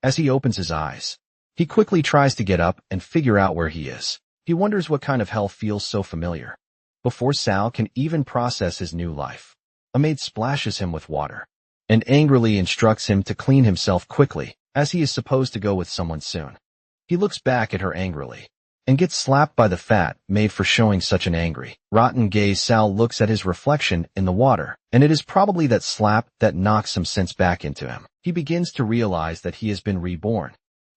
As he opens his eyes, he quickly tries to get up and figure out where he is. He wonders what kind of hell feels so familiar. Before Sal can even process his new life, a maid splashes him with water and angrily instructs him to clean himself quickly, as he is supposed to go with someone soon. He looks back at her angrily and gets slapped by the fat maid for showing such an angry, rotten gaze. Sal looks at his reflection in the water, and it is probably that slap that knocks some sense back into him. He begins to realize that he has been reborn.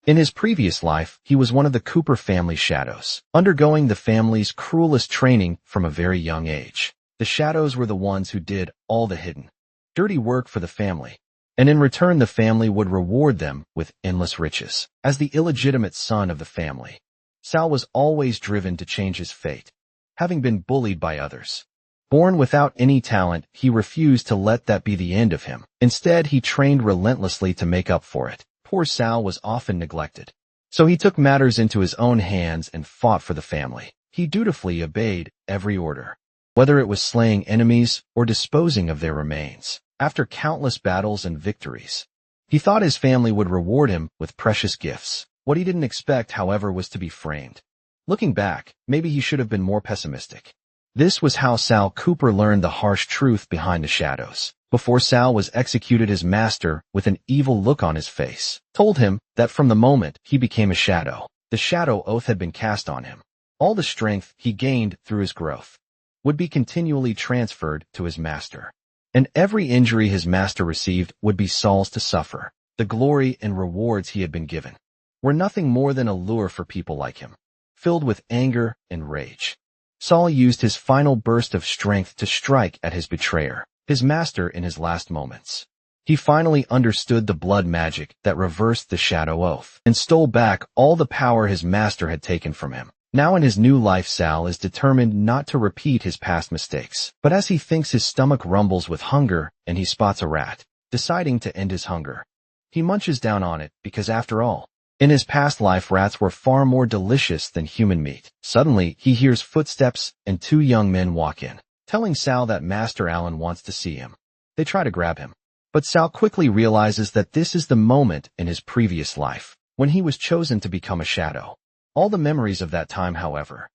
In his previous life, he was one of the Cooper family's shadows, undergoing the family's cruelest training from a very young age. The shadows were the ones who did all the hidden, dirty work for the family, and in return the family would reward them with endless riches. As the illegitimate son of the family, Sal was always driven to change his fate, having been bullied by others. Born without any talent, he refused to let that be the end of him. Instead, he trained relentlessly to make up for it. Poor Sal was often neglected, so he took matters into his own hands and fought for the family. He dutifully obeyed every order, whether it was slaying enemies or disposing of their remains. After countless battles and victories, he thought his family would reward him with precious gifts. What he didn't expect, however, was to be framed. Looking back, maybe he should have been more pessimistic. This was how Sal Cooper learned the harsh truth behind the shadows. Before Sal was executed, his master, with an evil look on his face, told him that from the moment he became a shadow, the shadow oath had been cast on him. All the strength he gained through his growth would be continually transferred to his master, and every injury his master received would be Sal's to suffer. The glory and rewards he had been given were nothing more than a lure for people like him. Filled with anger and rage, Sal used his final burst of strength to strike at his betrayer, his master, in his last moments. He finally understood the blood magic that reversed the shadow oath and stole back all the power his master had taken from him. Now in his new life, Sal is determined not to repeat his past mistakes. But as he thinks, his stomach rumbles with hunger and he spots a rat. Deciding to end his hunger, he munches down on it because, after all, in his past life, rats were far more delicious than human meat. Suddenly, he hears footsteps and two young men walk in, telling Sal that Master Alan wants to see him. They try to grab him, but Sal quickly realizes that this is the moment in his previous life when he was chosen to become a shadow. All the memories of that time, however,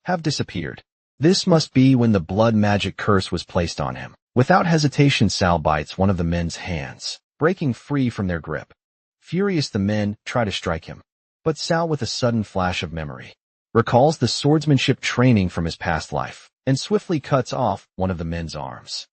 have disappeared. This must be when the blood magic curse was placed on him. Without hesitation, Sal bites one of the men's hands, breaking free from their grip. Furious, the men try to strike him, but Sal, with a sudden flash of memory, recalls the swordsmanship training from his past life and swiftly cuts off one of the men's arms.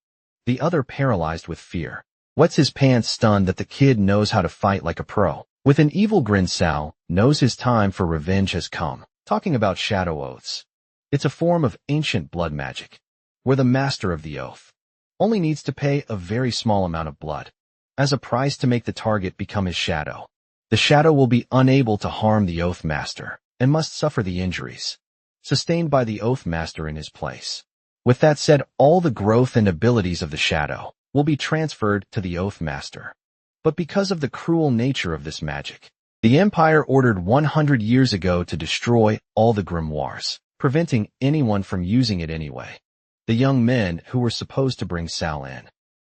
The other, paralyzed with fear, wets his pants, stunned that the kid knows how to fight like a pro. With an evil grin, Sal knows his time for revenge has come. Talking about shadow oaths, it's a form of ancient blood magic, where the master of the oath only needs to pay a very small amount of blood as a price to make the target become his shadow. The shadow will be unable to harm the oath master and must suffer the injuries sustained by the oath master in his place. With that said, all the growth and abilities of the shadow will be transferred to the oath master. But because of the cruel nature of this magic, the Empire ordered 100 years ago to destroy all the grimoires, preventing anyone from using it anyway. The young men who were supposed to bring Sal in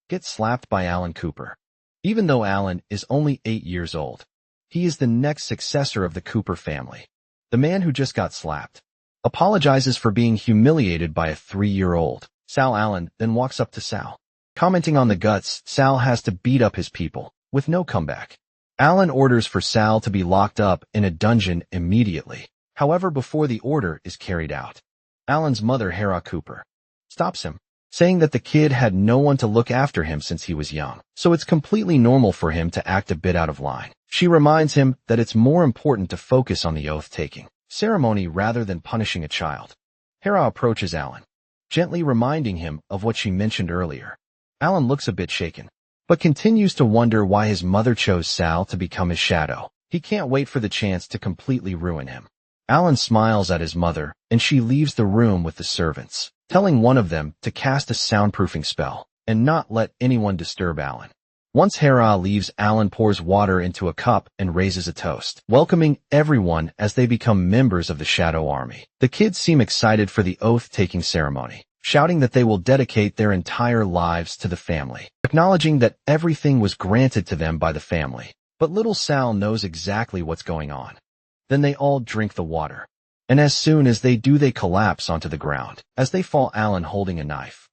get slapped by Alan Cooper. Even though Alan is only 8 years old, he is the next successor of the Cooper family. The man who just got slapped apologizes for being humiliated by a 3-year-old. Sal Alan then walks up to Sal, commenting on the guts Sal has to beat up his people with no comeback. Alan orders for Sal to be locked up in a dungeon immediately. However, before the order is carried out, Alan's mother, Hera Cooper, stops him, saying that the kid had no one to look after him since he was young, so it's completely normal for him to act a bit out of line. She reminds him that it's more important to focus on the oath-taking ceremony rather than punishing a child. Hera approaches Alan, gently reminding him of what she mentioned earlier. Alan looks a bit shaken, but continues to wonder why his mother chose Sal to become his shadow. He can't wait for the chance to completely ruin him. Alan smiles at his mother, and she leaves the room with the servants, telling one of them to cast a soundproofing spell and not let anyone disturb Alan. Once Hera leaves, Alan pours water into a cup and raises a toast, welcoming everyone as they become members of the Shadow Army. The kids seem excited for the oath-taking ceremony, shouting that they will dedicate their entire lives to the family, acknowledging that everything was granted to them by the family. But little Sal knows exactly what's going on. Then they all drink the water. And as soon as they do, they collapse onto the ground. As they fall, Alan, holding a knife,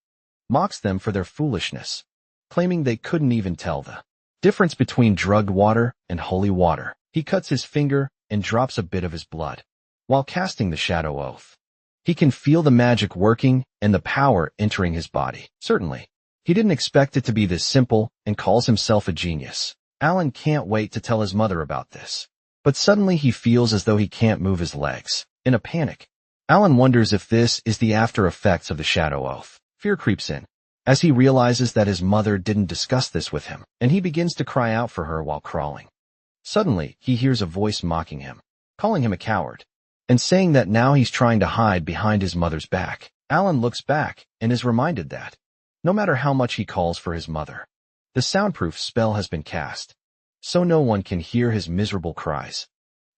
mocks them for their foolishness, claiming they couldn't even tell the difference between drugged water and holy water. He cuts his finger and drops a bit of his blood. While casting the shadow oath, he can feel the magic working and the power entering his body. Certainly, he didn't expect it to be this simple and calls himself a genius. Alan can't wait to tell his mother about this. But suddenly he feels as though he can't move his legs. In a panic, Alan wonders if this is the after effects of the shadow oath. Fear creeps in, as he realizes that his mother didn't discuss this with him, and he begins to cry out for her while crawling. Suddenly, he hears a voice mocking him, calling him a coward, and saying that now he's trying to hide behind his mother's back. Alan looks back and is reminded that, no matter how much he calls for his mother, the soundproof spell has been cast, so no one can hear his miserable cries.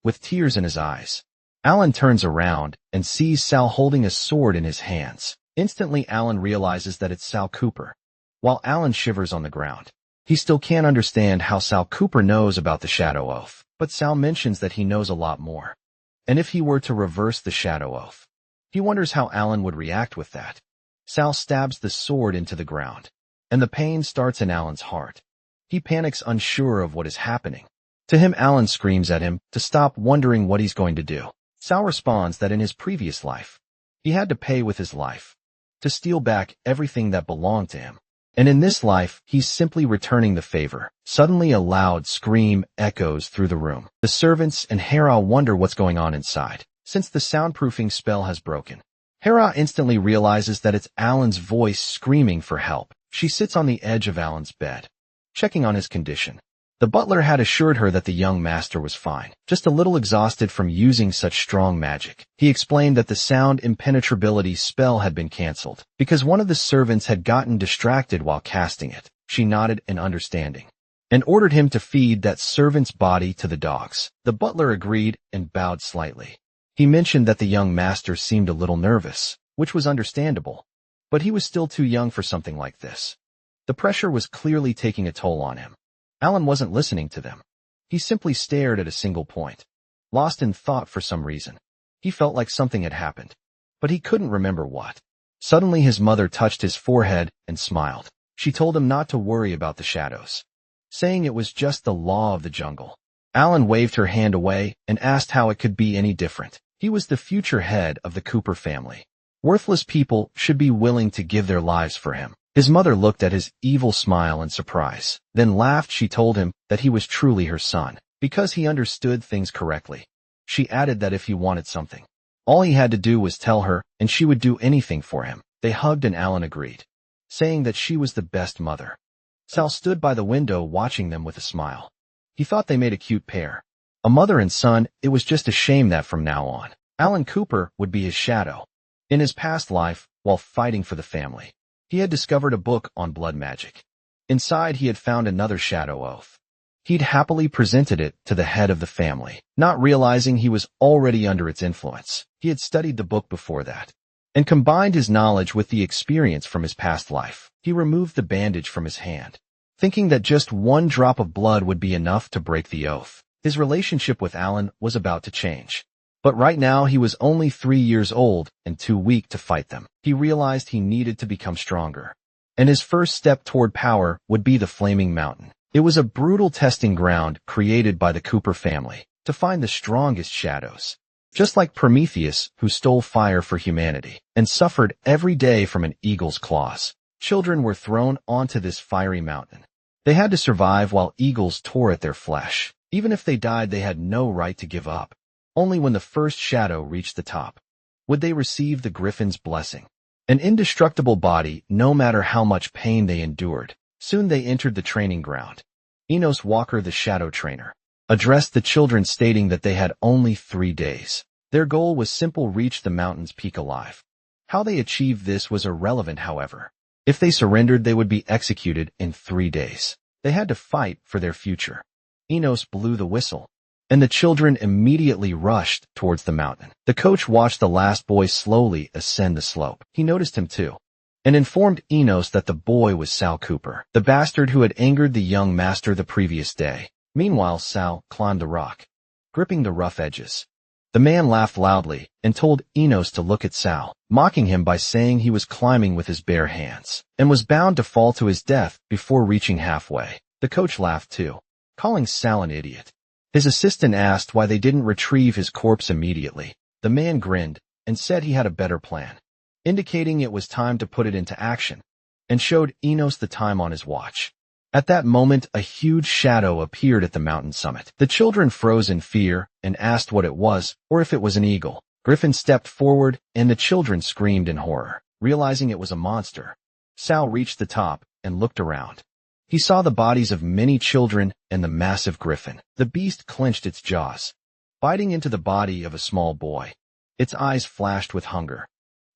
With tears in his eyes, Alan turns around and sees Sal holding a sword in his hands. Instantly, Alan realizes that it's Sal Cooper. While Alan shivers on the ground, he still can't understand how Sal Cooper knows about the shadow oath, but Sal mentions that he knows a lot more. And if he were to reverse the shadow oath, he wonders how Alan would react with that. Sal stabs the sword into the ground, and the pain starts in Alan's heart. He panics, unsure of what is happening. To him, Alan screams at him to stop, wondering what he's going to do. Sal responds that in his previous life, he had to pay with his life to steal back everything that belonged to him. And in this life, he's simply returning the favor. Suddenly, a loud scream echoes through the room. The servants and Hera wonder what's going on inside, since the soundproofing spell has broken. Hera instantly realizes that it's Alan's voice screaming for help. She sits on the edge of Alan's bed, checking on his condition. The butler had assured her that the young master was fine, just a little exhausted from using such strong magic. He explained that the sound impenetrability spell had been cancelled, because one of the servants had gotten distracted while casting it. She nodded in understanding, and ordered him to feed that servant's body to the dogs. The butler agreed and bowed slightly. He mentioned that the young master seemed a little nervous, which was understandable, but he was still too young for something like this. The pressure was clearly taking a toll on him. Alan wasn't listening to them. He simply stared at a single point, lost in thought for some reason. He felt like something had happened, but he couldn't remember what. Suddenly his mother touched his forehead and smiled. She told him not to worry about the shadows, saying it was just the law of the jungle. Alan waved her hand away and asked how it could be any different. He was the future head of the Cooper family. Worthless people should be willing to give their lives for him. His mother looked at his evil smile in surprise, then laughed. She told him that he was truly her son, because he understood things correctly. She added that if he wanted something, all he had to do was tell her, and she would do anything for him. They hugged and Alan agreed, saying that she was the best mother. Sal stood by the window watching them with a smile. He thought they made a cute pair. A mother and son. It was just a shame that from now on, Alan Cooper would be his shadow. In his past life, while fighting for the family, he had discovered a book on blood magic. Inside, he had found another shadow oath. He'd happily presented it to the head of the family, not realizing he was already under its influence. He had studied the book before that, and combined his knowledge with the experience from his past life. He removed the bandage from his hand, thinking that just one drop of blood would be enough to break the oath. His relationship with Alan was about to change. But right now he was only 3 years old and too weak to fight them. He realized he needed to become stronger. And his first step toward power would be the Flaming Mountain. It was a brutal testing ground created by the Cooper family to find the strongest shadows. Just like Prometheus, who stole fire for humanity and suffered every day from an eagle's claws. Children were thrown onto this fiery mountain. They had to survive while eagles tore at their flesh. Even if they died, they had no right to give up. Only when the first shadow reached the top would they receive the griffin's blessing. An indestructible body, no matter how much pain they endured. Soon they entered the training ground. Enos Walker, the shadow trainer, addressed the children, stating that they had only 3 days. Their goal was simple: reach the mountain's peak alive. How they achieved this was irrelevant, however. If they surrendered, they would be executed in 3 days. They had to fight for their future. Enos blew the whistle, and the children immediately rushed towards the mountain. The coach watched the last boy slowly ascend the slope. He noticed him too, and informed Enos that the boy was Sal Cooper, the bastard who had angered the young master the previous day. Meanwhile, Sal climbed the rock, gripping the rough edges. The man laughed loudly and told Enos to look at Sal, mocking him by saying he was climbing with his bare hands and was bound to fall to his death before reaching halfway. The coach laughed too, calling Sal an idiot. His assistant asked why they didn't retrieve his corpse immediately. The man grinned and said he had a better plan, indicating it was time to put it into action, and showed Enos the time on his watch. At that moment, a huge shadow appeared at the mountain summit. The children froze in fear and asked what it was, or if it was an eagle. Griffin stepped forward, and the children screamed in horror, realizing it was a monster. Sal reached the top and looked around. He saw the bodies of many children and the massive griffin. The beast clenched its jaws, biting into the body of a small boy. Its eyes flashed with hunger.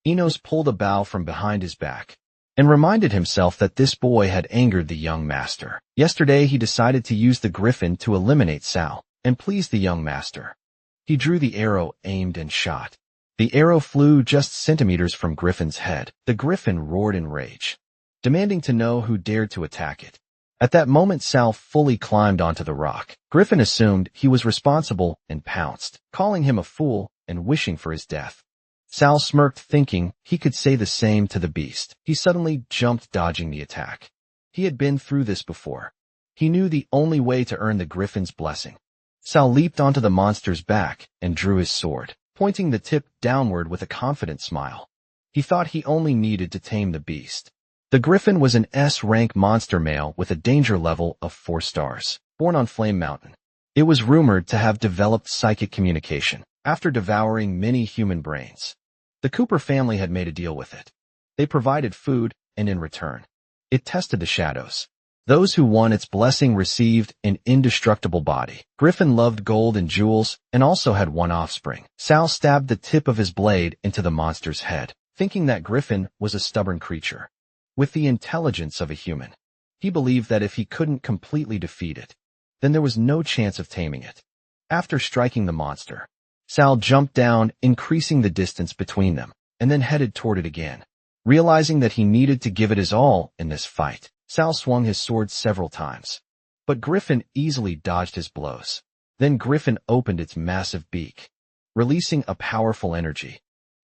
Enos pulled a bough from behind his back and reminded himself that this boy had angered the young master. Yesterday he decided to use the griffin to eliminate Sal and please the young master. He drew the arrow, aimed, and shot. The arrow flew just centimeters from Griffin's head. The griffin roared in rage, demanding to know who dared to attack it. At that moment, Sal fully climbed onto the rock. Griffin assumed he was responsible and pounced, calling him a fool and wishing for his death. Sal smirked, thinking he could say the same to the beast. He suddenly jumped, dodging the attack. He had been through this before. He knew the only way to earn the griffin's blessing. Sal leaped onto the monster's back and drew his sword, pointing the tip downward with a confident smile. He thought he only needed to tame the beast. The griffin was an S-rank monster male with a danger level of 4 stars, born on Flame Mountain. It was rumored to have developed psychic communication after devouring many human brains. The Cooper family had made a deal with it. They provided food, and in return, it tested the shadows. Those who won its blessing received an indestructible body. Griffin loved gold and jewels and also had one offspring. Sal stabbed the tip of his blade into the monster's head, thinking that Griffin was a stubborn creature with the intelligence of a human. He believed that if he couldn't completely defeat it, then there was no chance of taming it. After striking the monster, Sal jumped down, increasing the distance between them, and then headed toward it again. Realizing that he needed to give it his all in this fight, Sal swung his sword several times, but Griffin easily dodged his blows. Then Griffin opened its massive beak, releasing a powerful energy,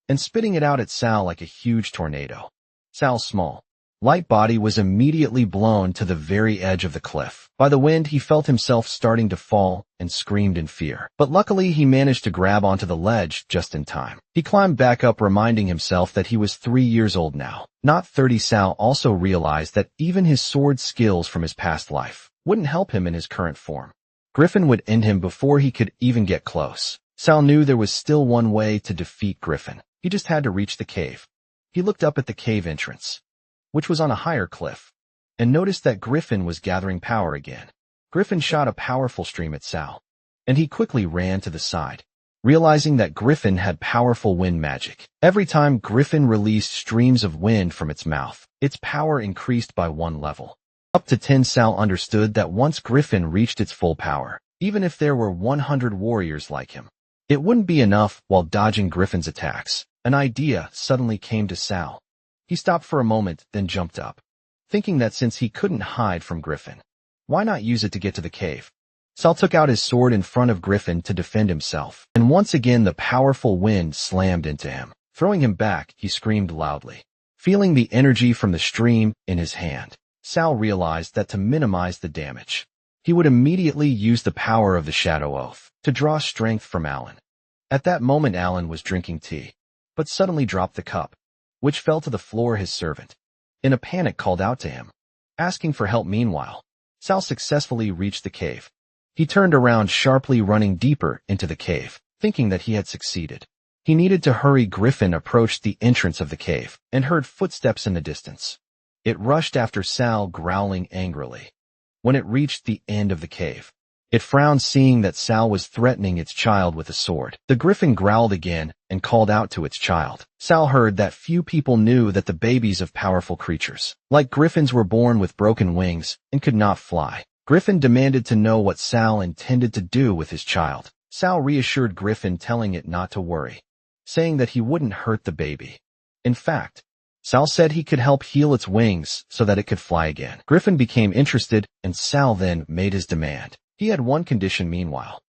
and spitting it out at Sal like a huge tornado. Sal's small, light body was immediately blown to the very edge of the cliff. By the wind, he felt himself starting to fall and screamed in fear. But luckily, he managed to grab onto the ledge just in time. He climbed back up, reminding himself that he was 3 years old now, not 30. Sal also realized that even his sword skills from his past life wouldn't help him in his current form. Griffin would end him before he could even get close. Sal knew there was still one way to defeat Griffin. He just had to reach the cave. He looked up at the cave entrance, which was on a higher cliff, and noticed that Griffin was gathering power again. Griffin shot a powerful stream at Sal, and he quickly ran to the side, realizing that Griffin had powerful wind magic. Every time Griffin released streams of wind from its mouth, its power increased by 1 level. Up to 10. Sal understood that once Griffin reached its full power, even if there were 100 warriors like him, it wouldn't be enough while dodging Griffin's attacks. An idea suddenly came to Sal. He stopped for a moment, then jumped up, thinking that since he couldn't hide from Griffin, why not use it to get to the cave? Sal took out his sword in front of Griffin to defend himself, and once again the powerful wind slammed into him. Throwing him back, he screamed loudly. Feeling the energy from the stream in his hand, Sal realized that to minimize the damage, he would immediately use the power of the Shadow Oath to draw strength from Alan. At that moment, Alan was drinking tea, but suddenly dropped the cup, which fell to the floor. His servant, in a panic, called out to him, asking for help. Meanwhile, Sal successfully reached the cave. He turned around sharply, running deeper into the cave, thinking that he had succeeded. He needed to hurry. Griffin approached the entrance of the cave and heard footsteps in the distance. It rushed after Sal, growling angrily. When it reached the end of the cave, it frowned, seeing that Sal was threatening its child with a sword. The griffin growled again and called out to its child. Sal heard that few people knew that the babies of powerful creatures like griffins were born with broken wings and could not fly. Griffin demanded to know what Sal intended to do with his child. Sal reassured Griffin, telling it not to worry, saying that he wouldn't hurt the baby. In fact, Sal said he could help heal its wings so that it could fly again. Griffin became interested, and Sal then made his demand. He had one condition meanwhile.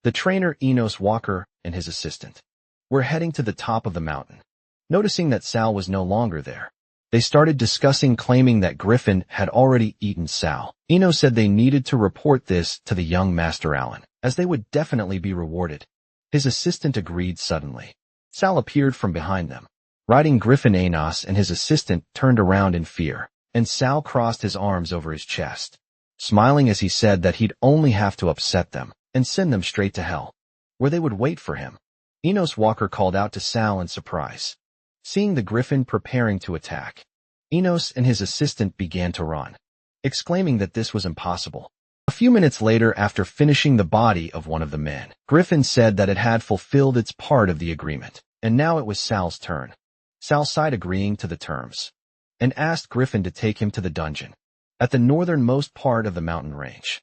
The trainer Enos Walker and his assistant were heading to the top of the mountain. Noticing that Sal was no longer there, they started discussing, claiming that Griffin had already eaten Sal. Enos said they needed to report this to the young Master Alan, as they would definitely be rewarded. His assistant agreed suddenly. Sal appeared from behind them, riding Griffin. Enos and his assistant turned around in fear, and Sal crossed his arms over his chest, smiling as he said that he'd only have to upset them and send them straight to hell, where they would wait for him. Enos Walker called out to Sal in surprise. Seeing the Griffin preparing to attack, Enos and his assistant began to run, exclaiming that this was impossible. A few minutes later, after finishing the body of one of the men, Griffin said that it had fulfilled its part of the agreement, and now it was Sal's turn. Sal sighed, agreeing to the terms, and asked Griffin to take him to the dungeon at the northernmost part of the mountain range.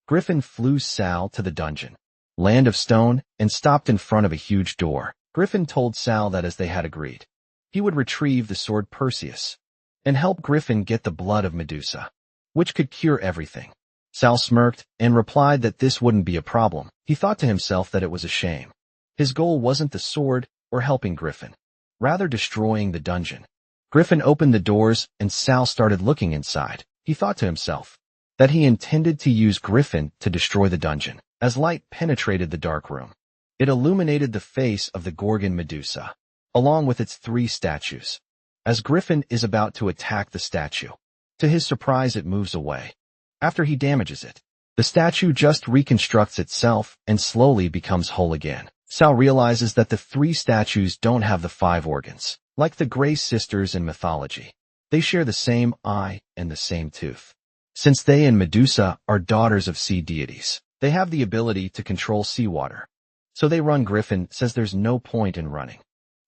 Griffin flew Sal to the dungeon, Land of Stone, and stopped in front of a huge door. Griffin told Sal that as they had agreed, he would retrieve the sword Perseus and help Griffin get the blood of Medusa, which could cure everything. Sal smirked and replied that this wouldn't be a problem. He thought to himself that it was a shame. His goal wasn't the sword or helping Griffin, rather destroying the dungeon. Griffin opened the doors and Sal started looking inside. He thought to himself that he intended to use Griffin to destroy the dungeon. As light penetrated the dark room, it illuminated the face of the Gorgon Medusa, along with its 3 statues. As Griffin is about to attack the statue, to his surprise it moves away. After he damages it, the statue just reconstructs itself and slowly becomes whole again. Sal realizes that the 3 statues don't have the 5 organs, like the Grey sisters in mythology. They share the same eye and the same tooth. Since they and Medusa are daughters of sea deities, they have the ability to control seawater. So they run. Griffin says there's no point in running,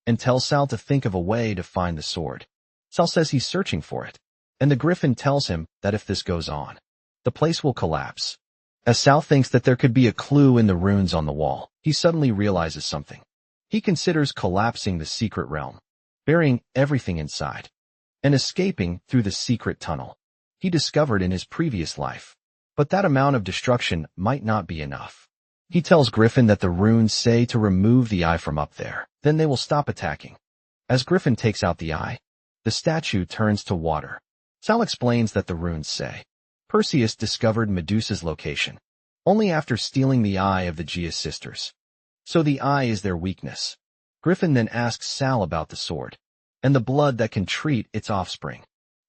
and tells Sal to think of a way to find the sword. Sal says he's searching for it, and the Griffin tells him that if this goes on, the place will collapse. As Sal thinks that there could be a clue in the runes on the wall, he suddenly realizes something. He considers collapsing the secret realm, burying everything inside, and escaping through the secret tunnel he discovered in his previous life. But that amount of destruction might not be enough. He tells Griffin that the runes say to remove the eye from up there, then they will stop attacking. As Griffin takes out the eye, the statue turns to water. Sal explains that the runes say Perseus discovered Medusa's location only after stealing the eye of the Geas sisters. So the eye is their weakness. Griffin then asks Sal about the sword and the blood that can treat its offspring,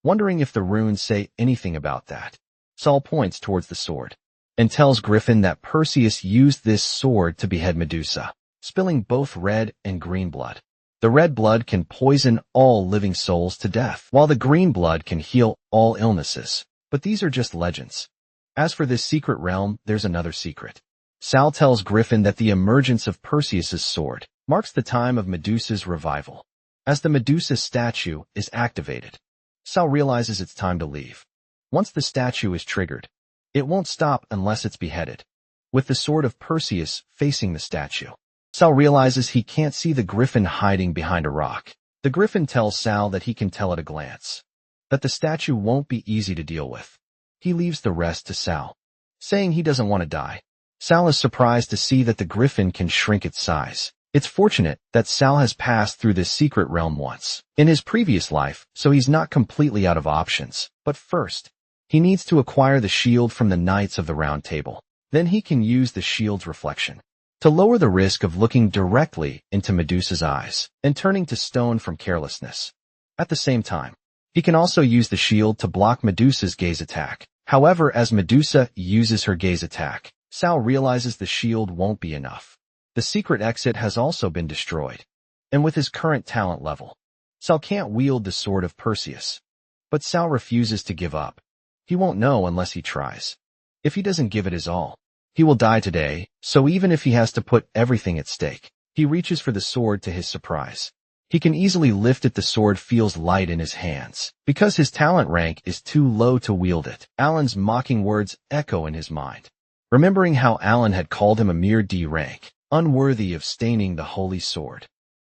wondering if the runes say anything about that. Sal points towards the sword and tells Griffin that Perseus used this sword to behead Medusa, spilling both red and green blood. The red blood can poison all living souls to death, while the green blood can heal all illnesses. But these are just legends. As for this secret realm, there's another secret. Sal tells Griffin that the emergence of Perseus's sword marks the time of Medusa's revival. As the Medusa statue is activated, Sal realizes it's time to leave. Once the statue is triggered, it won't stop unless it's beheaded. With the sword of Perseus facing the statue, Sal realizes he can't see the Griffin hiding behind a rock. The Griffin tells Sal that he can tell at a glance that the statue won't be easy to deal with. He leaves the rest to Sal, saying he doesn't want to die. Sal is surprised to see that the Griffin can shrink its size. It's fortunate that Sal has passed through this secret realm once in his previous life, so he's not completely out of options. But first, he needs to acquire the shield from the Knights of the Round Table. Then he can use the shield's reflection to lower the risk of looking directly into Medusa's eyes and turning to stone from carelessness. At the same time, he can also use the shield to block Medusa's gaze attack. However, as Medusa uses her gaze attack, Sal realizes the shield won't be enough. The secret exit has also been destroyed, and with his current talent level, Sal can't wield the sword of Perseus. But Sal refuses to give up. He won't know unless he tries. If he doesn't give it his all, he will die today, so even if he has to put everything at stake, he reaches for the sword. To his surprise, he can easily lift it. The sword feels light in his hands, because his talent rank is too low to wield it. Alan's mocking words echo in his mind, remembering how Alan had called him a mere D rank, unworthy of staining the holy sword.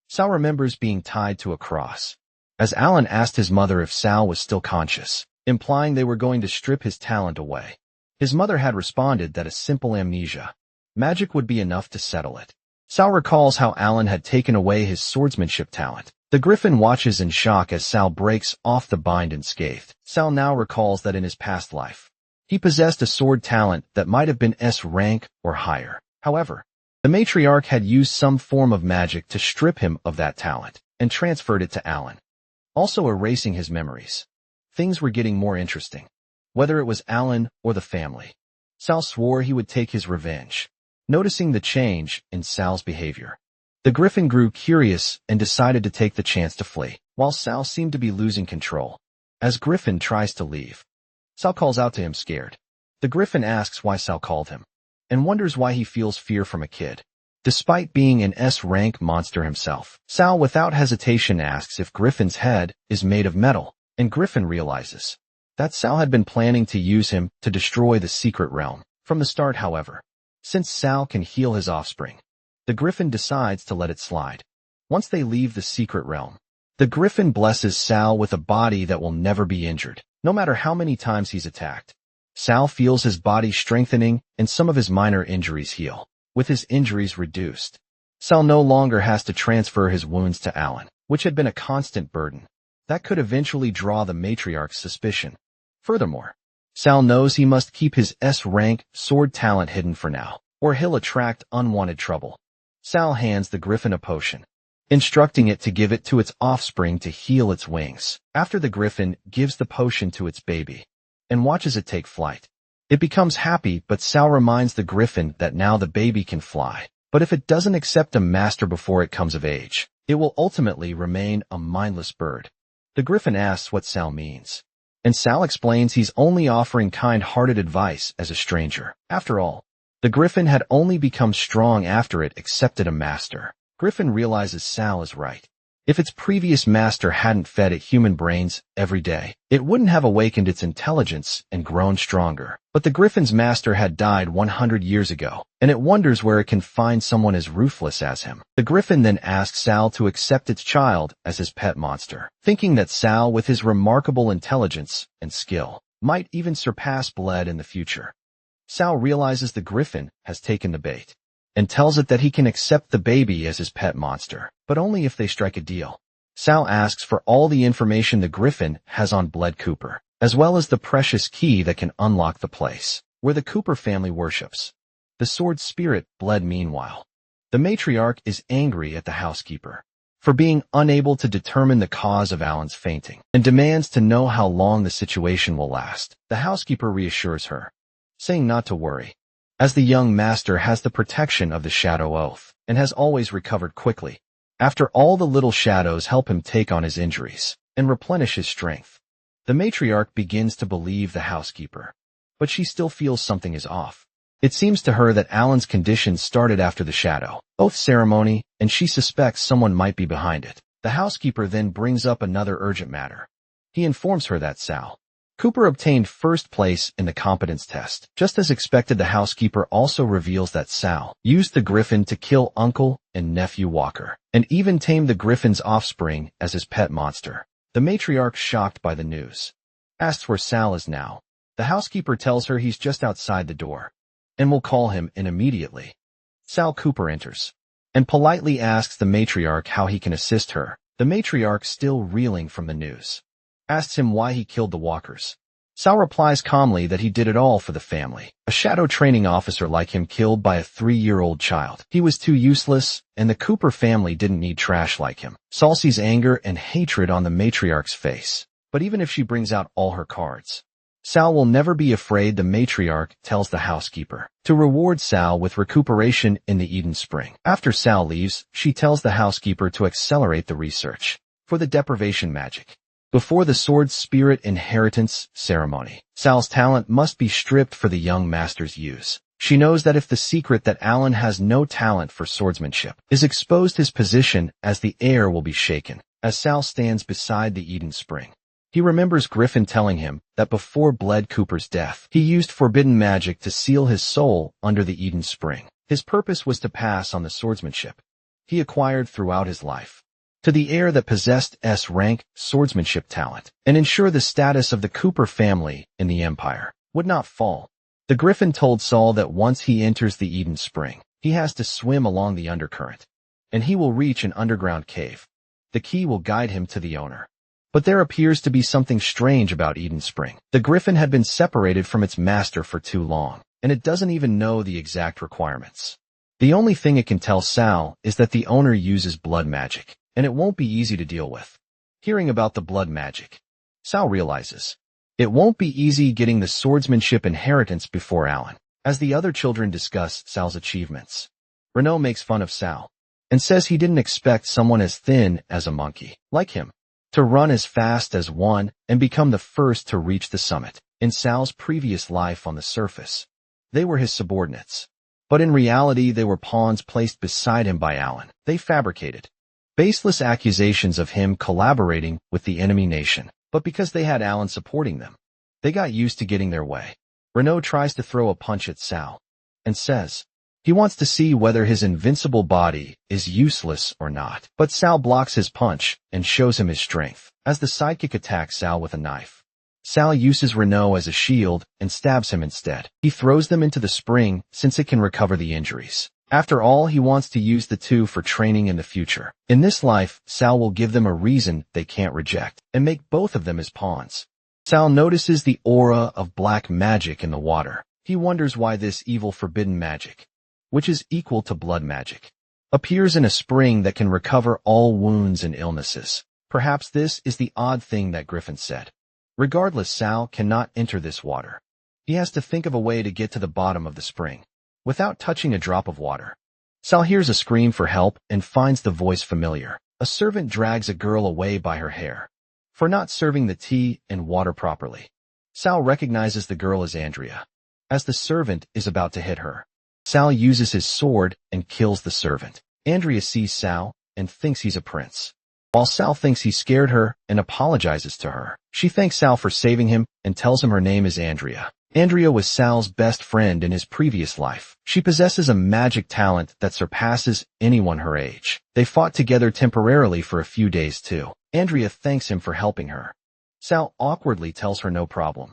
Sal remembers being tied to a cross, as Alan asked his mother if Sal was still conscious, implying they were going to strip his talent away. His mother had responded that a simple amnesia magic would be enough to settle it. Sal recalls how Alan had taken away his swordsmanship talent. The Griffin watches in shock as Sal breaks off the bind unscathed. Sal now recalls that in his past life, he possessed a sword talent that might have been S rank or higher. However, the matriarch had used some form of magic to strip him of that talent and transferred it to Alan, also erasing his memories. Things were getting more interesting. Whether it was Alan or the family, Sal swore he would take his revenge. Noticing the change in Sal's behavior, the Griffin grew curious and decided to take the chance to flee, while Sal seemed to be losing control. As Griffin tries to leave, Sal calls out to him scared. The Griffin asks why Sal called him, and wonders why he feels fear from a kid. Despite being an S-rank monster himself, Sal without hesitation asks if Griffin's head is made of metal, and Griffin realizes that Sal had been planning to use him to destroy the secret realm. From the start, however, since Sal can heal his offspring, the Griffin decides to let it slide. Once they leave the secret realm, the Griffin blesses Sal with a body that will never be injured, no matter how many times he's attacked. Sal feels his body strengthening and some of his minor injuries heal. With his injuries reduced, Sal no longer has to transfer his wounds to Alan, which had been a constant burden that could eventually draw the matriarch's suspicion. Furthermore, Sal knows he must keep his S-rank sword talent hidden for now, or he'll attract unwanted trouble. Sal hands the Griffin a potion, instructing it to give it to its offspring to heal its wings. After the Griffin gives the potion to its baby and watches it take flight, it becomes happy, but Sal reminds the Griffin that now the baby can fly. But if it doesn't accept a master before it comes of age, it will ultimately remain a mindless bird. The Griffin asks what Sal means, and Sal explains he's only offering kind-hearted advice as a stranger. After all, the Griffin had only become strong after it accepted a master. Griffin realizes Sal is right. If its previous master hadn't fed it human brains every day, it wouldn't have awakened its intelligence and grown stronger. But the Griffin's master had died 100 years ago, and it wonders where it can find someone as ruthless as him. The Griffin then asks Sal to accept its child as his pet monster, thinking that Sal, with his remarkable intelligence and skill, might even surpass Bled in the future. Sal realizes the Griffin has taken the bait and tells it that he can accept the baby as his pet monster, but only if they strike a deal. Sal asks for all the information the Griffin has on Bled Cooper, as well as the precious key that can unlock the place where the Cooper family worships the sword spirit Bled. Meanwhile, the matriarch is angry at the housekeeper for being unable to determine the cause of Alan's fainting and demands to know how long the situation will last. The housekeeper reassures her, saying not to worry, as the young master has the protection of the Shadow Oath and has always recovered quickly. After all, the little shadows help him take on his injuries and replenish his strength. The matriarch begins to believe the housekeeper, but she still feels something is off. It seems to her that Alan's condition started after the Shadow Oath ceremony, and she suspects someone might be behind it. The housekeeper then brings up another urgent matter. He informs her that Sal Cooper obtained first place in the competence test. Just as expected, the housekeeper also reveals that Sal used the Griffin to kill uncle and nephew Walker, and even tamed the Griffin's offspring as his pet monster. The matriarch, shocked by the news, asks where Sal is now. The housekeeper tells her he's just outside the door, and will call him in immediately. Sal Cooper enters, and politely asks the matriarch how he can assist her. The matriarch, still reeling from the news, asks him why he killed the walkers. Sal replies calmly that he did it all for the family. A shadow training officer like him killed by a 3-year-old child. He was too useless, and the Cooper family didn't need trash like him. Sal sees anger and hatred on the matriarch's face, but even if she brings out all her cards, Sal will never be afraid. The matriarch tells the housekeeper to reward Sal with recuperation in the Eden Spring. After Sal leaves, she tells the housekeeper to accelerate the research for the deprivation magic. Before the sword spirit inheritance ceremony, Sal's talent must be stripped for the young master's use. She knows that if the secret that Alan has no talent for swordsmanship is exposed, his position as the heir will be shaken. As Sal stands beside the Eden Spring, he remembers Griffin telling him that before Bled Cooper's death, he used forbidden magic to seal his soul under the Eden Spring. His purpose was to pass on the swordsmanship he acquired throughout his life to the heir that possessed S-rank swordsmanship talent, and ensure the status of the Cooper family in the Empire would not fall. The griffin told Saul that once he enters the Eden Spring, he has to swim along the undercurrent, and he will reach an underground cave. The key will guide him to the owner. But there appears to be something strange about Eden Spring. The griffin had been separated from its master for too long, and it doesn't even know the exact requirements. The only thing it can tell Sal is that the owner uses blood magic, and it won't be easy to deal with. Hearing about the blood magic, Sal realizes it won't be easy getting the swordsmanship inheritance before Alan. As the other children discuss Sal's achievements, Renaud makes fun of Sal and says he didn't expect someone as thin as a monkey, like him, to run as fast as one and become the first to reach the summit. In Sal's previous life on the surface, they were his subordinates. But in reality, they were pawns placed beside him by Alan. They fabricated baseless accusations of him collaborating with the enemy nation. But because they had Alan supporting them, they got used to getting their way. Renaud tries to throw a punch at Sal and says he wants to see whether his invincible body is useless or not. But Sal blocks his punch and shows him his strength. As the sidekick attacks Sal with a knife, Sal uses Renaud as a shield and stabs him instead. He throws them into the spring since it can recover the injuries. After all, he wants to use the two for training in the future. In this life, Sal will give them a reason they can't reject and make both of them his pawns. Sal notices the aura of black magic in the water. He wonders why this evil forbidden magic, which is equal to blood magic, appears in a spring that can recover all wounds and illnesses. Perhaps this is the odd thing that Griffin said. Regardless, Sal cannot enter this water. He has to think of a way to get to the bottom of the spring without touching a drop of water. Sal hears a scream for help and finds the voice familiar. A servant drags a girl away by her hair for not serving the tea and water properly. Sal recognizes the girl as Andrea. As the servant is about to hit her, Sal uses his sword and kills the servant. Andrea sees Sal and thinks he's a prince, while Sal thinks he scared her and apologizes to her. She thanks Sal for saving him and tells him her name is Andrea. Andrea was Sal's best friend in his previous life. She possesses a magic talent that surpasses anyone her age. They fought together temporarily for a few days too. Andrea thanks him for helping her. Sal awkwardly tells her no problem.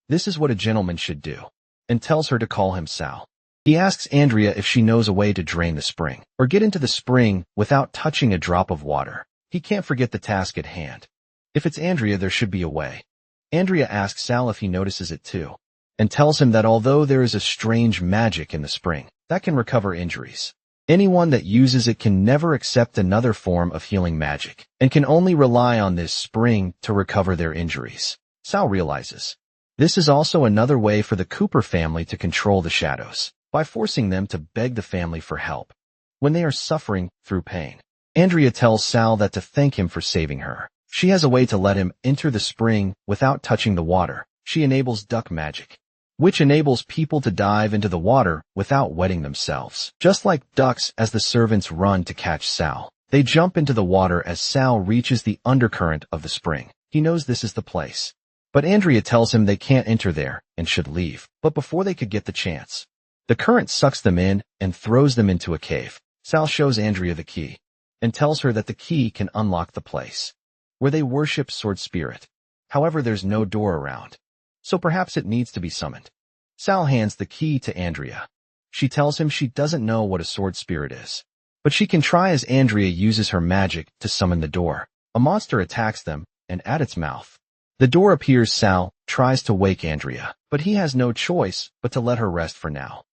This is what a gentleman should do, and tells her to call him Sal. He asks Andrea if she knows a way to drain the spring, or get into the spring without touching a drop of water. He can't forget the task at hand. If it's Andrea, there should be a way. Andrea asks Sal if he notices it too, and tells him that although there is a strange magic in the spring that can recover injuries, anyone that uses it can never accept another form of healing magic, and can only rely on this spring to recover their injuries. Sal realizes this is also another way for the Cooper family to control the shadows, by forcing them to beg the family for help when they are suffering through pain. Andrea tells Sal that to thank him for saving her, she has a way to let him enter the spring without touching the water. She enables duck magic, which enables people to dive into the water without wetting themselves. Just like ducks, as the servants run to catch Sal, they jump into the water as Sal reaches the undercurrent of the spring. He knows this is the place, but Andrea tells him they can't enter there and should leave. But before they could get the chance, the current sucks them in and throws them into a cave. Sal shows Andrea the key and tells her that the key can unlock the place where they worship Sword Spirit. However, there's no door around, so perhaps it needs to be summoned. Sal hands the key to Andrea. She tells him she doesn't know what a sword spirit is, but she can try as Andrea uses her magic to summon the door. A monster attacks them, and at its mouth, the door appears. Sal tries to wake Andrea, but he has no choice but to let her rest for now.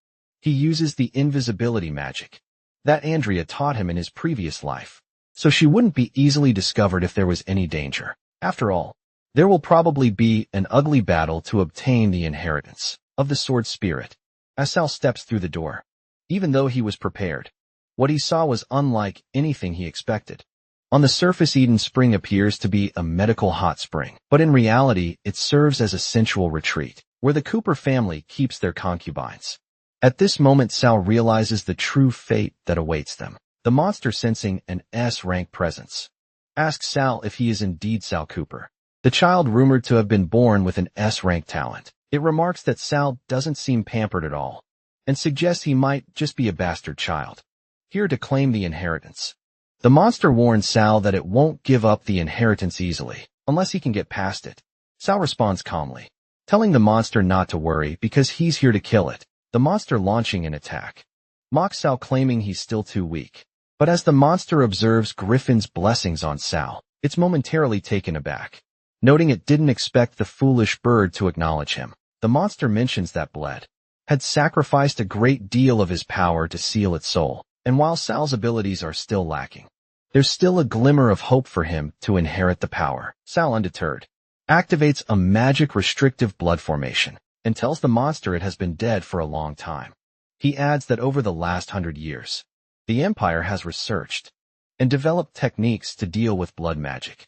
He uses the invisibility magic that Andrea taught him in his previous life, so she wouldn't be easily discovered if there was any danger. After all, there will probably be an ugly battle to obtain the inheritance of the sword spirit. As Sal steps through the door, even though he was prepared, what he saw was unlike anything he expected. On the surface, Eden Spring appears to be a medical hot spring, but in reality, it serves as a sensual retreat where the Cooper family keeps their concubines. At this moment, Sal realizes the true fate that awaits them. The monster, sensing an S-rank presence, asks Sal if he is indeed Sal Cooper, the child rumored to have been born with an S-rank talent. It remarks that Sal doesn't seem pampered at all, and suggests he might just be a bastard child, here to claim the inheritance. The monster warns Sal that it won't give up the inheritance easily, unless he can get past it. Sal responds calmly, telling the monster not to worry because he's here to kill it. The monster launching an attack. Mocks Sal, claiming he's still too weak. But as the monster observes Griffin's blessings on Sal, it's momentarily taken aback. Noting it didn't expect the foolish bird to acknowledge him, the monster mentions that Bled had sacrificed a great deal of his power to seal its soul, and while Sal's abilities are still lacking, there's still a glimmer of hope for him to inherit the power. Sal, undeterred, activates a magic restrictive blood formation and tells the monster it has been dead for a long time. He adds that over the last 100 years, the Empire has researched and developed techniques to deal with blood magic.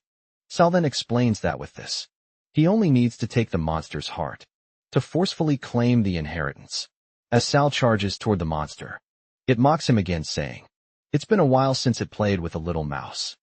Sal then explains that with this, he only needs to take the monster's heart to forcefully claim the inheritance. As Sal charges toward the monster, it mocks him again, saying, "It's been a while since it played with a little mouse.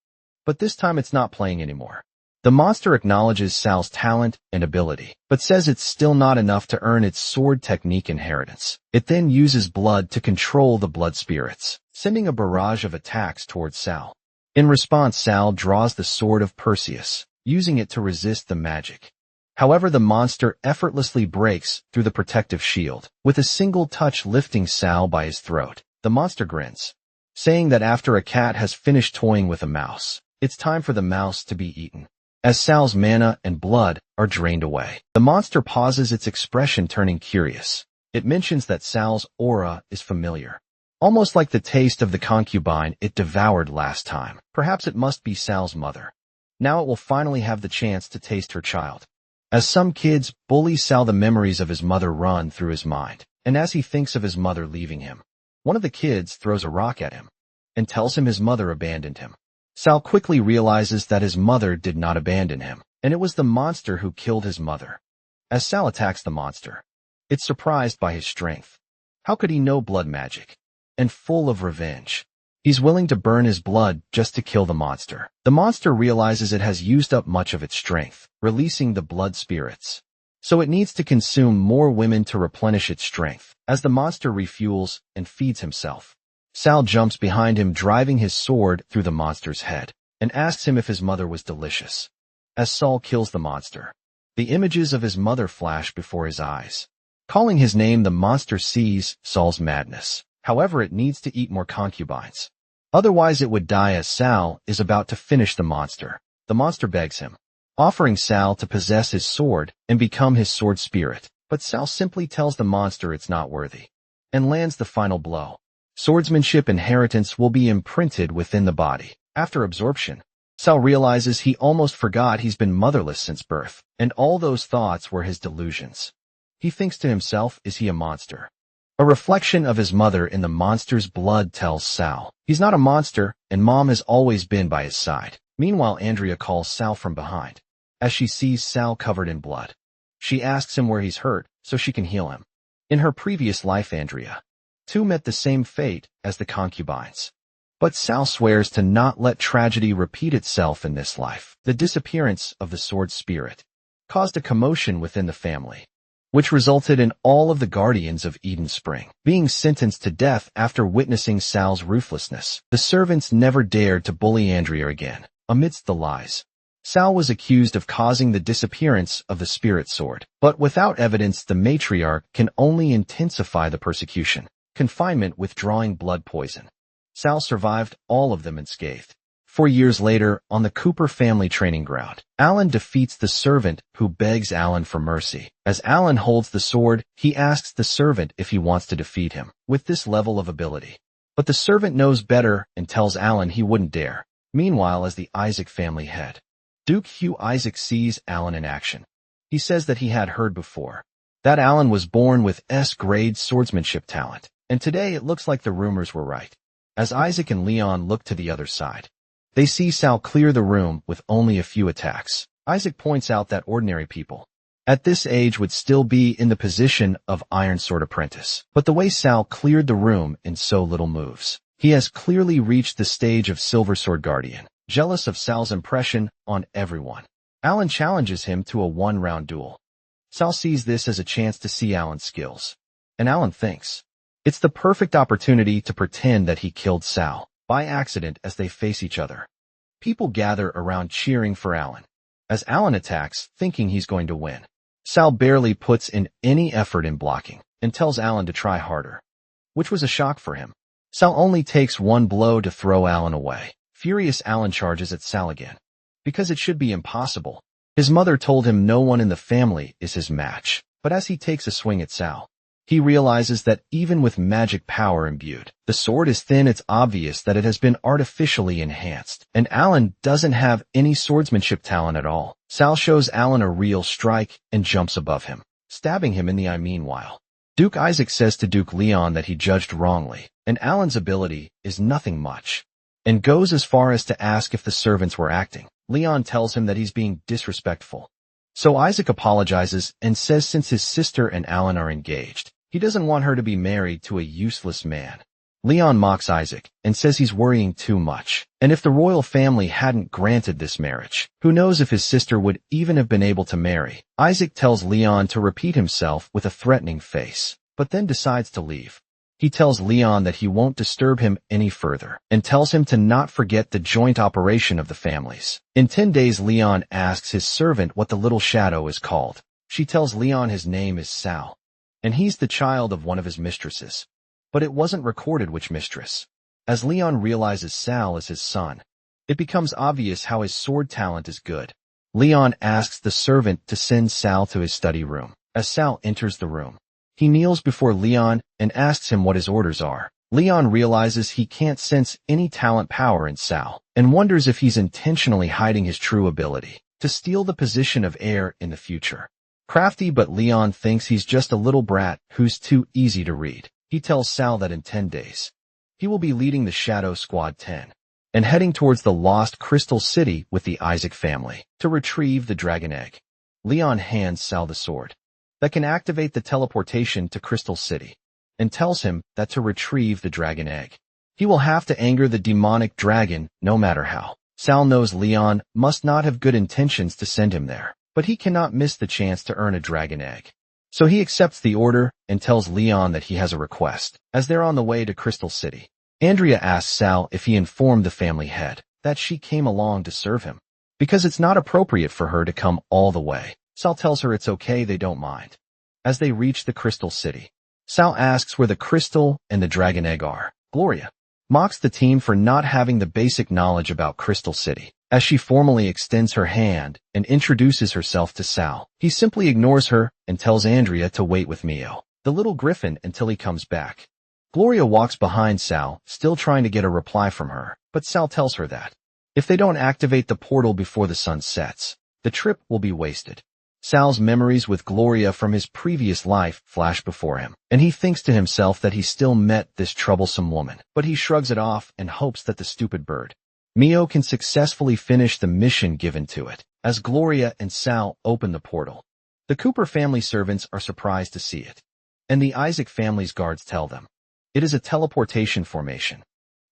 But this time it's not playing anymore." The monster acknowledges Sal's talent and ability, but says it's still not enough to earn its sword technique inheritance. It then uses blood to control the blood spirits, sending a barrage of attacks towards Sal. In response, Sal draws the Sword of Perseus, using it to resist the magic. However, the monster effortlessly breaks through the protective shield, with a single touch lifting Sal by his throat. The monster grins, saying that after a cat has finished toying with a mouse, it's time for the mouse to be eaten. As Sal's mana and blood are drained away, the monster pauses, its expression turning curious. It mentions that Sal's aura is familiar, almost like the taste of the concubine it devoured last time. Perhaps it must be Sal's mother. Now it will finally have the chance to taste her child. As some kids bully Sal, the memories of his mother run through his mind, and as he thinks of his mother leaving him, one of the kids throws a rock at him and tells him his mother abandoned him. Sal quickly realizes that his mother did not abandon him, and it was the monster who killed his mother. As Sal attacks the monster, it's surprised by his strength. How could he know blood magic? And full of revenge, he's willing to burn his blood just to kill the monster. The monster realizes it has used up much of its strength, releasing the blood spirits. So it needs to consume more women to replenish its strength. As the monster refuels and feeds himself, Sal jumps behind him, driving his sword through the monster's head, and asks him if his mother was delicious. As Sal kills the monster, the images of his mother flash before his eyes. Calling his name, the monster sees Sal's madness. However, it needs to eat more concubines. Otherwise it would die. As Sal is about to finish the monster begs him, offering Sal to possess his sword and become his sword spirit. But Sal simply tells the monster it's not worthy, and lands the final blow. Swordsmanship inheritance will be imprinted within the body. After absorption, Sal realizes he almost forgot he's been motherless since birth, and all those thoughts were his delusions. He thinks to himself, is he a monster? A reflection of his mother in the monster's blood tells Sal he's not a monster, and Mom has always been by his side. Meanwhile, Andrea calls Sal from behind. As she sees Sal covered in blood, she asks him where he's hurt so she can heal him. In her previous life, Andrea too met the same fate as the concubines. But Sal swears to not let tragedy repeat itself in this life. The disappearance of the sword spirit caused a commotion within the family, which resulted in all of the guardians of Eden Spring being sentenced to death after witnessing Sal's ruthlessness. The servants never dared to bully Andrea again. Amidst the lies, Sal was accused of causing the disappearance of the spirit sword. But without evidence, the matriarch can only intensify the persecution. Confinement, withdrawing blood poison. Sal survived all of them unscathed. 4 years later, on the Cooper family training ground, Alan defeats the servant who begs Alan for mercy. As Alan holds the sword, he asks the servant if he wants to defeat him with this level of ability. But the servant knows better and tells Alan he wouldn't dare. Meanwhile, as the Isaac family head, Duke Hugh Isaac sees Alan in action. He says that he had heard before that Alan was born with S-grade swordsmanship talent, and today it looks like the rumors were right. As Isaac and Leon look to the other side, they see Sal clear the room with only a few attacks. Isaac points out that ordinary people at this age would still be in the position of Iron Sword apprentice. But the way Sal cleared the room in so little moves, he has clearly reached the stage of Silver Sword Guardian. Jealous of Sal's impression on everyone, Alan challenges him to a one-round duel. Sal sees this as a chance to see Alan's skills, and Alan thinks it's the perfect opportunity to pretend that he killed Sal by accident. As they face each other, people gather around cheering for Alan. As Alan attacks, thinking he's going to win, Sal barely puts in any effort in blocking and tells Alan to try harder, which was a shock for him. Sal only takes one blow to throw Alan away. Furious, Alan charges at Sal again, because it should be impossible. His mother told him no one in the family is his match, but as he takes a swing at Sal, he realizes that even with magic power imbued, the sword is thin. It's obvious that it has been artificially enhanced, and Alan doesn't have any swordsmanship talent at all. Sal shows Alan a real strike and jumps above him, stabbing him in the eye. Meanwhile, Duke Isaac says to Duke Leon that he judged wrongly, and Alan's ability is nothing much, and goes as far as to ask if the servants were acting. Leon tells him that he's being disrespectful. So Isaac apologizes and says since his sister and Alan are engaged, he doesn't want her to be married to a useless man. Leon mocks Isaac and says he's worrying too much, and if the royal family hadn't granted this marriage, who knows if his sister would even have been able to marry. Isaac tells Leon to repeat himself with a threatening face, but then decides to leave. He tells Leon that he won't disturb him any further, and tells him to not forget the joint operation of the families. In 10 days, Leon asks his servant what the little shadow is called. She tells Leon his name is Sal, and he's the child of one of his mistresses. But it wasn't recorded which mistress. As Leon realizes Sal is his son, it becomes obvious how his sword talent is good. Leon asks the servant to send Sal to his study room. As Sal enters the room, he kneels before Leon and asks him what his orders are. Leon realizes he can't sense any talent power in Sal, and wonders if he's intentionally hiding his true ability to steal the position of heir in the future. Crafty, but Leon thinks he's just a little brat who's too easy to read. He tells Sal that in 10 days, he will be leading the Shadow Squad 10 and heading towards the lost Crystal City with the Isaac family to retrieve the dragon egg. Leon hands Sal the sword that can activate the teleportation to Crystal City, and tells him that to retrieve the dragon egg, he will have to anger the demonic dragon no matter how. Sal knows Leon must not have good intentions to send him there, but he cannot miss the chance to earn a dragon egg. So he accepts the order and tells Leon that he has a request. As they're on the way to Crystal City, Andrea asks Sal if he informed the family head that she came along to serve him, because it's not appropriate for her to come all the way. Sal tells her it's okay, they don't mind. As they reach the Crystal City, Sal asks where the crystal and the dragon egg are. Gloria mocks the team for not having the basic knowledge about Crystal City. As she formally extends her hand and introduces herself to Sal, he simply ignores her and tells Andrea to wait with Mio, the little griffin, until he comes back. Gloria walks behind Sal, still trying to get a reply from her, but Sal tells her that if they don't activate the portal before the sun sets, the trip will be wasted. Sal's memories with Gloria from his previous life flash before him, and he thinks to himself that he still met this troublesome woman, but he shrugs it off and hopes that the stupid bird, Mio, can successfully finish the mission given to it. As Gloria and Sal open the portal, the Cooper family servants are surprised to see it, and the Isaac family's guards tell them it is a teleportation formation.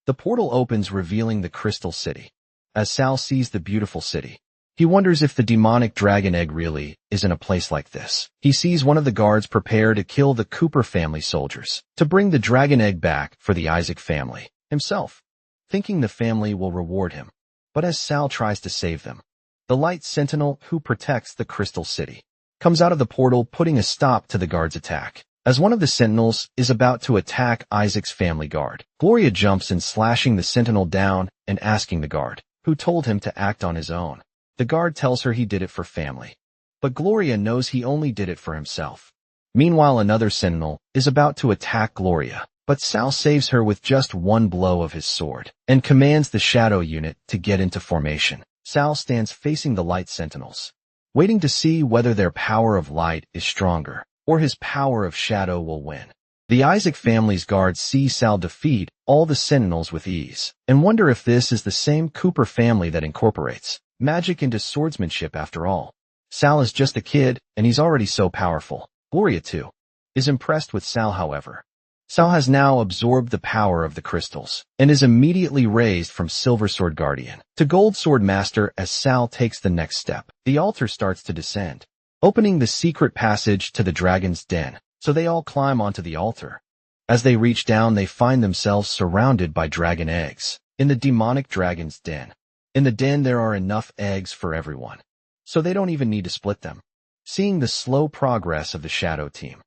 The portal opens, revealing the Crystal City. As Sal sees the beautiful city, he wonders if the demonic dragon egg really is in a place like this. He sees one of the guards prepare to kill the Cooper family soldiers to bring the dragon egg back for the Isaac family himself, thinking the family will reward him. But as Sal tries to save them, the light sentinel who protects the Crystal City comes out of the portal, putting a stop to the guard's attack. As one of the sentinels is about to attack Isaac's family guard, Gloria jumps in, slashing the sentinel down and asking the guard, who told him to act on his own. The guard tells her he did it for family, but Gloria knows he only did it for himself. Meanwhile, another sentinel is about to attack Gloria, but Sal saves her with just one blow of his sword and commands the shadow unit to get into formation. Sal stands facing the light sentinels, waiting to see whether their power of light is stronger or his power of shadow will win. The Isaac family's guards see Sal defeat all the sentinels with ease and wonder if this is the same Cooper family that incorporates magic into swordsmanship after all. Sal is just a kid, and he's already so powerful. Gloria, too, is impressed with Sal, however. Sal has now absorbed the power of the crystals and is immediately raised from Silver Sword Guardian to Gold Sword Master. As Sal takes the next step, the altar starts to descend, opening the secret passage to the dragon's den, so they all climb onto the altar. As they reach down, they find themselves surrounded by dragon eggs in the demonic dragon's den. In the den, there are enough eggs for everyone, so they don't even need to split them. seeing the slow progress of the shadow team.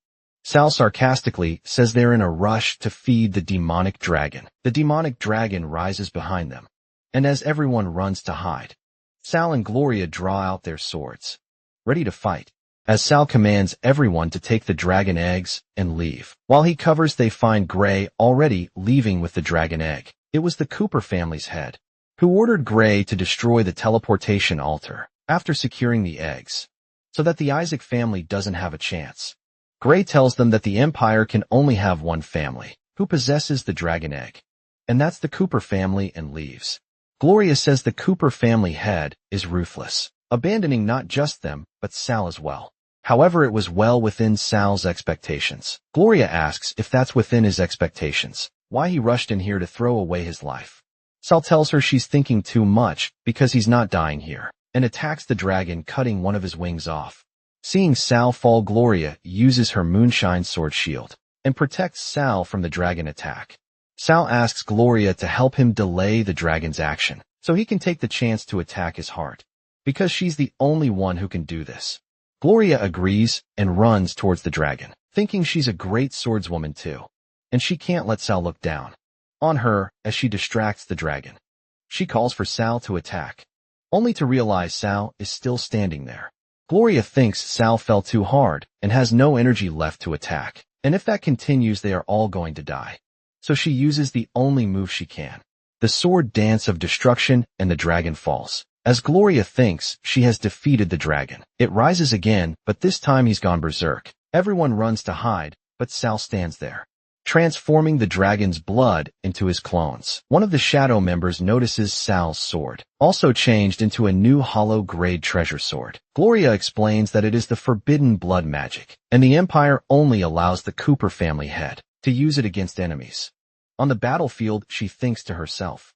Sal sarcastically says they're in a rush to feed the demonic dragon. The demonic dragon rises behind them, and as everyone runs to hide, Sal and Gloria draw out their swords, ready to fight, as Sal commands everyone to take the dragon eggs and leave. While he covers, they find Gray already leaving with the dragon egg. It was the Cooper family's head, who ordered Gray to destroy the teleportation altar after securing the eggs, so that the Isaac family doesn't have a chance. Gray tells them that the Empire can only have one family who possesses the dragon egg, and that's the Cooper family, and leaves. Gloria says the Cooper family head is ruthless, abandoning not just them, but Sal as well. However, it was well within Sal's expectations. Gloria asks if that's within his expectations, why he rushed in here to throw away his life. Sal tells her she's thinking too much because he's not dying here, and attacks the dragon, cutting one of his wings off. Seeing Sal fall, Gloria uses her moonshine sword shield and protects Sal from the dragon attack. Sal asks Gloria to help him delay the dragon's action so he can take the chance to attack his heart, because she's the only one who can do this. Gloria agrees and runs towards the dragon, thinking she's a great swordswoman too, and she can't let Sal look down on her as she distracts the dragon. She calls for Sal to attack, only to realize Sal is still standing there. Gloria thinks Sal fell too hard and has no energy left to attack, and if that continues they are all going to die. So she uses the only move she can, the sword dance of destruction, and the dragon falls. As Gloria thinks she has defeated the dragon, it rises again, but this time he's gone berserk. Everyone runs to hide, but Sal stands there, transforming the dragon's blood into his clones. One of the shadow members notices Sal's sword also changed into a new hollow grade treasure sword. Gloria explains that it is the forbidden blood magic, and the Empire only allows the Cooper family head to use it against enemies. On the battlefield, she thinks to herself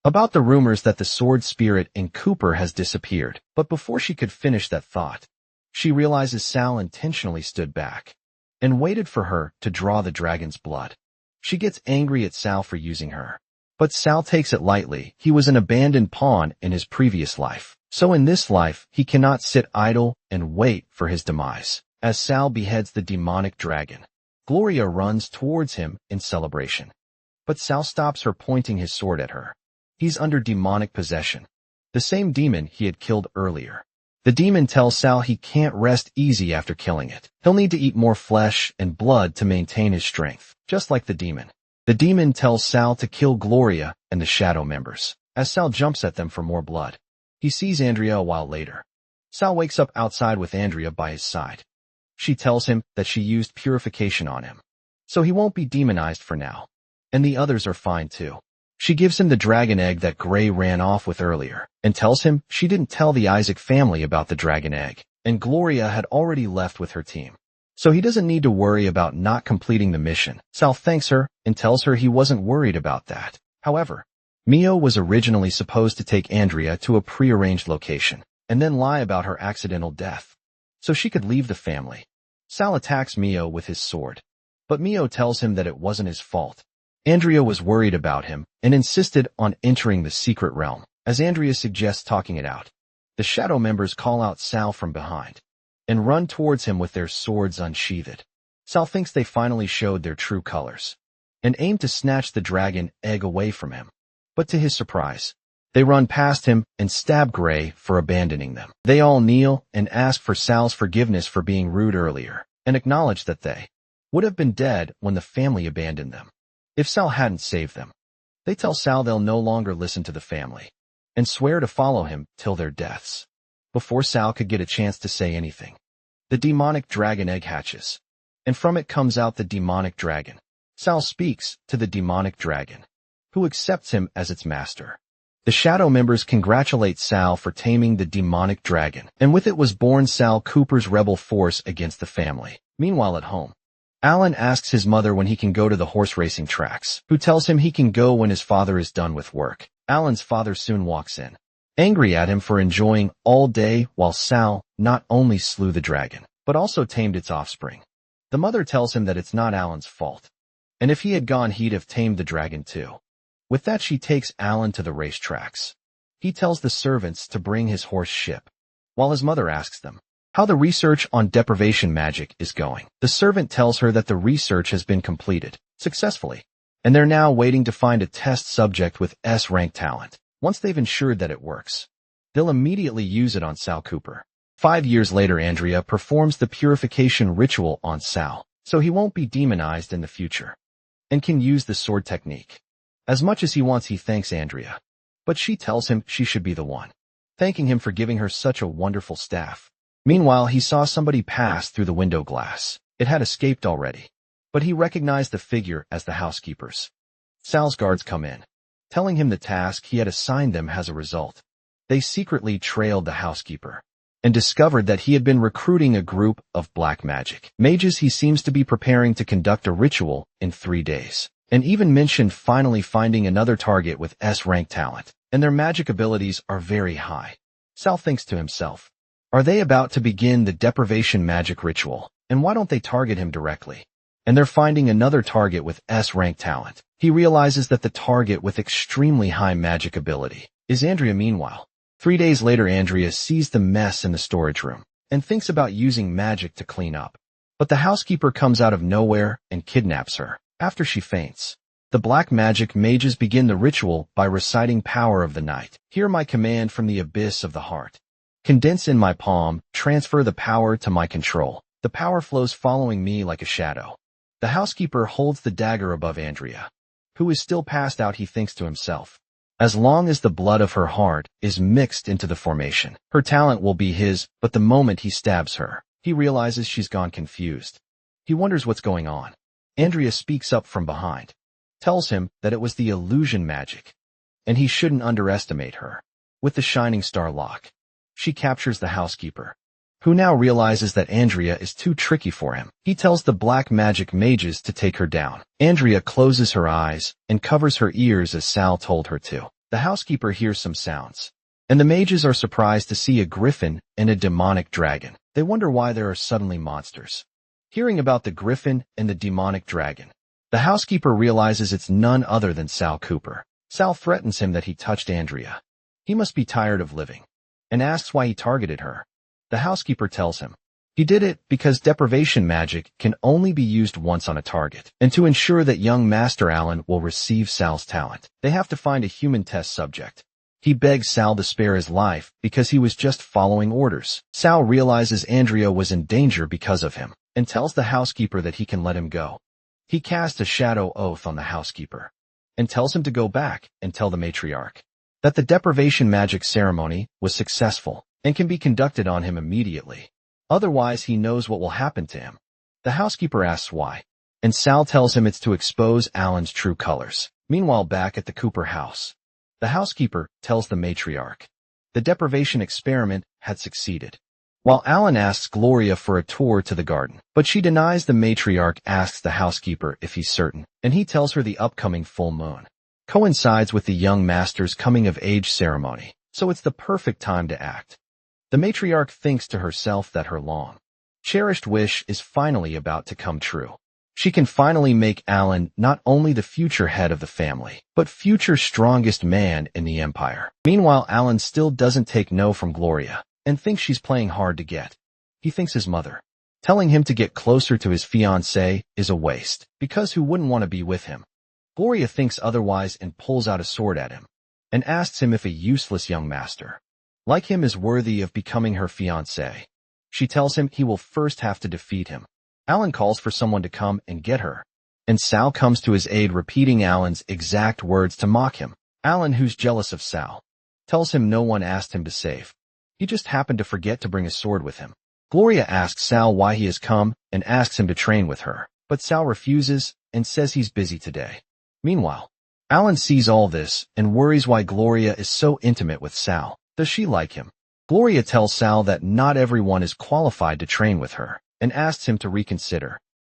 about the rumors that the sword spirit in Cooper has disappeared, but before she could finish that thought, she realizes Sal intentionally stood back and waited for her to draw the dragon's blood. She gets angry at Sal for using her, but Sal takes it lightly. He was an abandoned pawn in his previous life, so in this life he cannot sit idle and wait for his demise. As Sal beheads the demonic dragon, Gloria runs towards him in celebration, but Sal stops her, pointing his sword at her. He's under demonic possession, the same demon he had killed earlier. The demon tells Sal he can't rest easy after killing it. He'll need to eat more flesh and blood to maintain his strength, just like the demon. The demon tells Sal to kill Gloria and the shadow members, as Sal jumps at them for more blood. He sees Andrea a while later. Sal wakes up outside with Andrea by his side. She tells him that she used purification on him, so he won't be demonized for now, and the others are fine too. She gives him the dragon egg that Gray ran off with earlier, and tells him she didn't tell the Isaac family about the dragon egg, and Gloria had already left with her team, so he doesn't need to worry about not completing the mission. Sal thanks her and tells her he wasn't worried about that. However, Mio was originally supposed to take Andrea to a prearranged location, and then lie about her accidental death, so she could leave the family. Sal attacks Mio with his sword, but Mio tells him that it wasn't his fault. Andrea was worried about him and insisted on entering the secret realm, as Andrea suggests talking it out. The shadow members call out Sal from behind and run towards him with their swords unsheathed. Sal thinks they finally showed their true colors and aim to snatch the dragon egg away from him, but to his surprise, they run past him and stab Gray for abandoning them. They all kneel and ask for Sal's forgiveness for being rude earlier, and acknowledge that they would have been dead when the family abandoned them if Sal hadn't saved them. They tell Sal they'll no longer listen to the family and swear to follow him till their deaths. Before Sal could get a chance to say anything, the demonic dragon egg hatches, and from it comes out the demonic dragon. Sal speaks to the demonic dragon, who accepts him as its master. The shadow members congratulate Sal for taming the demonic dragon, and with it was born Sal Cooper's rebel force against the family. Meanwhile at home, Alan asks his mother when he can go to the horse racing tracks, who tells him he can go when his father is done with work. Alan's father soon walks in, angry at him for enjoying all day while Sal not only slew the dragon, but also tamed its offspring. The mother tells him that it's not Alan's fault, and if he had gone he'd have tamed the dragon too. With that she takes Alan to the racetracks. He tells the servants to bring his horse ship, while his mother asks them how the research on deprivation magic is going. The servant tells her that the research has been completed successfully, and they're now waiting to find a test subject with S-rank talent. Once they've ensured that it works, they'll immediately use it on Sal Cooper. 5 years later, Andrea performs the purification ritual on Sal, so he won't be demonized in the future, and can use the sword technique. As much as he wants, he thanks Andrea, but she tells him she should be the one, thanking him for giving her such a wonderful staff. Meanwhile, he saw somebody pass through the window glass. It had escaped already, but he recognized the figure as the housekeepers. Sal's guards come in, telling him the task he had assigned them has a result. They secretly trailed the housekeeper and discovered that he had been recruiting a group of black magic mages. He seems to be preparing to conduct a ritual in 3 days, and even mentioned finally finding another target with S-rank talent, and their magic abilities are very high. Sal thinks to himself, are they about to begin the deprivation magic ritual? And why don't they target him directly? And they're finding another target with S-rank talent. He realizes that the target with extremely high magic ability is Andrea. Meanwhile, 3 days later, Andrea sees the mess in the storage room and thinks about using magic to clean up. But the housekeeper comes out of nowhere and kidnaps her. After she faints, the black magic mages begin the ritual by reciting Power of the Night. Hear my command from the abyss of the heart. Condense in my palm, transfer the power to my control. The power flows following me like a shadow. The housekeeper holds the dagger above Andrea, who is still passed out. He thinks to himself, as long as the blood of her heart is mixed into the formation, her talent will be his. But the moment he stabs her, he realizes she's gone confused. He wonders what's going on. Andrea speaks up from behind, tells him that it was the illusion magic, and he shouldn't underestimate her. With the shining star lock, she captures the housekeeper, who now realizes that Andrea is too tricky for him. He tells the black magic mages to take her down. Andrea closes her eyes and covers her ears as Sal told her to. The housekeeper hears some sounds, and the mages are surprised to see a griffin and a demonic dragon. They wonder why there are suddenly monsters. Hearing about the griffin and the demonic dragon, the housekeeper realizes it's none other than Sal Cooper. Sal threatens him that he touched Andrea. He must be tired of living, and asks why he targeted her. The housekeeper tells him he did it because deprivation magic can only be used once on a target, and to ensure that young Master Alan will receive Sal's talent, they have to find a human test subject. He begs Sal to spare his life because he was just following orders. Sal realizes Andrea was in danger because of him, and tells the housekeeper that he can let him go. He casts a shadow oath on the housekeeper, and tells him to go back and tell the matriarch that the deprivation magic ceremony was successful and can be conducted on him immediately. Otherwise, he knows what will happen to him. The housekeeper asks why, and Sal tells him it's to expose Alan's true colors. Meanwhile, back at the Cooper house, the housekeeper tells the matriarch the deprivation experiment had succeeded, while Alan asks Gloria for a tour to the garden. But she denies. The matriarch asks the housekeeper if he's certain, and he tells her the upcoming full moon coincides with the young master's coming-of-age ceremony, so it's the perfect time to act. The matriarch thinks to herself that her long-cherished wish is finally about to come true. She can finally make Alan not only the future head of the family, but future strongest man in the empire. Meanwhile, Alan still doesn't take no from Gloria, and thinks she's playing hard to get. He thinks his mother telling him to get closer to his fiancée is a waste, because who wouldn't want to be with him? Gloria thinks otherwise and pulls out a sword at him, and asks him if a useless young master like him is worthy of becoming her fiancé. She tells him he will first have to defeat him. Alan calls for someone to come and get her, and Sal comes to his aid, repeating Alan's exact words to mock him. Alan, who's jealous of Sal, tells him no one asked him to save. He just happened to forget to bring a sword with him. Gloria asks Sal why he has come and asks him to train with her, but Sal refuses and says he's busy today. Meanwhile, Alan sees all this and worries why Gloria is so intimate with Sal. Does she like him? Gloria tells Sal that not everyone is qualified to train with her, and asks him to reconsider.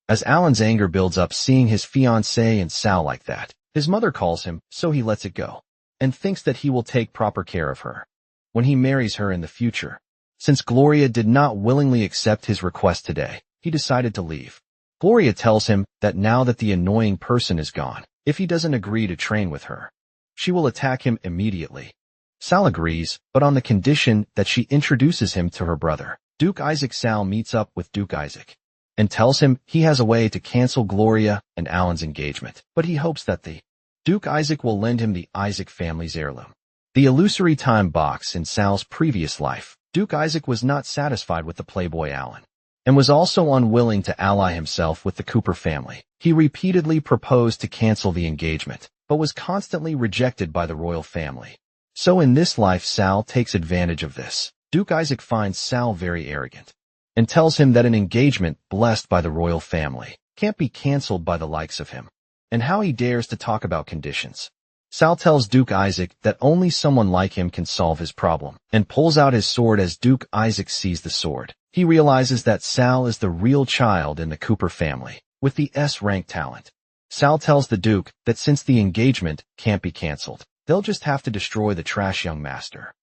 As Alan's anger builds up seeing his fiancée and Sal like that, his mother calls him, so he lets it go, and thinks that he will take proper care of her when he marries her in the future. Since Gloria did not willingly accept his request today, he decided to leave. Gloria tells him that now that the annoying person is gone, if he doesn't agree to train with her, she will attack him immediately. Sal agrees, but on the condition that she introduces him to her brother. Duke Isaac Sal meets up with Duke Isaac and tells him he has a way to cancel Gloria and Alan's engagement, but he hopes that the Duke Isaac will lend him the Isaac family's heirloom, the illusory time box. In Sal's previous life, Duke Isaac was not satisfied with the playboy Alan and was also unwilling to ally himself with the Cooper family. He repeatedly proposed to cancel the engagement, but was constantly rejected by the royal family. So in this life, Sal takes advantage of this. Duke Isaac finds Sal very arrogant and tells him that an engagement blessed by the royal family can't be cancelled by the likes of him, and how he dares to talk about conditions. Sal tells Duke Isaac that only someone like him can solve his problem, and pulls out his sword. As Duke Isaac sees the sword, he realizes that Sal is the real child in the Cooper family, with the S-rank talent. Sal tells the Duke that since the engagement can't be cancelled, they'll just have to destroy the trash young master.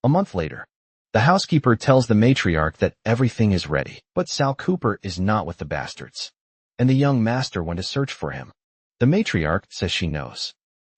A month later, the housekeeper tells the matriarch that everything is ready, but Sal Cooper is not with the bastards, and the young master went to search for him. The matriarch says she knows,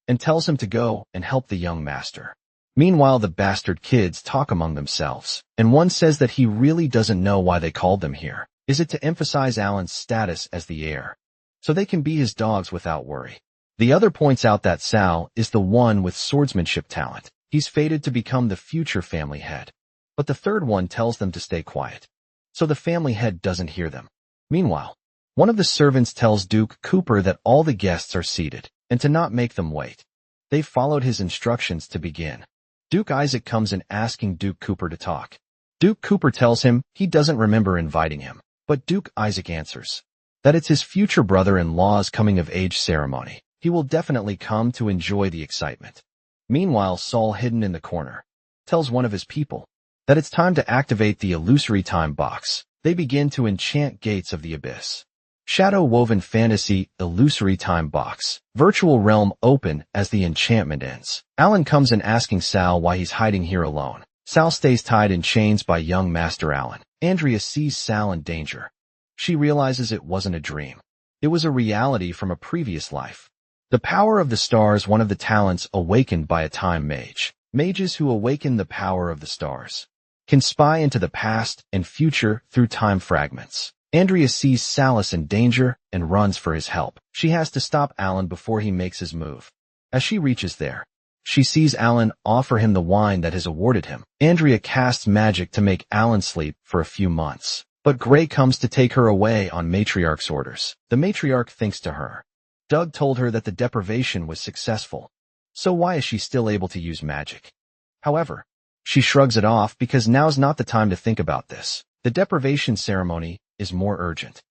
and tells him to go and help the young master. Meanwhile, the bastard kids talk among themselves, and one says that he really doesn't know why they called them here. Is it to emphasize Alan's status as the heir, so they can be his dogs without worry? The other points out that Sal is the one with swordsmanship talent. He's fated to become the future family head. But the third one tells them to stay quiet, so the family head doesn't hear them. Meanwhile, one of the servants tells Duke Cooper that all the guests are seated, and to not make them wait. They followed his instructions to begin. Duke Isaac comes in asking Duke Cooper to talk. Duke Cooper tells him he doesn't remember inviting him, but Duke Isaac answers that it's his future brother-in-law's coming-of-age ceremony. He will definitely come to enjoy the excitement. Meanwhile, Saul, hidden in the corner, tells one of his people that it's time to activate the illusory time box. They begin to enchant Gates of the Abyss. Shadow-woven fantasy, illusory time box, virtual realm open as the enchantment ends. Alan comes in asking Sal why he's hiding here alone. Sal stays tied in chains by young Master Alan. Andrea sees Sal in danger. She realizes it wasn't a dream. It was a reality from a previous life. The power of the stars, one of the talents awakened by a time mage. Mages who awaken the power of the stars can spy into the past and future through time fragments. Andrea sees Salus in danger and runs for his help. She has to stop Alan before he makes his move. As she reaches there, she sees Alan offer him the wine that has awarded him. Andrea casts magic to make Alan sleep for a few months, but Gray comes to take her away on matriarch's orders. The matriarch thinks to her, Doug told her that the deprivation was successful, so why is she still able to use magic? However, she shrugs it off because now's not the time to think about this. The deprivation ceremony is more urgent.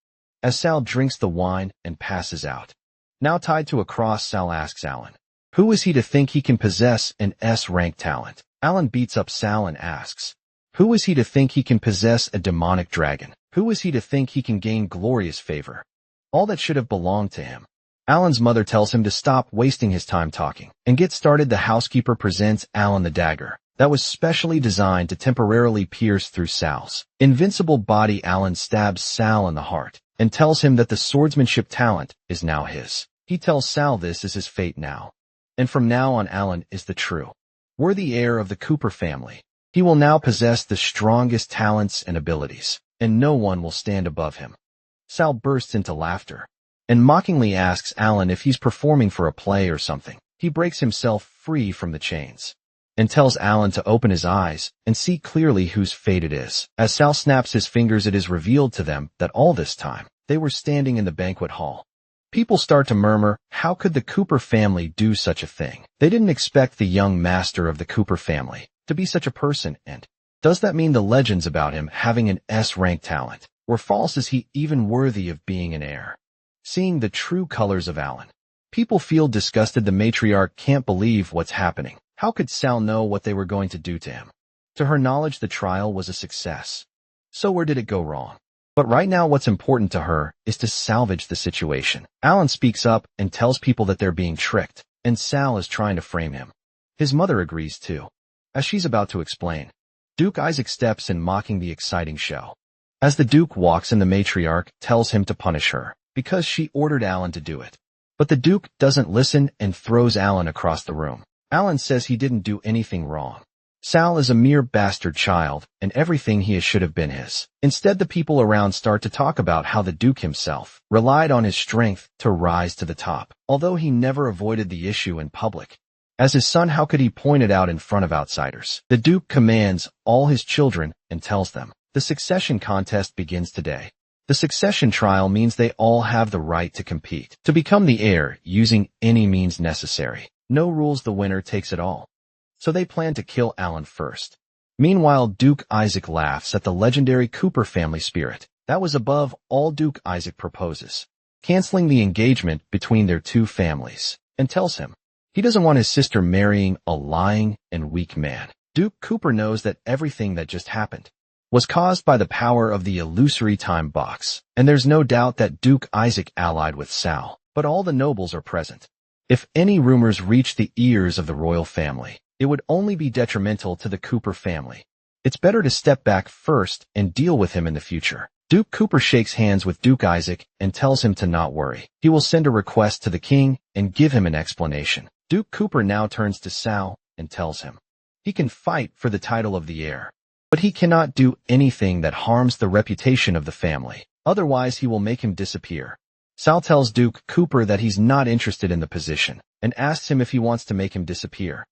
As Sal drinks the wine and passes out, now tied to a cross, Sal asks Alan, who is he to think he can possess an S-rank talent? Alan beats up Sal and asks, who is he to think he can possess a demonic dragon? Who is he to think he can gain glorious favor? All that should have belonged to him. Alan's mother tells him to stop wasting his time talking and get started. The housekeeper presents Alan the dagger that was specially designed to temporarily pierce through Sal's invincible body. Alan stabs Sal in the heart and tells him that the swordsmanship talent is now his. He tells Sal this is his fate now, and from now on Alan is the true, worthy heir of the Cooper family. He will now possess the strongest talents and abilities, and no one will stand above him. Sal bursts into laughter and mockingly asks Alan if he's performing for a play or something. He breaks himself free from the chains and tells Alan to open his eyes and see clearly whose fate it is. As Sal snaps his fingers, it is revealed to them that all this time they were standing in the banquet hall. People start to murmur, how could the Cooper family do such a thing? They didn't expect the young master of the Cooper family to be such a person, and does that mean the legends about him having an S-rank talent were false? Is he even worthy of being an heir? Seeing the true colors of Alan, people feel disgusted. The matriarch can't believe what's happening. How could Sal know what they were going to do to him? To her knowledge, the trial was a success. So where did it go wrong? But right now what's important to her is to salvage the situation. Alan speaks up and tells people that they're being tricked, and Sal is trying to frame him. His mother agrees too. As she's about to explain, Duke Isaac steps in, mocking the exciting show. As the Duke walks in, the matriarch tells him to punish her because she ordered Alan to do it. But the Duke doesn't listen and throws Alan across the room. Alan says he didn't do anything wrong. Sal is a mere bastard child, and everything he is should have been his. Instead, the people around start to talk about how the Duke himself relied on his strength to rise to the top, although he never avoided the issue in public. As his son, how could he point it out in front of outsiders? The Duke commands all his children and tells them, the succession contest begins today. The succession trial means they all have the right to compete, to become the heir using any means necessary. No rules, the winner takes it all. So they plan to kill Alan first. Meanwhile, Duke Isaac laughs at the legendary Cooper family spirit. That was above all. Duke Isaac proposes, canceling the engagement between their two families, and tells him he doesn't want his sister marrying a lying and weak man. Duke Cooper knows that everything that just happened was caused by the power of the illusory time box, and there's no doubt that Duke Isaac allied with Sal, but all the nobles are present. If any rumors reach the ears of the royal family, it would only be detrimental to the Cooper family. It's better to step back first and deal with him in the future. Duke Cooper shakes hands with Duke Isaac and tells him to not worry. He will send a request to the king and give him an explanation. Duke Cooper now turns to Sal and tells him he can fight for the title of the heir, but he cannot do anything that harms the reputation of the family. Otherwise, he will make him disappear. Sal tells Duke Cooper that he's not interested in the position and asks him if he wants to make him disappear.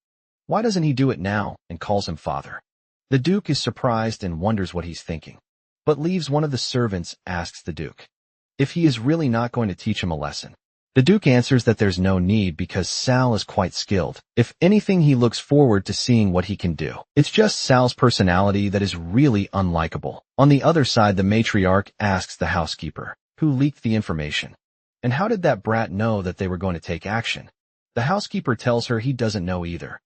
Why doesn't he do it now, and calls him father? The Duke is surprised and wonders what he's thinking, but leaves one of the servants, asks the Duke if he is really not going to teach him a lesson. The Duke answers that there's no need because Sal is quite skilled. If anything, he looks forward to seeing what he can do. It's just Sal's personality that is really unlikable. On the other side, the matriarch asks the housekeeper, who leaked the information, and how did that brat know that they were going to take action? The housekeeper tells her he doesn't know either.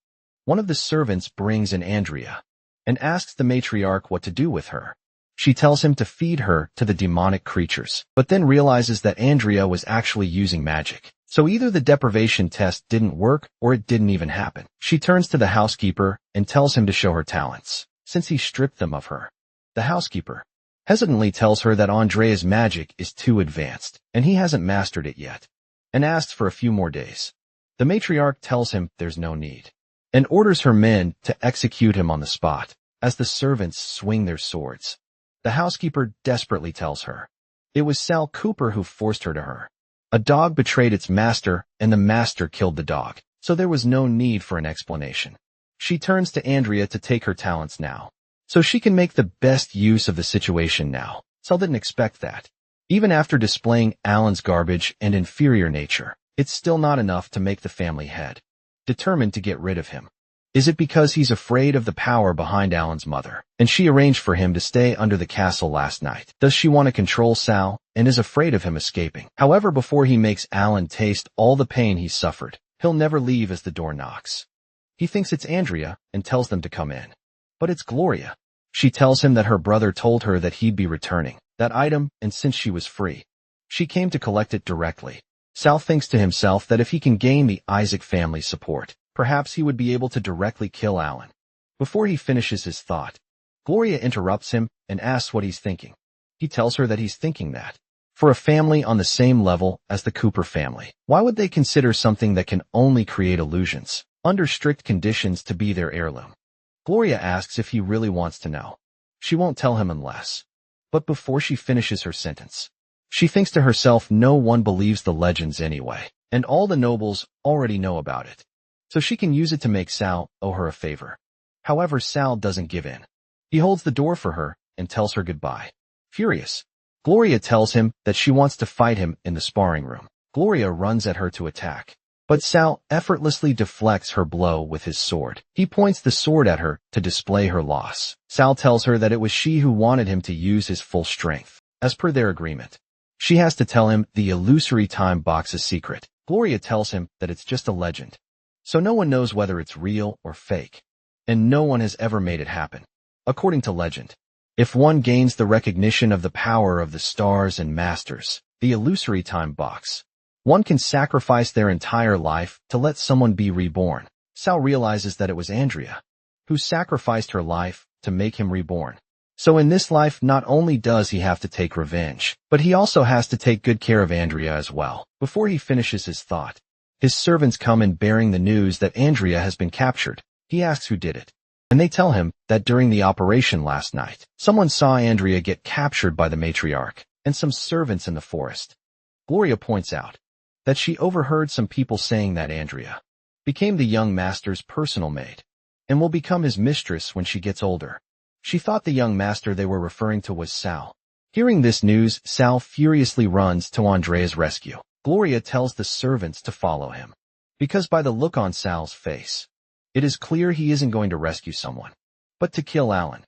One of the servants brings in Andrea and asks the matriarch what to do with her. She tells him to feed her to the demonic creatures, but then realizes that Andrea was actually using magic. So either the deprivation test didn't work or it didn't even happen. She turns to the housekeeper and tells him to show her talents, since he stripped them of her. The housekeeper hesitantly tells her that Andrea's magic is too advanced, and he hasn't mastered it yet, and asks for a few more days. The matriarch tells him there's no need, and orders her men to execute him on the spot, as the servants swing their swords. The housekeeper desperately tells her it was Sal Cooper who forced her to her. A dog betrayed its master, and the master killed the dog, so there was no need for an explanation. She turns to Andrea to take her talents now, so she can make the best use of the situation now. Sal didn't expect that. Even after displaying Alan's garbage and inferior nature, it's still not enough to make the family head determined to get rid of him. Is it because he's afraid of the power behind Alan's mother, and she arranged for him to stay under the castle last night? Does she want to control Sal, and is afraid of him escaping? However, before he makes Alan taste all the pain he's suffered, he'll never leave as the door knocks. He thinks it's Andrea, and tells them to come in. But it's Gloria. She tells him that her brother told her that he'd be returning that item, and since she was free, she came to collect it directly. Sal thinks to himself that if he can gain the Isaac family's support, perhaps he would be able to directly kill Alan. Before he finishes his thought, Gloria interrupts him and asks what he's thinking. He tells her that he's thinking that, for a family on the same level as the Cooper family, why would they consider something that can only create illusions, under strict conditions, to be their heirloom? Gloria asks if he really wants to know. She won't tell him unless. But before she finishes her sentence, she thinks to herself, no one believes the legends anyway, and all the nobles already know about it. So she can use it to make Sal owe her a favor. However, Sal doesn't give in. He holds the door for her and tells her goodbye. Furious, Gloria tells him that she wants to fight him in the sparring room. Gloria runs at her to attack, but Sal effortlessly deflects her blow with his sword. He points the sword at her to display her loss. Sal tells her that it was she who wanted him to use his full strength, as per their agreement. She has to tell him the illusory time box's secret. Gloria tells him that it's just a legend, so no one knows whether it's real or fake, and no one has ever made it happen. According to legend, if one gains the recognition of the power of the stars and masters, the illusory time box, one can sacrifice their entire life to let someone be reborn. Sal realizes that it was Andrea who sacrificed her life to make him reborn. So in this life, not only does he have to take revenge, but he also has to take good care of Andrea as well. Before he finishes his thought, his servants come in bearing the news that Andrea has been captured. He asks who did it. and they tell him that during the operation last night, someone saw Andrea get captured by the matriarch and some servants in the forest. Gloria points out that she overheard some people saying that Andrea became the young master's personal maid and will become his mistress when she gets older. She thought the young master they were referring to was Sal. Hearing this news, Sal furiously runs to Andrea's rescue. Gloria tells the servants to follow him, because by the look on Sal's face, it is clear he isn't going to rescue someone, but to kill Alan.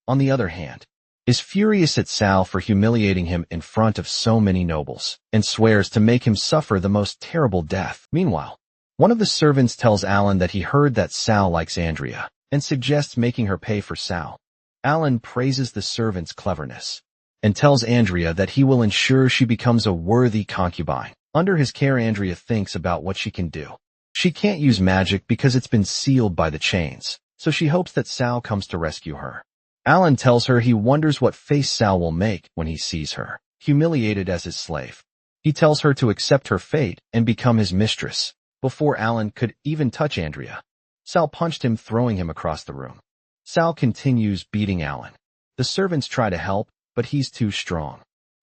On the other hand, is furious at Sal for humiliating him in front of so many nobles, and swears to make him suffer the most terrible death. Meanwhile, one of the servants tells Alan that he heard that Sal likes Andrea, and suggests making her pay for Sal. Alan praises the servant's cleverness, and tells Andrea that he will ensure she becomes a worthy concubine. Under his care, Andrea thinks about what she can do. She can't use magic because it's been sealed by the chains, so she hopes that Sal comes to rescue her. Alan tells her he wonders what face Sal will make when he sees her, humiliated as his slave. He tells her to accept her fate and become his mistress. Before Alan could even touch Andrea, Sal punched him, throwing him across the room. Sal continues beating Alan. The servants try to help, but he's too strong.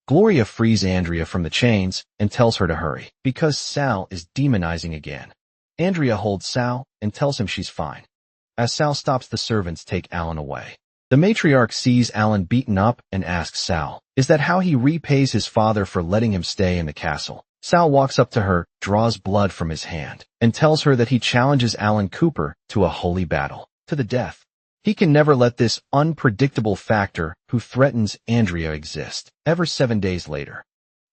Gloria frees Andrea from the chains and tells her to hurry, because Sal is demonizing again. Andrea holds Sal and tells him she's fine. As Sal stops, the servants take Alan away. The matriarch sees Alan beaten up and asks Sal, is that how he repays his father for letting him stay in the castle? Sal walks up to her, draws blood from his hand, and tells her that he challenges Alan Cooper to a holy battle, to the death. He can never let this unpredictable factor who threatens Andrea exist. Ever 7 days later,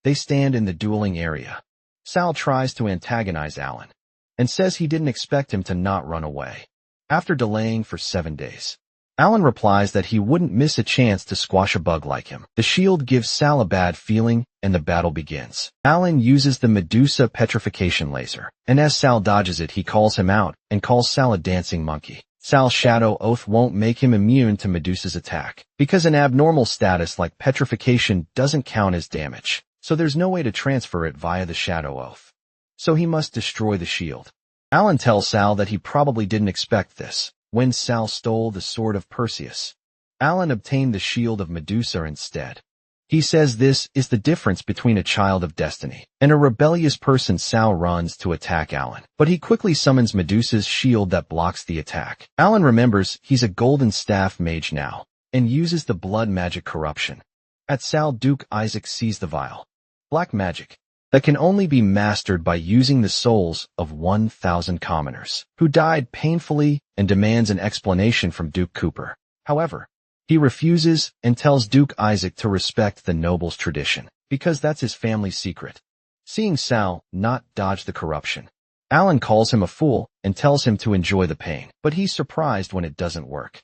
they stand in the dueling area. Sal tries to antagonize Alan, and says he didn't expect him to not run away. After delaying for 7 days, Alan replies that he wouldn't miss a chance to squash a bug like him. The shield gives Sal a bad feeling, and the battle begins. Alan uses the Medusa petrification laser, and as Sal dodges it, he calls him out and calls Sal a dancing monkey. Sal's shadow oath won't make him immune to Medusa's attack, because an abnormal status like petrification doesn't count as damage, so there's no way to transfer it via the shadow oath. So he must destroy the shield. Alan tells Sal that he probably didn't expect this. When Sal stole the sword of Perseus, Alan obtained the shield of Medusa instead. He says this is the difference between a child of destiny and a rebellious person. Sal runs to attack Alan, but he quickly summons Medusa's shield that blocks the attack. Alan remembers he's a golden staff mage now, and uses the blood magic corruption. At Sal, Duke Isaac sees the vial, black magic, that can only be mastered by using the souls of 1,000 commoners, who died painfully, and demands an explanation from Duke Cooper. However, he refuses and tells Duke Isaac to respect the noble's tradition, because that's his family's secret. Seeing Sal not dodge the corruption, Alan calls him a fool and tells him to enjoy the pain, but he's surprised when it doesn't work.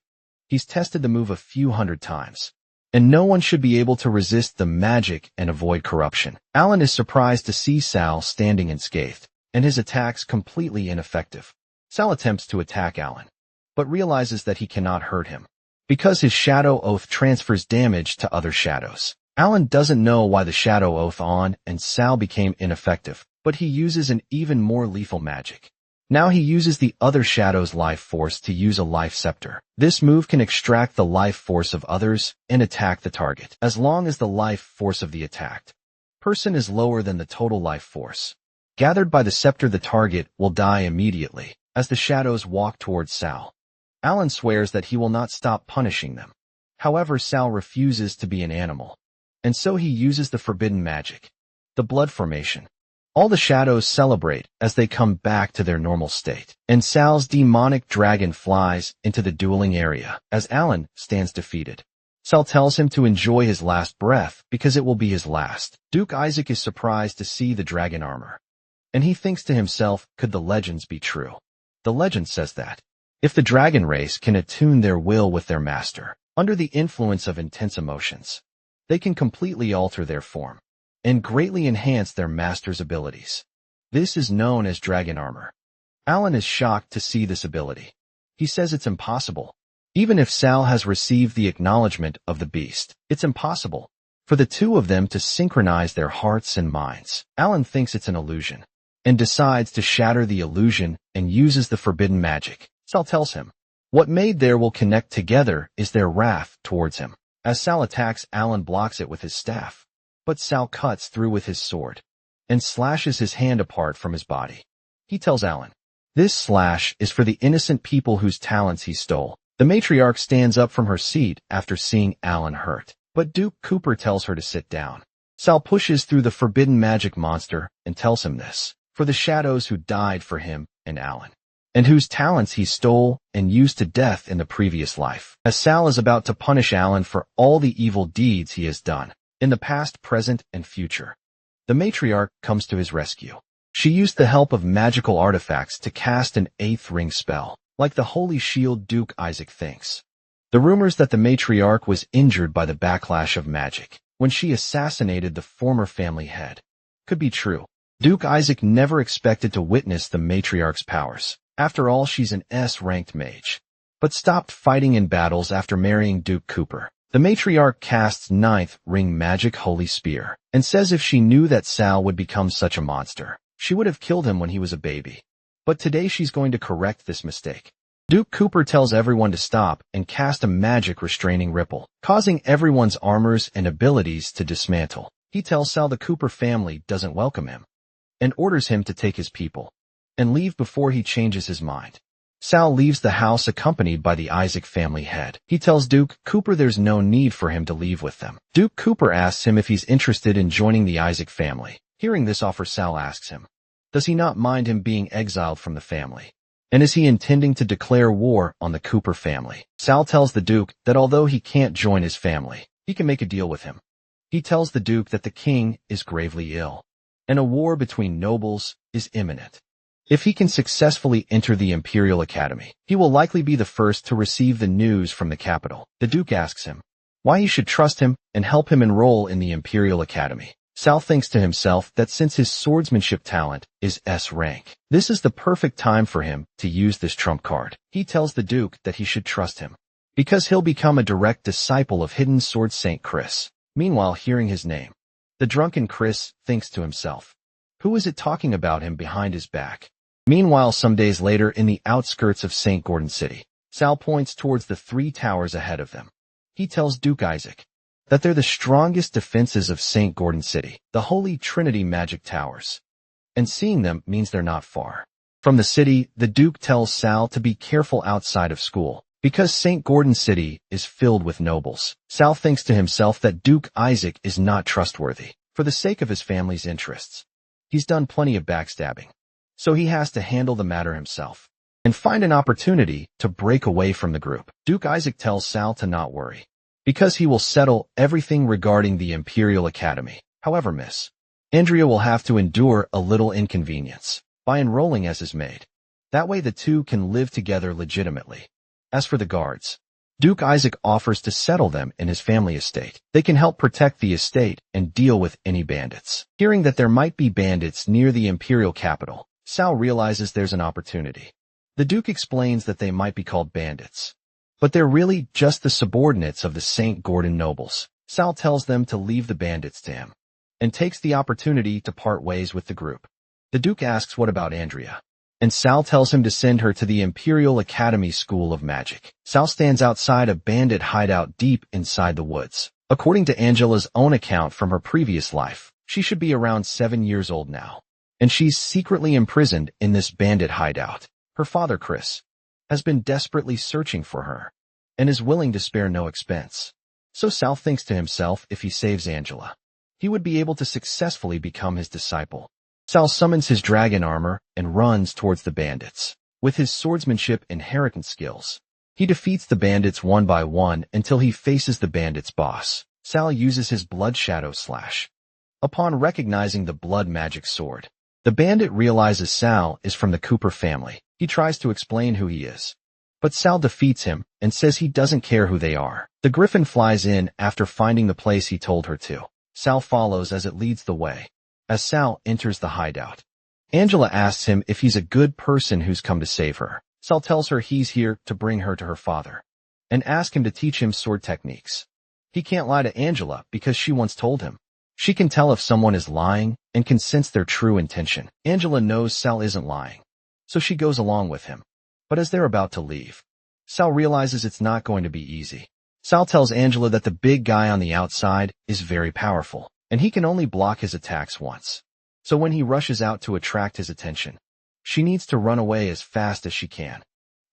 He's tested the move a few hundred times, and no one should be able to resist the magic and avoid corruption. Alan is surprised to see Sal standing unscathed, and his attacks completely ineffective. Sal attempts to attack Alan, but realizes that he cannot hurt him, because his shadow oath transfers damage to other shadows. Alan doesn't know why the shadow oath on and Sal became ineffective, but he uses an even more lethal magic. Now he uses the other shadow's life force to use a life scepter. This move can extract the life force of others and attack the target, as long as the life force of the attacked person is lower than the total life force gathered by the scepter. The target will die immediately as the shadows walk towards Sal. Alan swears that he will not stop punishing them. However, Sal refuses to be an animal, and so he uses the forbidden magic, the blood formation. All the shadows celebrate as they come back to their normal state, and Sal's demonic dragon flies into the dueling area as Alan stands defeated. Sal tells him to enjoy his last breath because it will be his last. Duke Isaac is surprised to see the dragon armor, and he thinks to himself, could the legends be true? The legend says that if the dragon race can attune their will with their master, under the influence of intense emotions, they can completely alter their form and greatly enhance their master's abilities. This is known as dragon armor. Alan is shocked to see this ability. He says it's impossible. Even if Sal has received the acknowledgement of the beast, it's impossible for the two of them to synchronize their hearts and minds. Alan thinks it's an illusion and decides to shatter the illusion and uses the forbidden magic. Sal tells him What made there will connect together is their wrath towards him. As Sal attacks, Alan blocks it with his staff. But Sal cuts through with his sword and slashes his hand apart from his body. He tells Alan, "This slash is for the innocent people whose talents he stole." The matriarch stands up from her seat after seeing Alan hurt, but Duke Cooper tells her to sit down. Sal pushes through the forbidden magic monster and tells him this, for the shadows who died for him and Alan, and whose talents he stole and used to death in the previous life. As Sal is about to punish Alan for all the evil deeds he has done, in the past, present, and future, the matriarch comes to his rescue. She used the help of magical artifacts to cast an 8th ring spell, like the Holy Shield. Duke Isaac thinks the rumors that the matriarch was injured by the backlash of magic when she assassinated the former family head could be true. Duke Isaac never expected to witness the matriarch's powers. After all, she's an S-ranked mage, but stopped fighting in battles after marrying Duke Cooper. The matriarch casts 9th ring magic holy spear and says if she knew that Sal would become such a monster, she would have killed him when he was a baby. But today she's going to correct this mistake. Duke Cooper tells everyone to stop and cast a magic restraining ripple, causing everyone's armors and abilities to dismantle. He tells Sal the Cooper family doesn't welcome him and orders him to take his people and leave before he changes his mind. Sal leaves the house accompanied by the Isaac family head. He tells Duke Cooper there's no need for him to leave with them. Duke Cooper asks him if he's interested in joining the Isaac family. Hearing this offer, Sal asks him, does he not mind him being exiled from the family? And is he intending to declare war on the Cooper family? Sal tells the Duke that although he can't join his family, he can make a deal with him. He tells the Duke that the king is gravely ill, and a war between nobles is imminent. If he can successfully enter the Imperial Academy, he will likely be the first to receive the news from the capital. The Duke asks him why he should trust him and help him enroll in the Imperial Academy. Sal thinks to himself that since his swordsmanship talent is S rank, this is the perfect time for him to use this trump card. He tells the Duke that he should trust him, because he'll become a direct disciple of hidden sword Saint Chris. Meanwhile, hearing his name, the drunken Chris thinks to himself, who is it talking about him behind his back? Meanwhile, some days later, in the outskirts of St. Gordon City, Sal points towards the 3 towers ahead of them. He tells Duke Isaac that they're the strongest defenses of St. Gordon City, the Holy Trinity magic towers, and seeing them means they're not far from the city. The Duke tells Sal to be careful outside of school, because St. Gordon City is filled with nobles. Sal thinks to himself that Duke Isaac is not trustworthy for the sake of his family's interests. He's done plenty of backstabbing, so he has to handle the matter himself and find an opportunity to break away from the group. Duke Isaac tells Sal to not worry, because he will settle everything regarding the Imperial Academy. However, Miss Andrea will have to endure a little inconvenience by enrolling as his maid. That way the two can live together legitimately. As for the guards, Duke Isaac offers to settle them in his family estate. They can help protect the estate and deal with any bandits. Hearing that there might be bandits near the Imperial capital, Sal realizes there's an opportunity. The Duke explains that they might be called bandits, but they're really just the subordinates of the St. Gordon nobles. Sal tells them to leave the bandits to him and takes the opportunity to part ways with the group. The Duke asks what about Andrea, and Sal tells him to send her to the Imperial Academy School of Magic. Sal stands outside a bandit hideout deep inside the woods. According to Angela's own account from her previous life, she should be around 7 years old now, and she's secretly imprisoned in this bandit hideout. Her father, Chris, has been desperately searching for her and is willing to spare no expense. So Sal thinks to himself if he saves Angela, he would be able to successfully become his disciple. Sal summons his dragon armor and runs towards the bandits. With his swordsmanship inheritance skills, he defeats the bandits one by one until he faces the bandits' boss. Sal uses his blood shadow slash. Upon recognizing the blood magic sword, the bandit realizes Sal is from the Cooper family. He tries to explain who he is, but Sal defeats him and says he doesn't care who they are. The griffin flies in after finding the place he told her to. Sal follows as it leads the way. As Sal enters the hideout, Angela asks him if he's a good person who's come to save her. Sal tells her he's here to bring her to her father and ask him to teach him sword techniques. He can't lie to Angela because she once told him. She can tell if someone is lying and can sense their true intention. Angela knows Sal isn't lying, so she goes along with him. But as they're about to leave, Sal realizes it's not going to be easy. Sal tells Angela that the big guy on the outside is very powerful, and he can only block his attacks once. So when he rushes out to attract his attention, she needs to run away as fast as she can.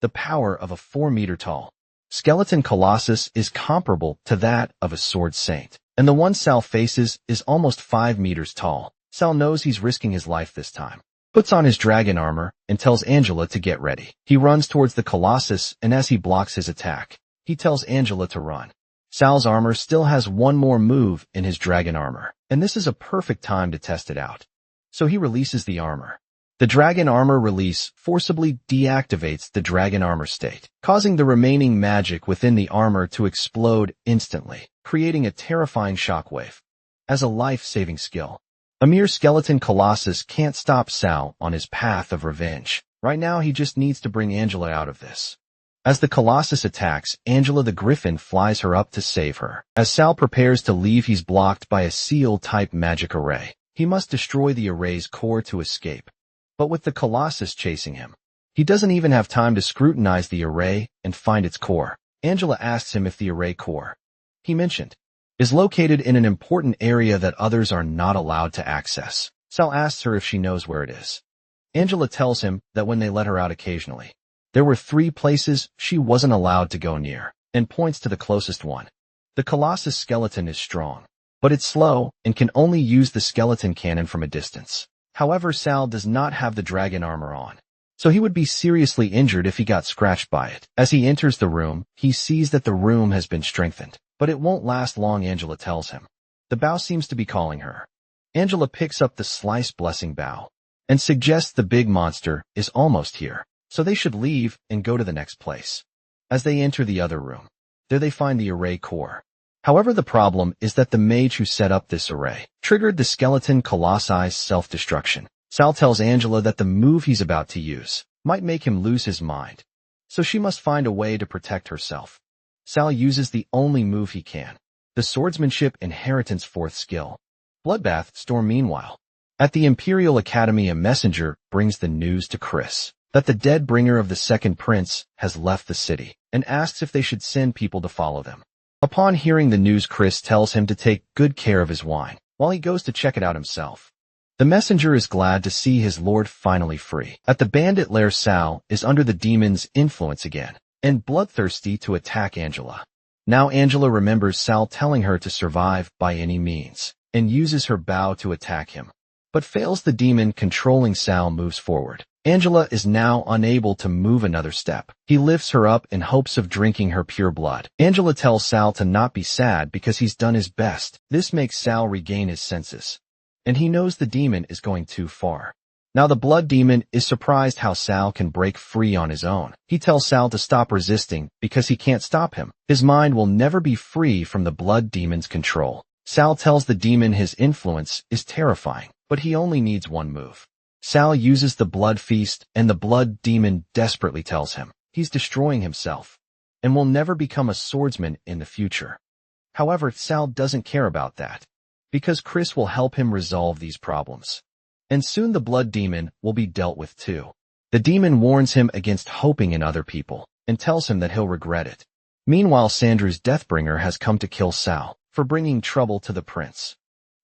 The power of a 4-meter-tall skeleton colossus is comparable to that of a sword saint, and the one Sal faces is almost 5 meters tall. Sal knows he's risking his life this time, puts on his dragon armor, and tells Angela to get ready. He runs towards the colossus, and as he blocks his attack, he tells Angela to run. Sal's armor still has one more move in his dragon armor, and this is a perfect time to test it out. So he releases the armor. The dragon armor release forcibly deactivates the dragon armor state, causing the remaining magic within the armor to explode instantly, creating a terrifying shockwave. As a life-saving skill, a mere skeleton colossus can't stop Sal on his path of revenge. Right now he just needs to bring Angela out of this. As the colossus attacks, Angela the Griffin flies her up to save her. As Sal prepares to leave, he's blocked by a seal-type magic array. He must destroy the array's core to escape. But with the colossus chasing him, he doesn't even have time to scrutinize the array and find its core. Angela asks him if the array core he mentioned is located in an important area that others are not allowed to access. Sal asks her if she knows where it is. Angela tells him that when they let her out occasionally, there were 3 places she wasn't allowed to go near, and points to the closest one. The colossus skeleton is strong, but it's slow and can only use the skeleton cannon from a distance. However, Sal does not have the dragon armor on, so he would be seriously injured if he got scratched by it. As he enters the room, he sees that the room has been strengthened, but it won't last long, Angela tells him. The bow seems to be calling her. Angela picks up the sliced blessing bow and suggests the big monster is almost here, so they should leave and go to the next place. As they enter the other room, there they find the array core. However, the problem is that the mage who set up this array triggered the skeleton colossus' self-destruction. Sal tells Angela that the move he's about to use might make him lose his mind, so she must find a way to protect herself. Sal uses the only move he can, the swordsmanship inheritance 4th skill, Bloodbath Storm. Meanwhile, at the Imperial Academy, a messenger brings the news to Chris that the dead bringer of the second prince has left the city and asks if they should send people to follow them. Upon hearing the news, Chris tells him to take good care of his wine while he goes to check it out himself. The messenger is glad to see his lord finally free. At the bandit lair, Sal is under the demon's influence again and bloodthirsty to attack Angela. Now Angela remembers Sal telling her to survive by any means and uses her bow to attack him, but fails. The demon controlling Sal moves forward. Angela is now unable to move another step. He lifts her up in hopes of drinking her pure blood. Angela tells Sal to not be sad because he's done his best. This makes Sal regain his senses, and he knows the demon is going too far. Now the blood demon is surprised how Sal can break free on his own. He tells Sal to stop resisting because he can't stop him. His mind will never be free from the blood demon's control. Sal tells the demon his influence is terrifying, but he only needs one move. Sal uses the blood feast, and the blood demon desperately tells him he's destroying himself and will never become a swordsman in the future. However, Sal doesn't care about that, because Chris will help him resolve these problems. And soon the blood demon will be dealt with too. The demon warns him against hoping in other people and tells him that he'll regret it. Meanwhile, Sandru's Deathbringer has come to kill Sal for bringing trouble to the prince.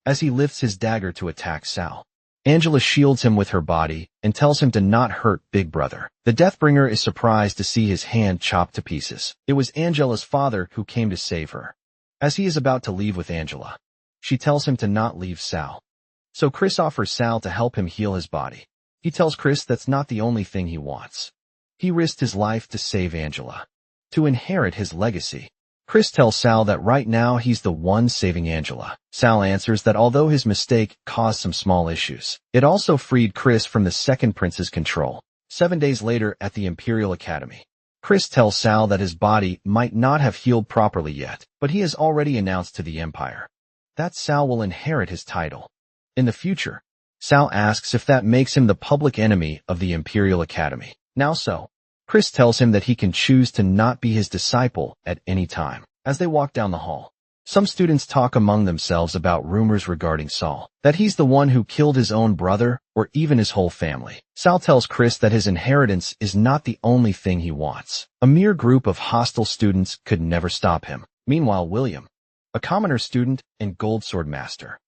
As he lifts his dagger to attack Sal, Angela shields him with her body and tells him to not hurt Big Brother. The Deathbringer is surprised to see his hand chopped to pieces. It was Angela's father who came to save her. As he is about to leave with Angela, she tells him to not leave Sal. So Chris offers Sal to help him heal his body. He tells Chris that's not the only thing he wants. He risked his life to save Angela, to inherit his legacy. Chris tells Sal that right now he's the one saving Angela. Sal answers that although his mistake caused some small issues, it also freed Chris from the second prince's control. 7 days later at the Imperial Academy, Chris tells Sal that his body might not have healed properly yet, but he has already announced to the Empire that Sal will inherit his title in the future. Sal asks if that makes him the public enemy of the Imperial Academy. Now so, Chris tells him that he can choose to not be his disciple at any time. As they walk down the hall, Some students talk among themselves about rumors regarding Saul, that he's the one who killed his own brother or even his whole family. Sal tells Chris that his inheritance is not the only thing he wants. A mere group of hostile students could never stop him. Meanwhile, William, a commoner student and gold sword master,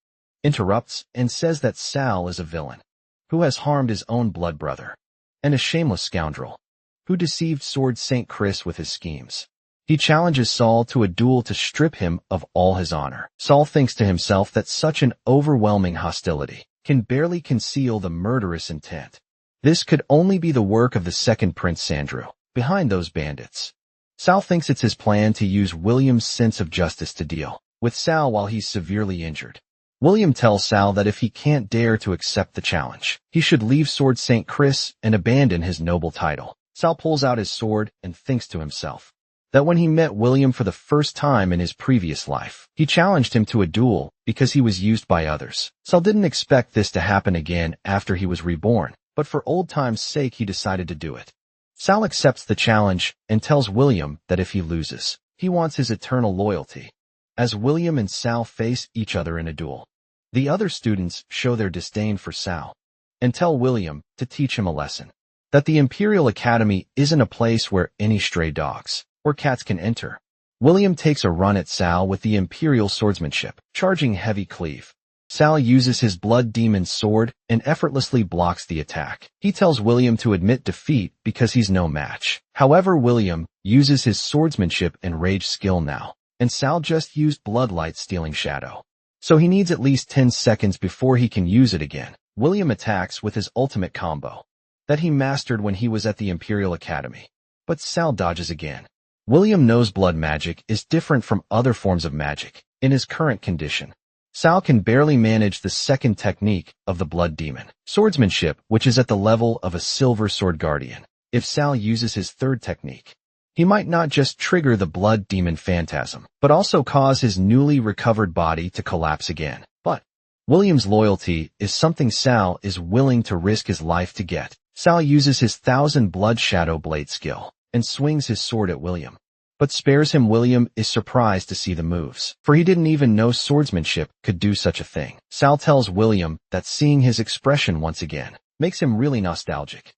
interrupts and says that Sal is a villain who has harmed his own blood brother and a shameless scoundrel who deceived Sword Saint Chris with his schemes. He challenges Saul to a duel to strip him of all his honor. Saul thinks to himself that such an overwhelming hostility can barely conceal the murderous intent. This could only be the work of the second Prince Sandrew, behind those bandits. Sal thinks it's his plan to use William's sense of justice to deal with Sal while he's severely injured. William tells Sal that if he can't dare to accept the challenge, he should leave Sword Saint Chris and abandon his noble title. Sal pulls out his sword and thinks to himself that when he met William for the first time in his previous life, he challenged him to a duel because he was used by others. Sal didn't expect this to happen again after he was reborn, but for old time's sake he decided to do it. Sal accepts the challenge and tells William that if he loses, he wants his eternal loyalty. As William and Sal face each other in a duel, the other students show their disdain for Sal and tell William to teach him a lesson, that the Imperial Academy isn't a place where any stray dogs or cats can enter. William takes a run at Sal with the Imperial swordsmanship, charging heavy cleave. Sal uses his blood demon sword and effortlessly blocks the attack. He tells William to admit defeat because he's no match. However, William uses his swordsmanship and rage skill now, and Sal just used Bloodlight Stealing Shadow, so he needs at least 10 seconds before he can use it again. William attacks with his ultimate combo that he mastered when he was at the Imperial Academy, but Sal dodges again. William knows blood magic is different from other forms of magic. In his current condition, Sal can barely manage the second technique of the blood demon swordsmanship, which is at the level of a silver sword guardian. If Sal uses his third technique, he might not just trigger the blood demon phantasm, but also cause his newly recovered body to collapse again. But William's loyalty is something Sal is willing to risk his life to get. Sal uses his 1000 blood shadow blade skill and swings his sword at William, but spares him. William is surprised to see the moves, for he didn't even know swordsmanship could do such a thing. Sal tells William that seeing his expression once again makes him really nostalgic.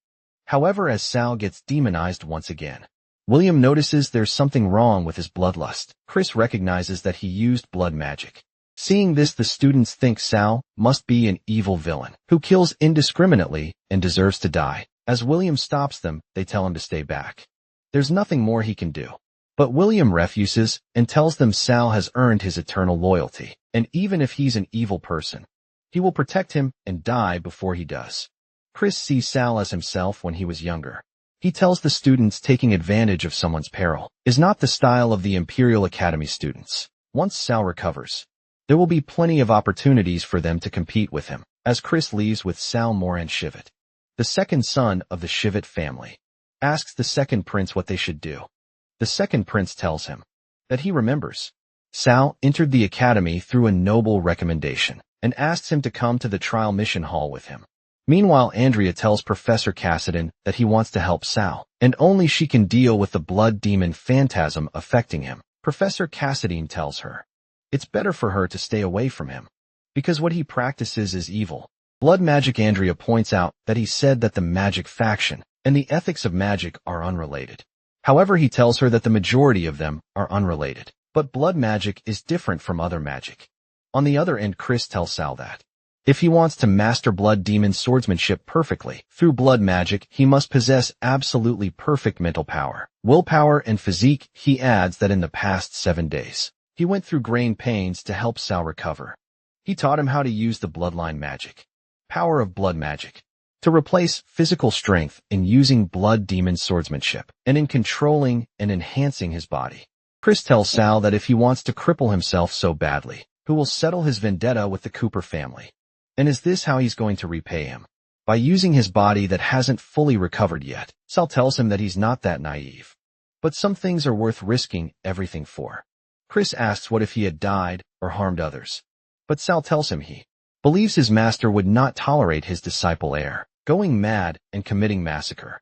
However, as Sal gets demonized once again, William notices there's something wrong with his bloodlust. Chris recognizes that he used blood magic. Seeing this, the students think Sal must be an evil villain who kills indiscriminately and deserves to die. As William stops them, they tell him to stay back. There's nothing more he can do. But William refuses and tells them Sal has earned his eternal loyalty, and even if he's an evil person, he will protect him and die before he does. Chris sees Sal as himself when he was younger. He tells the students taking advantage of someone's peril is not the style of the Imperial Academy students. Once Sal recovers, there will be plenty of opportunities for them to compete with him. As Chris leaves with Sal, Moran Shivit, the second son of the Shivit family, asks the second prince what they should do. The second prince tells him that he remembers. Sal entered the academy through a noble recommendation and asks him to come to the trial mission hall with him. Meanwhile, Andrea tells Professor Cassidon that he wants to help Sal, and only she can deal with the blood demon phantasm affecting him. Professor Cassidon tells her it's better for her to stay away from him, because what he practices is evil. Blood magic. Andrea points out that he said that the magic faction and the ethics of magic are unrelated. However, he tells her that the majority of them are unrelated, but blood magic is different from other magic. On the other end, Chris tells Sal that if he wants to master blood demon swordsmanship perfectly through blood magic, he must possess absolutely perfect mental power, willpower, and physique. He adds that in the past 7 days, he went through great pains to help Sal recover. He taught him how to use the bloodline magic, power of blood magic, to replace physical strength in using blood demon swordsmanship and in controlling and enhancing his body. Chris tells Sal that if he wants to cripple himself so badly, who will settle his vendetta with the Cooper family. And is this how he's going to repay him? By using his body that hasn't fully recovered yet. Sal tells him that he's not that naive, but some things are worth risking everything for. Chris asks what if he had died or harmed others, but Sal tells him he believes his master would not tolerate his disciple heir going mad and committing massacre.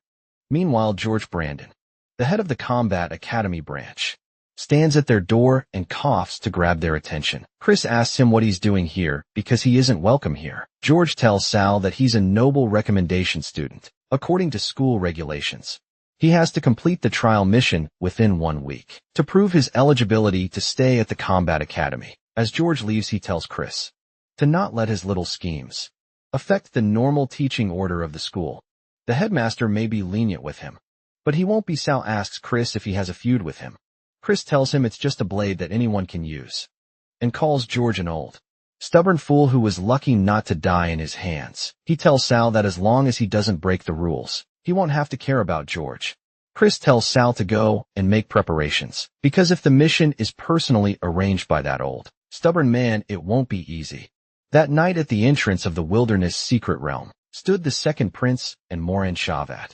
Meanwhile, George Brandon, the head of the Combat Academy branch, stands at their door and coughs to grab their attention. Chris asks him what he's doing here because he isn't welcome here. George tells Sal that he's a noble recommendation student. According to school regulations, he has to complete the trial mission within 1 week to prove his eligibility to stay at the combat academy. As George leaves, he tells Chris to not let his little schemes affect the normal teaching order of the school. The headmaster may be lenient with him, but he won't be. Sal asks Chris if he has a feud with him. Chris tells him it's just a blade that anyone can use, and calls George an old, stubborn fool who was lucky not to die in his hands. He tells Sal that as long as he doesn't break the rules, he won't have to care about George. Chris tells Sal to go and make preparations, because if the mission is personally arranged by that old, stubborn man, it won't be easy. That night at the entrance of the wilderness secret realm stood the second prince and Moran Shavat.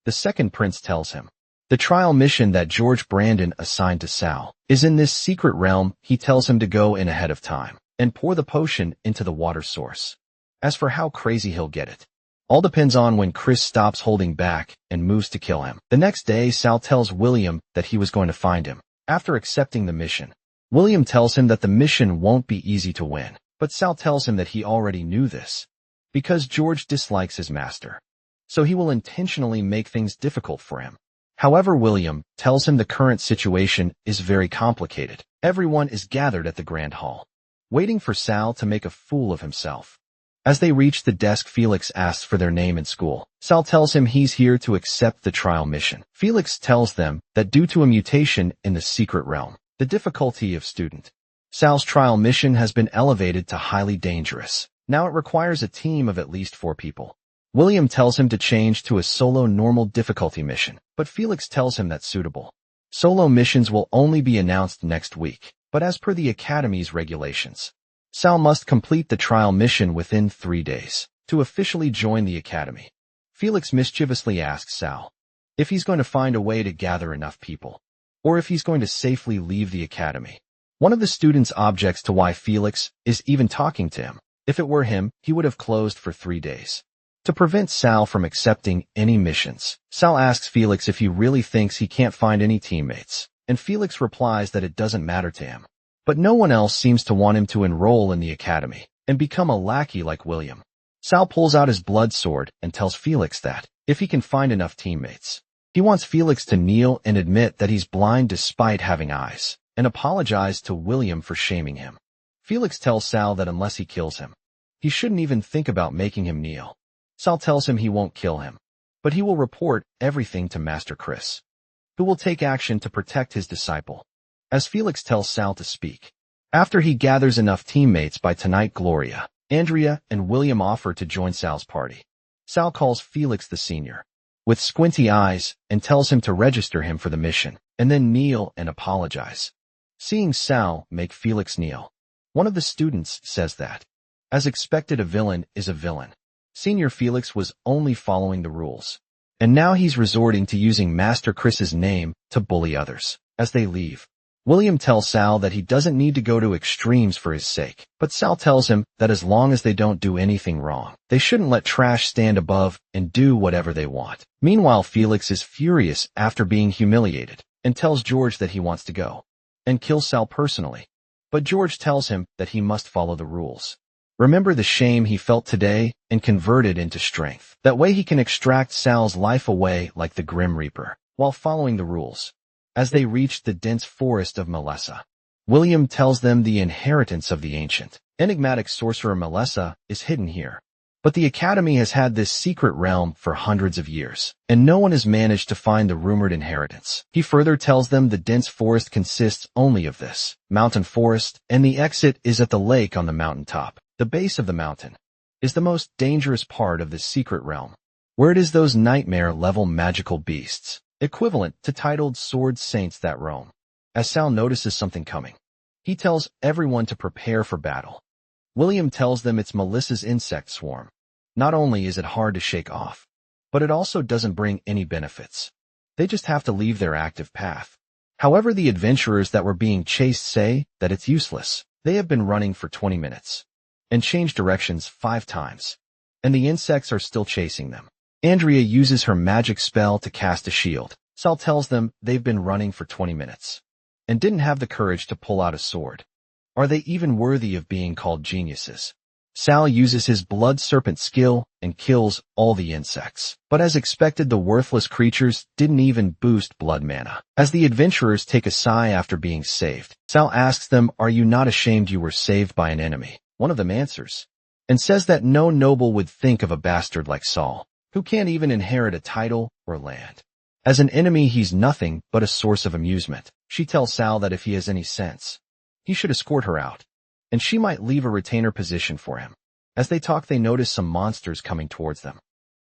The second prince tells him the trial mission that George Brandon assigned to Sal is in this secret realm. He tells him to go in ahead of time and pour the potion into the water source. As for how crazy he'll get it, all depends on when Chris stops holding back and moves to kill him. The next day, Sal tells William that he was going to find him. After accepting the mission, William tells him that the mission won't be easy to win, but Sal tells him that he already knew this because George dislikes his master, so he will intentionally make things difficult for him. However, William tells him the current situation is very complicated. Everyone is gathered at the Grand Hall, waiting for Sal to make a fool of himself. As they reach the desk, Felix asks for their name in school. Sal tells him he's here to accept the trial mission. Felix tells them that due to a mutation in the secret realm, the difficulty of student Sal's trial mission has been elevated to highly dangerous. Now it requires a team of at least 4 people. William tells him to change to a solo normal difficulty mission, but Felix tells him that's suitable. Solo missions will only be announced next week, but as per the Academy's regulations, Sal must complete the trial mission within 3 days to officially join the Academy. Felix mischievously asks Sal if he's going to find a way to gather enough people, or if he's going to safely leave the Academy. One of the students objects to why Felix is even talking to him. If it were him, he would have closed for 3 days. To prevent Sal from accepting any missions, Sal asks Felix if he really thinks he can't find any teammates, and Felix replies that it doesn't matter to him. But no one else seems to want him to enroll in the Academy and become a lackey like William. Sal pulls out his blood sword and tells Felix that, if he can find enough teammates, he wants Felix to kneel and admit that he's blind despite having eyes, and apologize to William for shaming him. Felix tells Sal that unless he kills him, he shouldn't even think about making him kneel. Sal tells him he won't kill him, but he will report everything to Master Chris, who will take action to protect his disciple. As Felix tells Sal to speak, after he gathers enough teammates by tonight, Gloria, Andrea, and William offer to join Sal's party. Sal calls Felix the senior, with squinty eyes, and tells him to register him for the mission, and then kneel and apologize. Seeing Sal make Felix kneel, one of the students says that, as expected, a villain is a villain. Senior Felix was only following the rules, and now he's resorting to using Master Chris's name to bully others. As they leave, William tells Sal that he doesn't need to go to extremes for his sake, but Sal tells him that as long as they don't do anything wrong, they shouldn't let trash stand above and do whatever they want. Meanwhile, Felix is furious after being humiliated and tells George that he wants to go and kill Sal personally, but George tells him that he must follow the rules. Remember the shame he felt today and convert it into strength. That way he can extract Sal's life away like the Grim Reaper, while following the rules. As they reach the dense forest of Melessa, William tells them the inheritance of the ancient, enigmatic sorcerer Melessa is hidden here. But the Academy has had this secret realm for hundreds of years, and no one has managed to find the rumored inheritance. He further tells them the dense forest consists only of this mountain forest, and the exit is at the lake on the mountaintop. The base of the mountain is the most dangerous part of this secret realm, where it is those nightmare-level magical beasts, equivalent to titled sword saints, that roam. As Sal notices something coming, he tells everyone to prepare for battle. William tells them it's Melissa's insect swarm. Not only is it hard to shake off, but it also doesn't bring any benefits. They just have to leave their active path. However, the adventurers that were being chased say that it's useless. They have been running for 20 minutes. And change directions 5 times, and the insects are still chasing them. Andrea uses her magic spell to cast a shield. Sal tells them they've been running for 20 minutes, and didn't have the courage to pull out a sword. Are they even worthy of being called geniuses? Sal uses his blood serpent skill and kills all the insects. But as expected, the worthless creatures didn't even boost blood mana. As the adventurers take a sigh after being saved, Sal asks them, "Are you not ashamed you were saved by an enemy?" One of them answers, and says that no noble would think of a bastard like Saul, who can't even inherit a title or land. As an enemy, he's nothing but a source of amusement. She tells Sal that if he has any sense, he should escort her out, and she might leave a retainer position for him. As they talk, they notice some monsters coming towards them.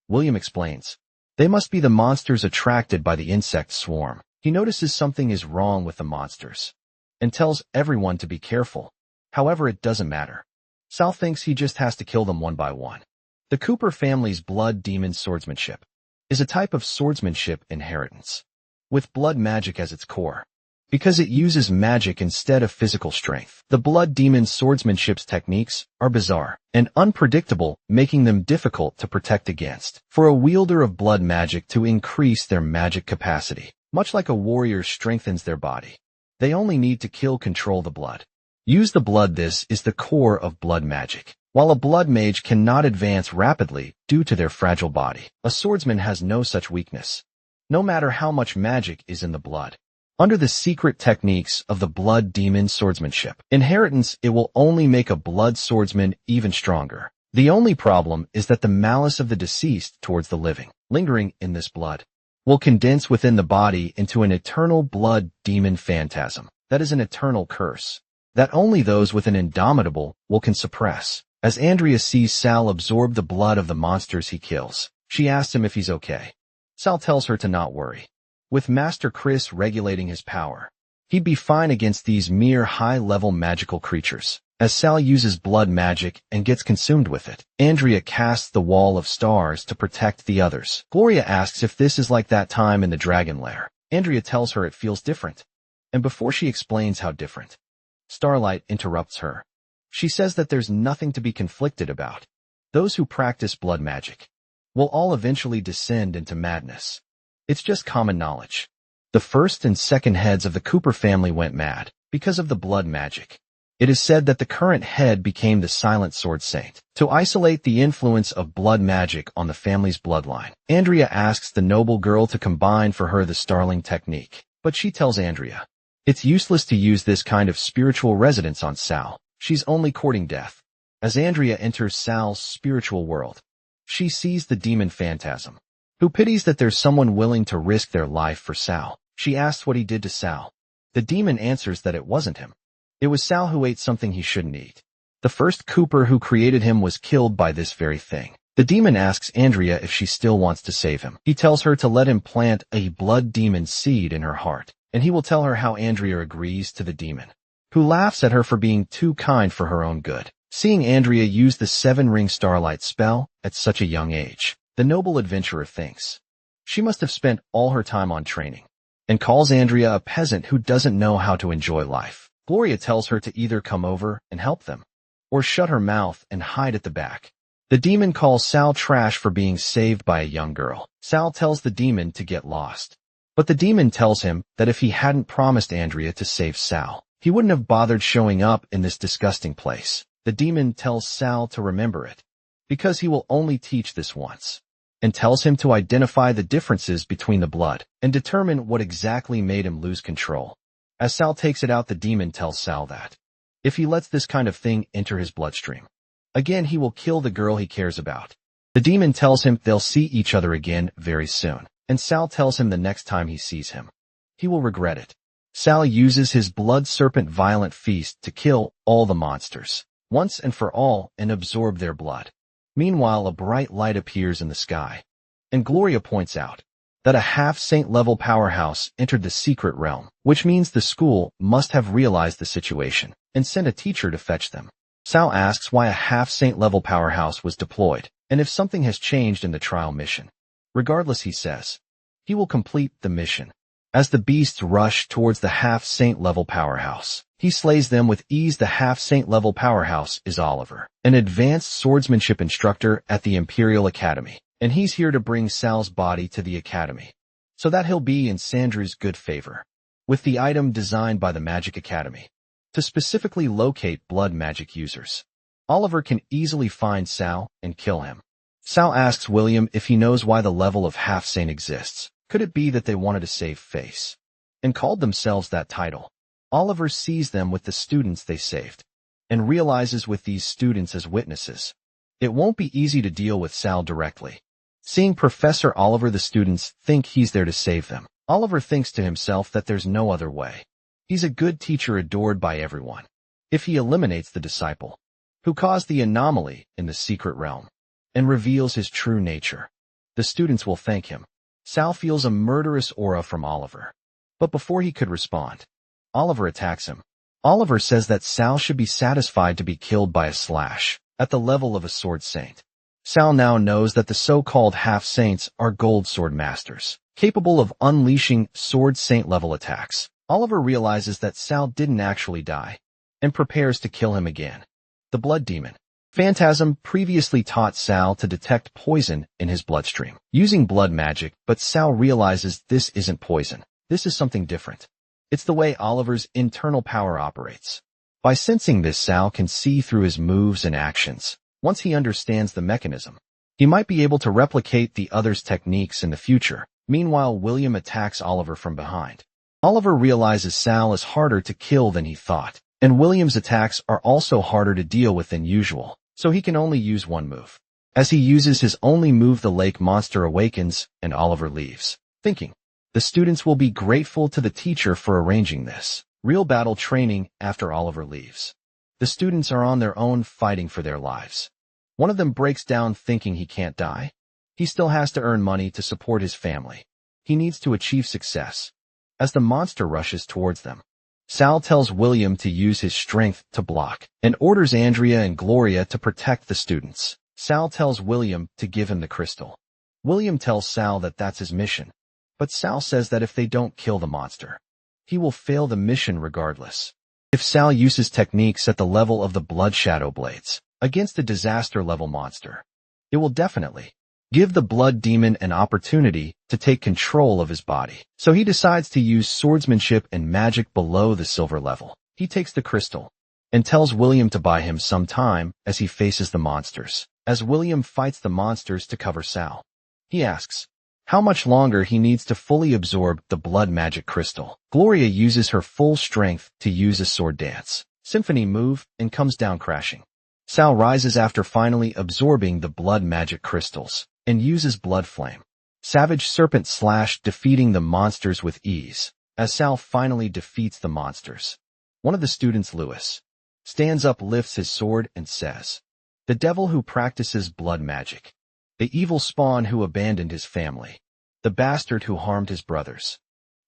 William explains, they must be the monsters attracted by the insect swarm. He notices something is wrong with the monsters, and tells everyone to be careful. However, it doesn't matter. Sal thinks he just has to kill them one by one. The Cooper family's blood demon swordsmanship is a type of swordsmanship inheritance, with blood magic as its core. Because it uses magic instead of physical strength, the blood demon swordsmanship's techniques are bizarre and unpredictable, making them difficult to protect against. For a wielder of blood magic to increase their magic capacity, much like a warrior strengthens their body, they only need to control the blood. Use the blood. This is the core of blood magic. While a blood mage cannot advance rapidly due to their fragile body, a swordsman has no such weakness, no matter how much magic is in the blood. Under the secret techniques of the blood demon swordsmanship inheritance, it will only make a blood swordsman even stronger. The only problem is that the malice of the deceased towards the living, lingering in this blood, will condense within the body into an eternal blood demon phantasm. That is an eternal curse that only those with an indomitable will can suppress. As Andrea sees Sal absorb the blood of the monsters he kills, she asks him if he's okay. Sal tells her to not worry. With Master Chris regulating his power, he'd be fine against these mere high-level magical creatures. As Sal uses blood magic and gets consumed with it, Andrea casts the wall of stars to protect the others. Gloria asks if this is like that time in the dragon lair. Andrea tells her it feels different. And before she explains how different, Starlight interrupts her. She says that there's nothing to be conflicted about. Those who practice blood magic will all eventually descend into madness. It's just common knowledge. The first and second heads of the Cooper family went mad because of the blood magic. It is said that the current head became the Silent Sword Saint to isolate the influence of blood magic on the family's bloodline. Andrea asks the noble girl to combine for her the Starling technique, but she tells Andrea it's useless to use this kind of spiritual residence on Sal. She's only courting death. As Andrea enters Sal's spiritual world, she sees the demon phantasm, who pities that there's someone willing to risk their life for Sal. She asks what he did to Sal. The demon answers that it wasn't him. It was Sal who ate something he shouldn't eat. The first Cooper who created him was killed by this very thing. The demon asks Andrea if she still wants to save him. He tells her to let him plant a blood demon seed in her heart, and he will tell her how. Andrea agrees to the demon, who laughs at her for being too kind for her own good. Seeing Andrea use the 7-ring starlight spell at such a young age, the noble adventurer thinks she must have spent all her time on training, and calls Andrea a peasant who doesn't know how to enjoy life. Gloria tells her to either come over and help them, or shut her mouth and hide at the back. The demon calls Sal trash for being saved by a young girl. Sal tells the demon to get lost, but the demon tells him that if he hadn't promised Andrea to save Sal, he wouldn't have bothered showing up in this disgusting place. The demon tells Sal to remember it, because he will only teach this once, and tells him to identify the differences between the blood and determine what exactly made him lose control. As Sal takes it out, the demon tells Sal that if he lets this kind of thing enter his bloodstream again, he will kill the girl he cares about. The demon tells him they'll see each other again very soon, and Sal tells him the next time he sees him, he will regret it. Sal uses his blood serpent violent feast to kill all the monsters once and for all and absorb their blood. Meanwhile, a bright light appears in the sky, and Gloria points out that a half-saint level powerhouse entered the secret realm, which means the school must have realized the situation and sent a teacher to fetch them. Sal asks why a half-saint level powerhouse was deployed, and if something has changed in the trial mission. Regardless, he says he will complete the mission. As the beasts rush towards the half-saint level powerhouse, he slays them with ease. The half-saint level powerhouse is Oliver, an advanced swordsmanship instructor at the Imperial Academy, and he's here to bring Sal's body to the academy so that he'll be in Sandra's good favor. with the item designed by the Magic Academy to specifically locate blood magic users. Oliver can easily find Sal and kill him. Sal asks William if he knows why the level of half-saint exists. Could it be that they wanted to save face and called themselves that title? Oliver sees them with the students they saved and realizes with these students as witnesses, it won't be easy to deal with Sal directly. Seeing Professor Oliver, the students think he's there to save them. Oliver thinks to himself that there's no other way. He's a good teacher adored by everyone. If he eliminates the disciple who caused the anomaly in the secret realm and reveals his true nature, the students will thank him. Sal feels a murderous aura from Oliver. But before he could respond, Oliver attacks him. Oliver says that Sal should be satisfied to be killed by a slash at the level of a sword saint. Sal now knows that the so-called half-saints are gold sword masters, capable of unleashing sword saint level attacks. Oliver realizes that Sal didn't actually die and prepares to kill him again. The blood demon Phantasm previously taught Sal to detect poison in his bloodstream using blood magic, but Sal realizes this isn't poison. This is something different. It's the way Oliver's internal power operates. By sensing this, Sal can see through his moves and actions. Once he understands the mechanism, he might be able to replicate the other's techniques in the future. Meanwhile, William attacks Oliver from behind. Oliver realizes Sal is harder to kill than he thought, and William's attacks are also harder to deal with than usual, so he can only use one move. As he uses his only move, the lake monster awakens, and Oliver leaves, thinking the students will be grateful to the teacher for arranging this. Real battle training after Oliver leaves. The students are on their own fighting for their lives. One of them breaks down thinking he can't die. He still has to earn money to support his family. He needs to achieve success. As the monster rushes towards them, Sal tells William to use his strength to block and orders Andrea and Gloria to protect the students. Sal tells William to give him the crystal. William tells Sal that that's his mission, but Sal says that if they don't kill the monster, he will fail the mission regardless. If Sal uses techniques at the level of the Blood Shadow Blades against a disaster-level monster, it will definitely give the blood demon an opportunity to take control of his body. So he decides to use swordsmanship and magic below the silver level. He takes the crystal and tells William to buy him some time as he faces the monsters. As William fights the monsters to cover Sal, he asks how much longer he needs to fully absorb the blood magic crystal. Gloria uses her full strength to use a sword dance symphony move and comes down crashing. Sal rises after finally absorbing the blood magic crystals and uses blood flame savage serpent slash, defeating the monsters with ease. As Sal finally defeats the monsters, one of the students, Lewis, stands up, lifts his sword and says, "The devil who practices blood magic, the evil spawn who abandoned his family, the bastard who harmed his brothers,"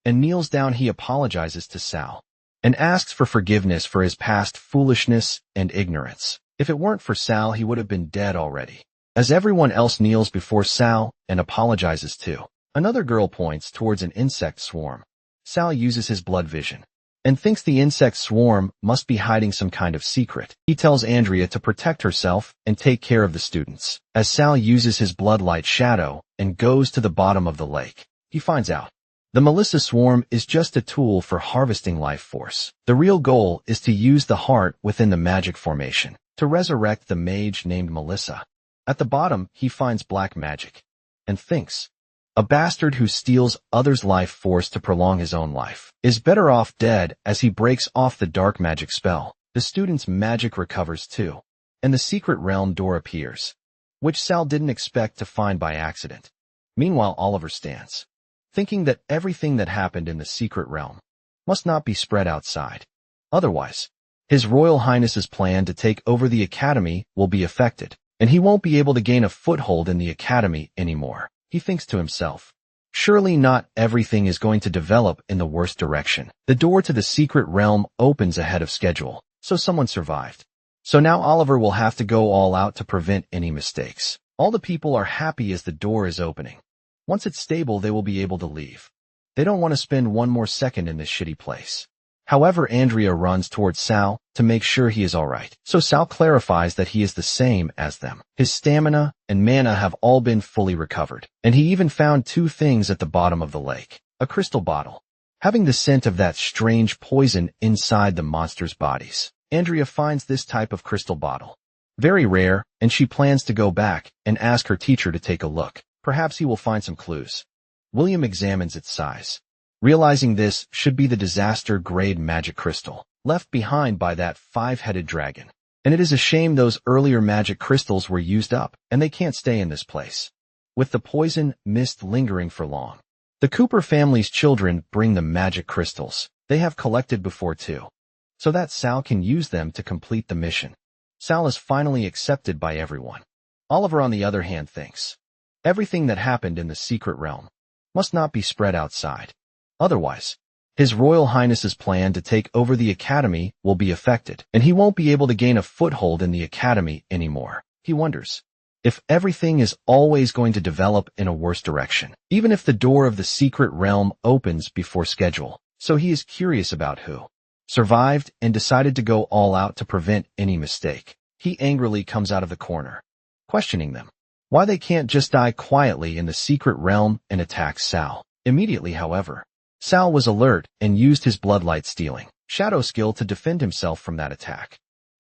and kneels down. He apologizes to Sal and asks for forgiveness for his past foolishness and ignorance. If it weren't for Sal, he would have been dead already. As everyone else kneels before Sal and apologizes too, another girl points towards an insect swarm. Sal uses his blood vision and thinks the insect swarm must be hiding some kind of secret. He tells Andrea to protect herself and take care of the students. As Sal uses his bloodlight shadow and goes to the bottom of the lake, he finds out the Melissa swarm is just a tool for harvesting life force. The real goal is to use the heart within the magic formation to resurrect the mage named Melissa. At the bottom, he finds black magic and thinks a bastard who steals others' life force to prolong his own life is better off dead. As he breaks off the dark magic spell, the student's magic recovers too, and the secret realm door appears, which Sal didn't expect to find by accident. Meanwhile, Oliver stands, thinking that everything that happened in the secret realm must not be spread outside. Otherwise, His Royal Highness's plan to take over the Academy will be affected, and he won't be able to gain a foothold in the Academy anymore. He thinks to himself, surely not everything is going to develop in the worst direction. The door to the secret realm opens ahead of schedule, so someone survived. So now Oliver will have to go all out to prevent any mistakes. All the people are happy as the door is opening. Once it's stable, they will be able to leave. They don't want to spend one more second in this shitty place. However, Andrea runs towards Sal to make sure he is alright. So Sal clarifies that he is the same as them. His stamina and mana have all been fully recovered, and he even found two things at the bottom of the lake. A crystal bottle. having the scent of that strange poison inside the monster's bodies. Andrea finds this type of crystal bottle very rare, and she plans to go back and ask her teacher to take a look. Perhaps he will find some clues. William examines its size, realizing this should be the disaster-grade magic crystal left behind by that five-headed dragon. And it is a shame those earlier magic crystals were used up, and they can't stay in this place, with the poison mist lingering for long. The Cooper family's children bring the magic crystals they have collected before too, so that Sal can use them to complete the mission. Sal is finally accepted by everyone. Oliver, on the other hand, thinks everything that happened in the secret realm must not be spread outside. Otherwise, His Royal Highness's plan to take over the Academy will be affected, and he won't be able to gain a foothold in the Academy anymore. He wonders if everything is always going to develop in a worse direction, even if the door of the secret realm opens before schedule. So he is curious about who survived and decided to go all out to prevent any mistake. He angrily comes out of the corner, questioning them why they can't just die quietly in the secret realm and attack Sal. Immediately, however, Sal was alert and used his bloodlight stealing shadow skill to defend himself from that attack.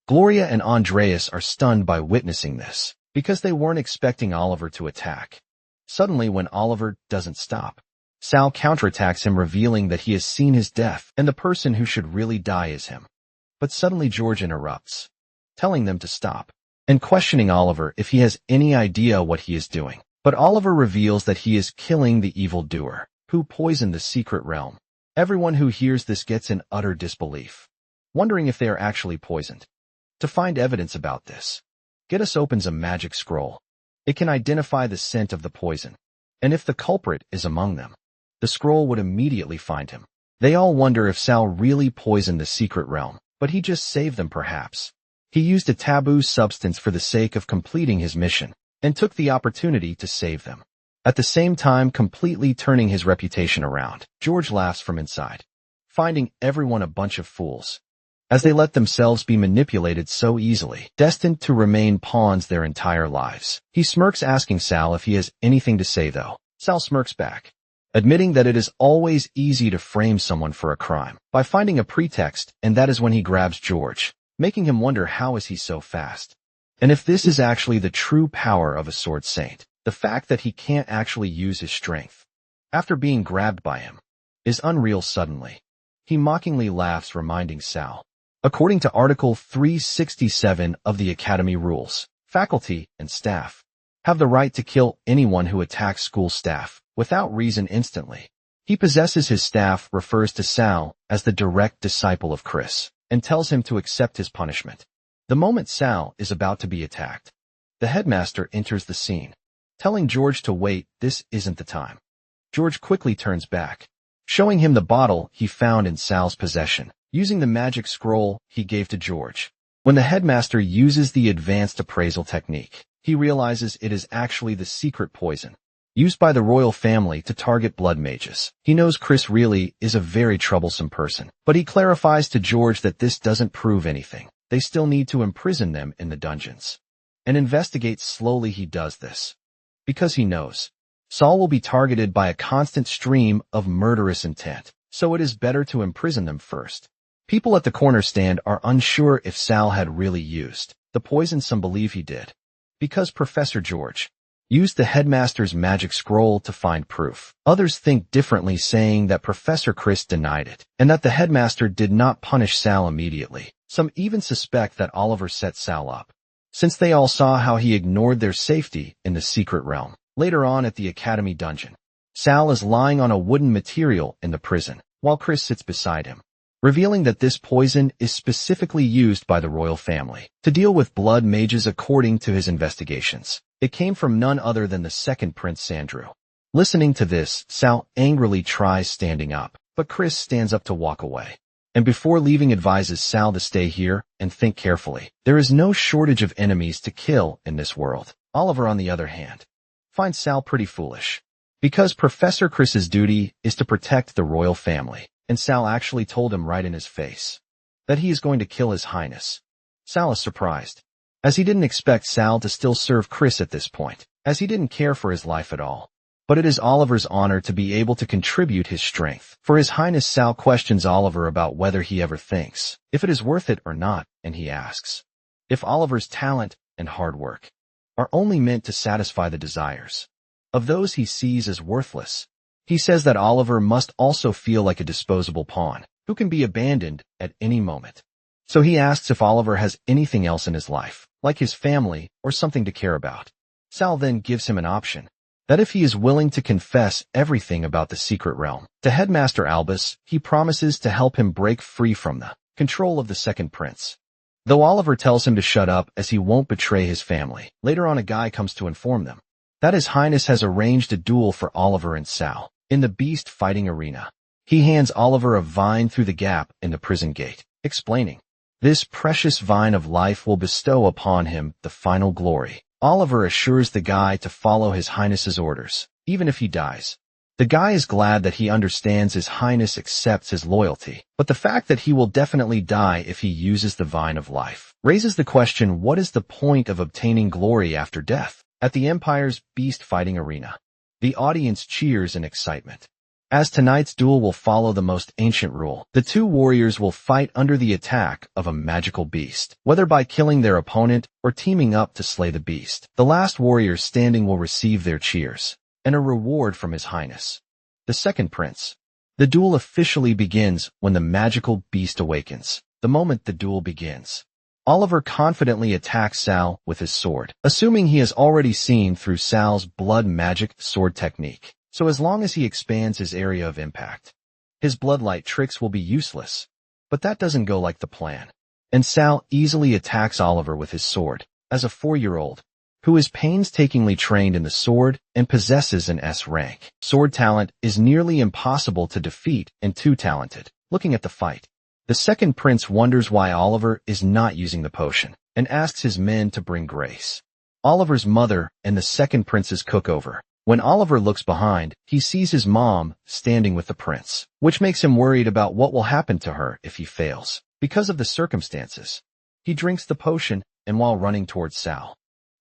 Gloria and Andreas are stunned by witnessing this, because they weren't expecting Oliver to attack. Suddenly, when Oliver doesn't stop, Sal counterattacks him, revealing that he has seen his death and the person who should really die is him. But suddenly George interrupts, telling them to stop, and questioning Oliver if he has any idea what he is doing. But Oliver reveals that he is killing the evildoer who poisoned the secret realm. Everyone who hears this gets in utter disbelief, wondering if they are actually poisoned. To find evidence about this, Geddes opens a magic scroll. It can identify the scent of the poison, and if the culprit is among them, the scroll would immediately find him. They all wonder if Sal really poisoned the secret realm, but he just saved them perhaps. He used a taboo substance for the sake of completing his mission, and took the opportunity to save them, at the same time completely turning his reputation around. George laughs from inside, finding everyone a bunch of fools, as they let themselves be manipulated so easily, destined to remain pawns their entire lives. He smirks, asking Sal if he has anything to say, though. Sal smirks back, admitting that it is always easy to frame someone for a crime by finding a pretext, and that is when he grabs George, making him wonder how is he so fast. And if this is actually the true power of a sword saint, the fact that he can't actually use his strength after being grabbed by him is unreal. Suddenly, he mockingly laughs, reminding Sal, according to Article 367 of the Academy rules, faculty and staff have the right to kill anyone who attacks school staff without reason instantly. He possesses his staff, refers to Sal as the direct disciple of Chris, and tells him to accept his punishment. The moment Sal is about to be attacked, the headmaster enters the scene, telling George to wait. This isn't the time. George quickly turns back, showing him the bottle he found in Sal's possession, using the magic scroll he gave to George. When the headmaster uses the advanced appraisal technique, he realizes it is actually the secret poison used by the royal family to target blood mages. He knows Chris really is a very troublesome person, but he clarifies to George that this doesn't prove anything. They still need to imprison them in the dungeons and investigate. Slowly he does this because he knows Saul will be targeted by a constant stream of murderous intent, so it is better to imprison them first. People at the corner stand are unsure if Sal had really used the poison. Some believe he did, because Professor George used the headmaster's magic scroll to find proof. Others think differently, saying that Professor Chris denied it, and that the headmaster did not punish Sal immediately. Some even suspect that Oliver set Sal up, since they all saw how he ignored their safety in the secret realm. Later on at the Academy dungeon, Sal is lying on a wooden material in the prison, while Chris sits beside him, revealing that this poison is specifically used by the royal family to deal with blood mages. According to his investigations, it came from none other than the second Prince Sandrew. Listening to this, Sal angrily tries standing up, but Chris stands up to walk away, and before leaving advises Sal to stay here and think carefully. There is no shortage of enemies to kill in this world. Oliver, on the other hand, finds Sal pretty foolish, because Professor Chris's duty is to protect the royal family, and Sal actually told him right in his face that he is going to kill His Highness. Sal is surprised, as he didn't expect Sal to still serve Chris at this point, as he didn't care for his life at all. But it is Oliver's honor to be able to contribute his strength. For His Highness Sal questions Oliver about whether he ever thinks if it is worth it or not, and he asks if Oliver's talent and hard work are only meant to satisfy the desires of those he sees as worthless. He says that Oliver must also feel like a disposable pawn who can be abandoned at any moment. So he asks if Oliver has anything else in his life, like his family or something to care about. Sal then gives him an option, that if he is willing to confess everything about the secret realm to Headmaster Albus, he promises to help him break free from the control of the second prince. Though Oliver tells him to shut up as he won't betray his family, later on a guy comes to inform them that His Highness has arranged a duel for Oliver and Sal in the beast fighting arena. He hands Oliver a vine through the gap in the prison gate, explaining, "This precious vine of life will bestow upon him the final glory." Oliver assures the guy to follow His Highness's orders, even if he dies. The guy is glad that he understands His Highness accepts his loyalty, but the fact that he will definitely die if he uses the vine of life raises the question, what is the point of obtaining glory after death? At the Empire's beast fighting arena, the audience cheers in excitement. As tonight's duel will follow the most ancient rule, the two warriors will fight under the attack of a magical beast, whether by killing their opponent or teaming up to slay the beast. The last warrior standing will receive their cheers and a reward from His Highness, the second prince. The duel officially begins when the magical beast awakens. The moment the duel begins, Oliver confidently attacks Sal with his sword, assuming he has already seen through Sal's blood magic sword technique. So as long as he expands his area of impact, his bloodlight tricks will be useless. But that doesn't go like the plan, and Sal easily attacks Oliver with his sword. As a 4-year-old, who is painstakingly trained in the sword and possesses an S rank, sword talent is nearly impossible to defeat and too talented. Looking at the fight, the second prince wonders why Oliver is not using the potion, and asks his men to bring Grace, Oliver's mother, and the second prince's cookover. When Oliver looks behind, he sees his mom standing with the prince, which makes him worried about what will happen to her if he fails. Because of the circumstances, he drinks the potion, and while running towards Sal,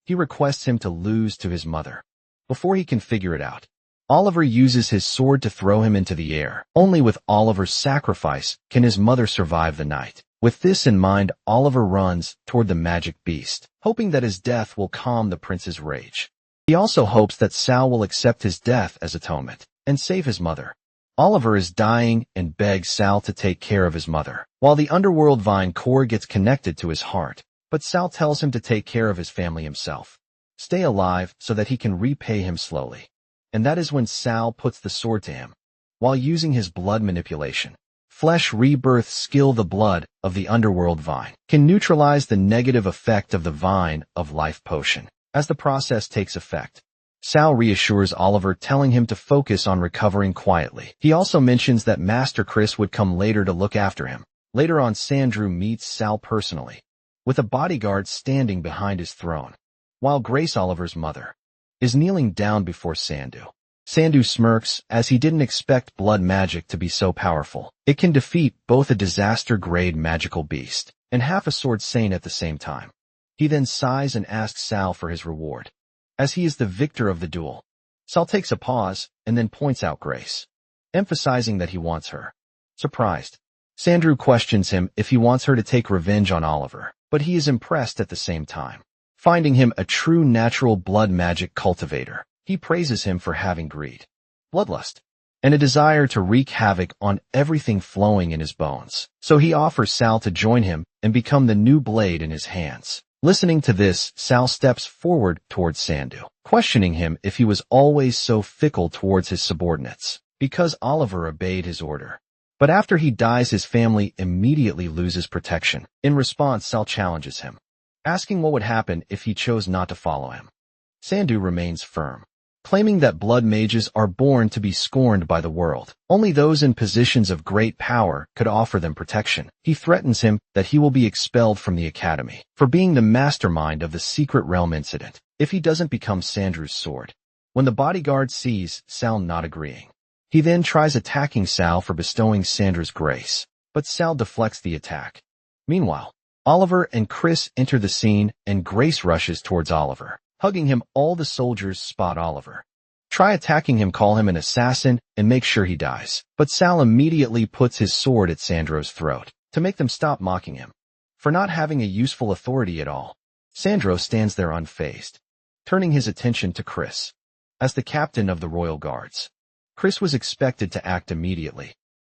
he requests him to lose to his mother. Before he can figure it out, Oliver uses his sword to throw him into the air. Only with Oliver's sacrifice can his mother survive the night. With this in mind, Oliver runs toward the magic beast, hoping that his death will calm the prince's rage. He also hopes that Sal will accept his death as atonement and save his mother. Oliver is dying and begs Sal to take care of his mother, while the underworld vine core gets connected to his heart. But Sal tells him to take care of his family himself, stay alive so that he can repay him slowly. And that is when Sal puts the sword to him, while using his blood manipulation. Flesh Rebirth skill. The blood of the underworld vine can neutralize the negative effect of the vine of life potion. As the process takes effect, Sal reassures Oliver, telling him to focus on recovering quietly. He also mentions that Master Chris would come later to look after him. Later on, Sandrew meets Sal personally, with a bodyguard standing behind his throne, while Grace, Oliver's mother, is kneeling down before Sandu. Sandu smirks, as he didn't expect blood magic to be so powerful. It can defeat both a disaster-grade magical beast and half a sword saint at the same time. He then sighs and asks Sal for his reward, as he is the victor of the duel. Sal takes a pause and then points out Grace, emphasizing that he wants her. Surprised, Sandrew questions him if he wants her to take revenge on Oliver, but he is impressed at the same time. Finding him a true natural blood magic cultivator, he praises him for having greed, bloodlust, and a desire to wreak havoc on everything flowing in his bones. So he offers Sal to join him and become the new blade in his hands. Listening to this, Sal steps forward towards Sandu, questioning him if he was always so fickle towards his subordinates, because Oliver obeyed his order. But after he dies, his family immediately loses protection. In response, Sal challenges him, asking what would happen if he chose not to follow him. Sandu remains firm, claiming that blood mages are born to be scorned by the world. Only those in positions of great power could offer them protection. He threatens him that he will be expelled from the academy for being the mastermind of the secret realm incident if he doesn't become Sandrew's sword. When the bodyguard sees Sal not agreeing, he then tries attacking Sal for bestowing Sandra's grace, but Sal deflects the attack. Meanwhile, Oliver and Chris enter the scene, and Grace rushes towards Oliver. Hugging him, all the soldiers spot Oliver, Try attacking him, call him an assassin, and make sure he dies. But Sal immediately puts his sword at Sandro's throat to make them stop mocking him for not having a useful authority at all. Sandro stands there unfazed, turning his attention to Chris. As the captain of the Royal Guards, Chris was expected to act immediately,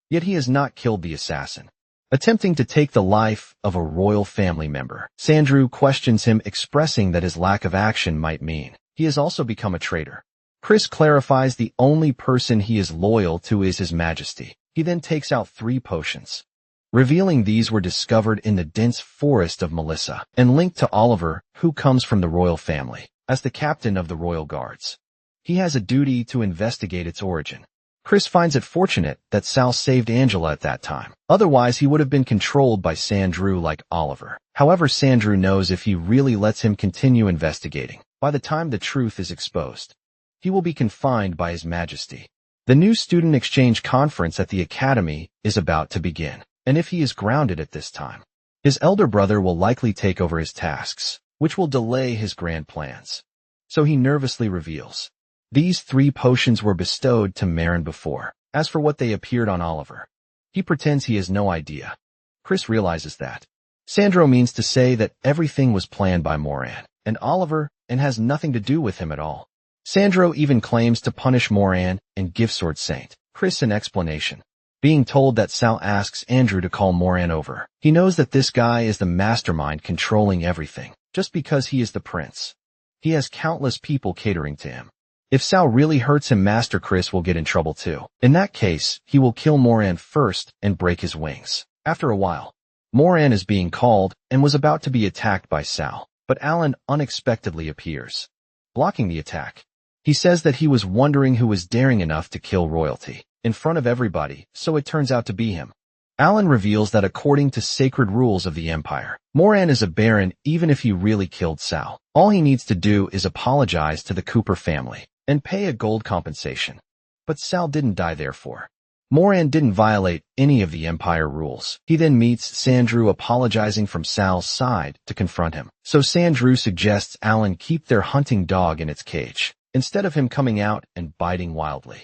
yet he has not killed the assassin, attempting to take the life of a royal family member. Sandro questions him, expressing that his lack of action might mean he has also become a traitor. Chris clarifies the only person he is loyal to is His Majesty. He then takes out 3 potions, revealing these were discovered in the dense forest of Melissa and linked to Oliver, who comes from the royal family. As the captain of the Royal Guards, he has a duty to investigate its origin. Chris finds it fortunate that Sal saved Angela at that time. Otherwise, he would have been controlled by Sandro like Oliver. However, Sandro knows if he really lets him continue investigating, by the time the truth is exposed, he will be confined by His Majesty. The new student exchange conference at the academy is about to begin, and if he is grounded at this time, his elder brother will likely take over his tasks, which will delay his grand plans. So he nervously reveals these 3 potions were bestowed to Marin before. As for what they appeared on Oliver, he pretends he has no idea. Chris realizes that Sandro means to say that everything was planned by Moran and Oliver and has nothing to do with him at all. Sandro even claims to punish Moran and give Sword Saint Chris an explanation, being told that Sal asks Andrew to call Moran over. He knows that this guy is the mastermind controlling everything, just because he is the prince. He has countless people catering to him. If Sal really hurts him, Master Chris will get in trouble too. In that case, he will kill Moran first and break his wings. After a while, Moran is being called and was about to be attacked by Sal, but Alan unexpectedly appears, blocking the attack. He says that he was wondering who was daring enough to kill royalty in front of everybody, so it turns out to be him. Alan reveals that according to sacred rules of the Empire, Moran is a baron even if he really killed Sal. All he needs to do is apologize to the Cooper family and pay a gold compensation. But Sal didn't die therefore. Moran didn't violate any of the Empire rules. He then meets Sandro apologizing from Sal's side to confront him. So Sandro suggests Alan keep their hunting dog in its cage, instead of him coming out and biting wildly.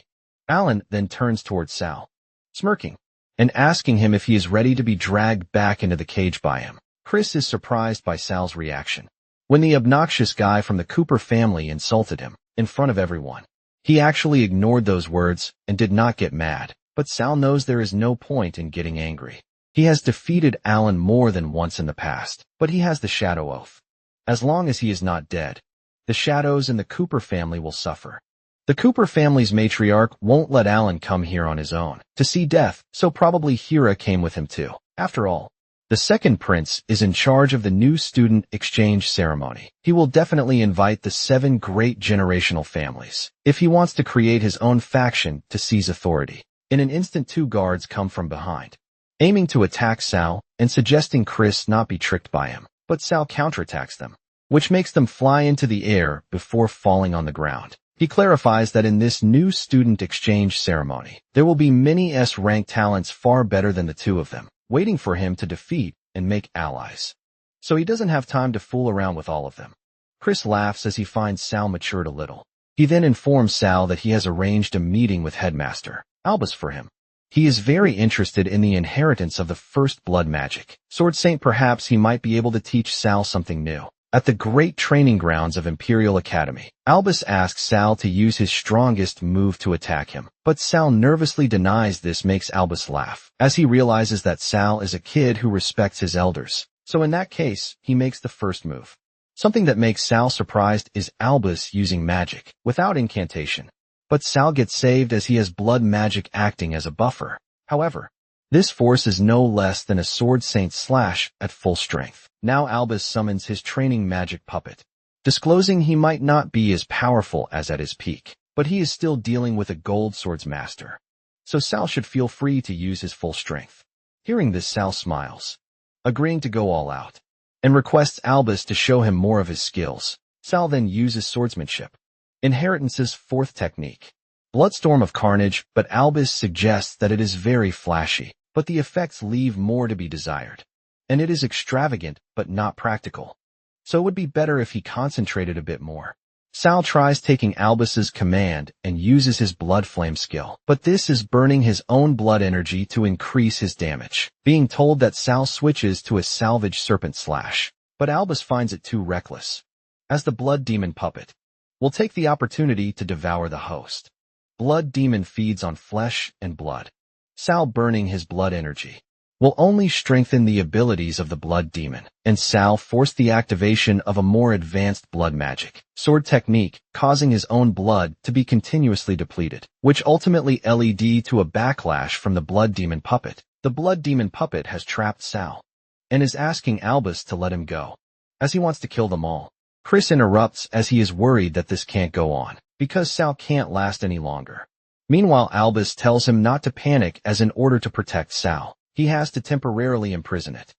Alan then turns towards Sal, smirking, and asking him if he is ready to be dragged back into the cage by him. Chris is surprised by Sal's reaction. When the obnoxious guy from the Cooper family insulted him in front of everyone, he actually ignored those words and did not get mad. But Sal knows there is no point in getting angry. He has defeated Alan more than once in the past, but he has the Shadow Oath. As long as he is not dead, the Shadows and the Cooper family will suffer. The Cooper family's matriarch won't let Alan come here on his own to see death, so probably Hira came with him too. After all, the second prince is in charge of the new student exchange ceremony. He will definitely invite the 7 great generational families if he wants to create his own faction to seize authority. In an instant, 2 guards come from behind, aiming to attack Sal and suggesting Chris not be tricked by him. But Sal counterattacks them, which makes them fly into the air before falling on the ground. He clarifies that in this new student exchange ceremony, there will be many S-rank talents far better than the 2 of them, waiting for him to defeat and make allies. So he doesn't have time to fool around with all of them. Chris laughs as he finds Sal matured a little. He then informs Sal that he has arranged a meeting with Headmaster Albus for him. He is very interested in the inheritance of the first blood magic. Sword Saint, perhaps he might be able to teach Sal something new. At the great training grounds of Imperial Academy, Albus asks Sal to use his strongest move to attack him. But Sal nervously denies. This makes Albus laugh, as he realizes that Sal is a kid who respects his elders. So in that case, he makes the first move. Something that makes Sal surprised is Albus using magic without incantation. But Sal gets saved as he has blood magic acting as a buffer. However, this force is no less than a Sword Saint slash at full strength. Now Albus summons his training magic puppet, disclosing he might not be as powerful as at his peak, but he is still dealing with a gold swords master. So Sal should feel free to use his full strength. Hearing this, Sal smiles, agreeing to go all out, and requests Albus to show him more of his skills. Sal then uses swordsmanship, Inheritance's 4th technique, Bloodstorm of Carnage, but Albus suggests that it is very flashy, but the effects leave more to be desired. And it is extravagant, but not practical. So it would be better if he concentrated a bit more. Sal tries taking Albus's command and uses his blood flame skill, but this is burning his own blood energy to increase his damage. Being told that Sal switches to a salvage serpent slash, but Albus finds it too reckless. As the blood demon puppet, will take the opportunity to devour the host. Blood demon feeds on flesh and blood. Sal burning his blood energy will only strengthen the abilities of the blood demon, and Sal forced the activation of a more advanced blood magic sword technique, causing his own blood to be continuously depleted, which ultimately led to a backlash from the blood demon puppet. The blood demon puppet has trapped Sal and is asking Albus to let him go, as he wants to kill them all. Chris interrupts as he is worried that this can't go on, because Sal can't last any longer. Meanwhile, Albus tells him not to panic, as in order to protect Sal, he has to temporarily imprison it.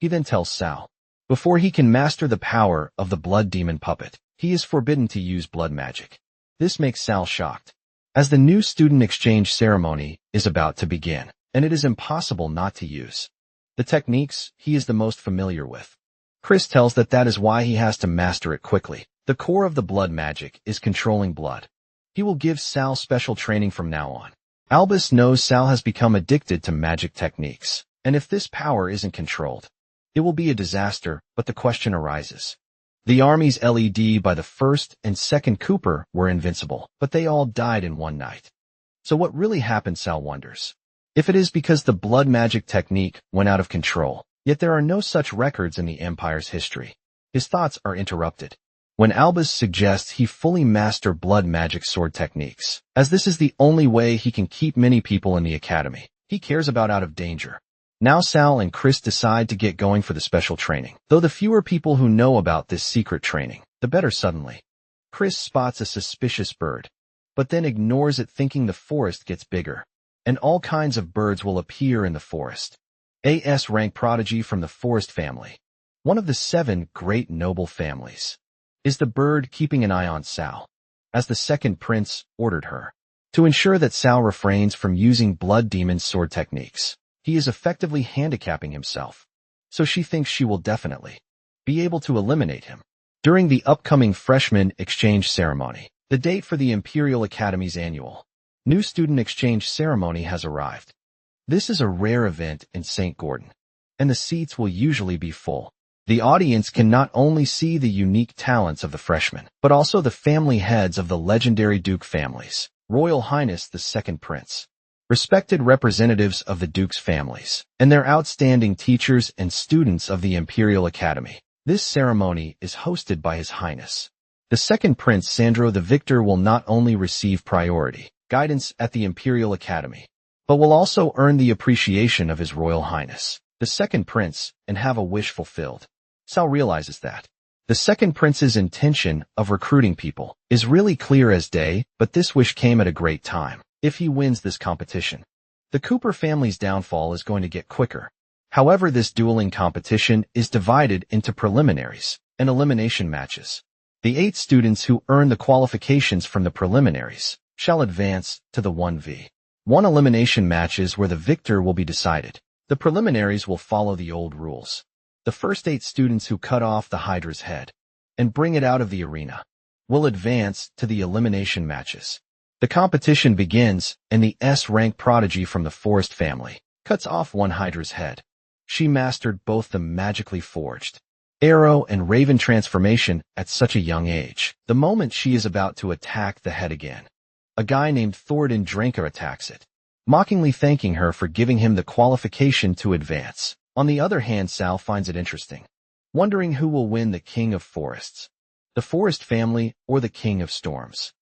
He then tells Sal, before he can master the power of the blood demon puppet, he is forbidden to use blood magic. This makes Sal shocked, as the new student exchange ceremony is about to begin, and it is impossible not to use the techniques he is the most familiar with. Chris tells that is why he has to master it quickly. The core of the blood magic is controlling blood. He will give Sal special training from now on. Albus knows Sal has become addicted to magic techniques, and if this power isn't controlled, it will be a disaster. But the question arises. The armies led by the first and second Cooper were invincible, but they all died in one night. So what really happened, Sal wonders. If it is because the blood magic technique went out of control, yet there are no such records in the Empire's history. His thoughts are interrupted when Albus suggests he fully master blood magic sword techniques, as this is the only way he can keep many people in the academy he cares about out of danger. Now Sal and Chris decide to get going for the special training, though the fewer people who know about this secret training, the better. Suddenly, Chris spots a suspicious bird, but then ignores it, thinking the forest gets bigger, and all kinds of birds will appear in the forest. A S-rank prodigy from the forest family, one of the 7 great noble families, is the bird keeping an eye on Sal, as the second prince ordered her to ensure that Sal refrains from using blood demon sword techniques. He is effectively handicapping himself, so she thinks she will definitely be able to eliminate him during the upcoming freshman exchange ceremony. The date for the Imperial Academy's annual new student exchange ceremony has arrived. This is a rare event in St. Gordon, and the seats will usually be full. The audience can not only see the unique talents of the freshmen, but also the family heads of the legendary Duke families, Royal Highness the Second Prince, respected representatives of the Duke's families, and their outstanding teachers and students of the Imperial Academy. This ceremony is hosted by His Highness the Second Prince Sandro. The victor will not only receive priority guidance at the Imperial Academy, but will also earn the appreciation of His Royal Highness the Second Prince and have a wish fulfilled. Sal realizes that the Second Prince's intention of recruiting people is really clear as day, but this wish came at a great time. If he wins this competition, the Cooper family's downfall is going to get quicker. However, this dueling competition is divided into preliminaries and elimination matches. The 8 students who earn the qualifications from the preliminaries shall advance to the 1v1 elimination matches, where the victor will be decided. The preliminaries will follow the old rules. The first 8 students who cut off the Hydra's head and bring it out of the arena will advance to the elimination matches. The competition begins, and the S-rank prodigy from the Forest family cuts off one Hydra's head. She mastered both the magically forged arrow and raven transformation at such a young age. The moment she is about to attack the head again, a guy named Thornton Dranker attacks it, mockingly thanking her for giving him the qualification to advance. On the other hand, Sal finds it interesting, wondering who will win, the King of Forests, the Forest family, or the King of Storms,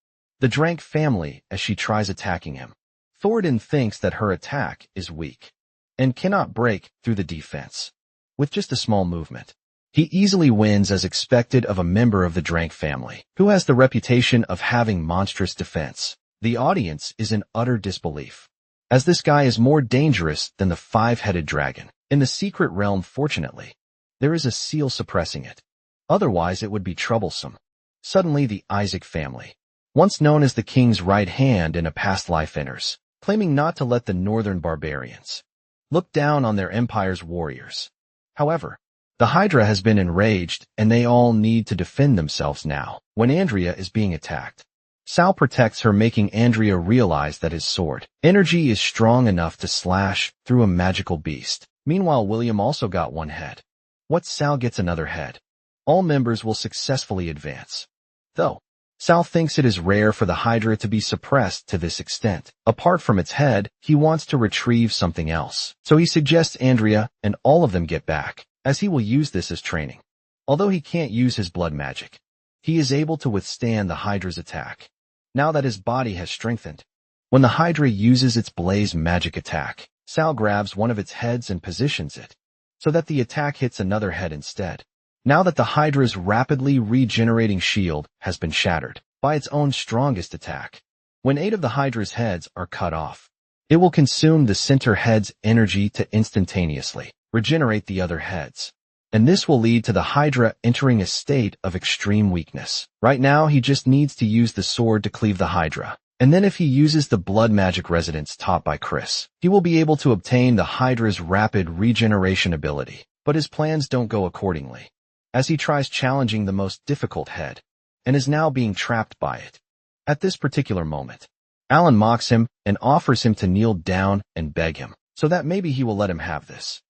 the Drank family, as she tries attacking him. Thornton thinks that her attack is weak and cannot break through the defense. With just a small movement, he easily wins, as expected of a member of the Drank family, who has the reputation of having monstrous defense. The audience is in utter disbelief, as this guy is more dangerous than the 5-headed dragon. In the secret realm, fortunately, there is a seal suppressing it. Otherwise, it would be troublesome. Suddenly, the Isaac family, once known as the king's right hand in a past life, enters, claiming not to let the northern barbarians look down on their empire's warriors. However, The Hydra has been enraged, and they all need to defend themselves now, when Andrea is being attacked. Sal protects her, making Andrea realize that his sword energy is strong enough to slash through a magical beast. Meanwhile, William also got one head. Once Sal gets another head, all members will successfully advance. Though, Sal thinks it is rare for the Hydra to be suppressed to this extent. Apart from its head, he wants to retrieve something else. So he suggests Andrea and all of them get back, as he will use this as training. Although he can't use his blood magic, he is able to withstand the Hydra's attack, now that his body has strengthened. When the Hydra uses its blaze magic attack, Sal grabs one of its heads and positions it, so that the attack hits another head instead. Now that the Hydra's rapidly regenerating shield has been shattered by its own strongest attack, when 8 of the Hydra's heads are cut off, it will consume the center head's energy to instantaneously regenerate the other heads. And this will lead to the Hydra entering a state of extreme weakness. Right now, he just needs to use the sword to cleave the Hydra. And then if he uses the blood magic resonance taught by Chris, he will be able to obtain the Hydra's rapid regeneration ability. But his plans don't go accordingly, as he tries challenging the most difficult head, and is now being trapped by it. At this particular moment, Alan mocks him and offers him to kneel down and beg him, so that maybe he will let him have this.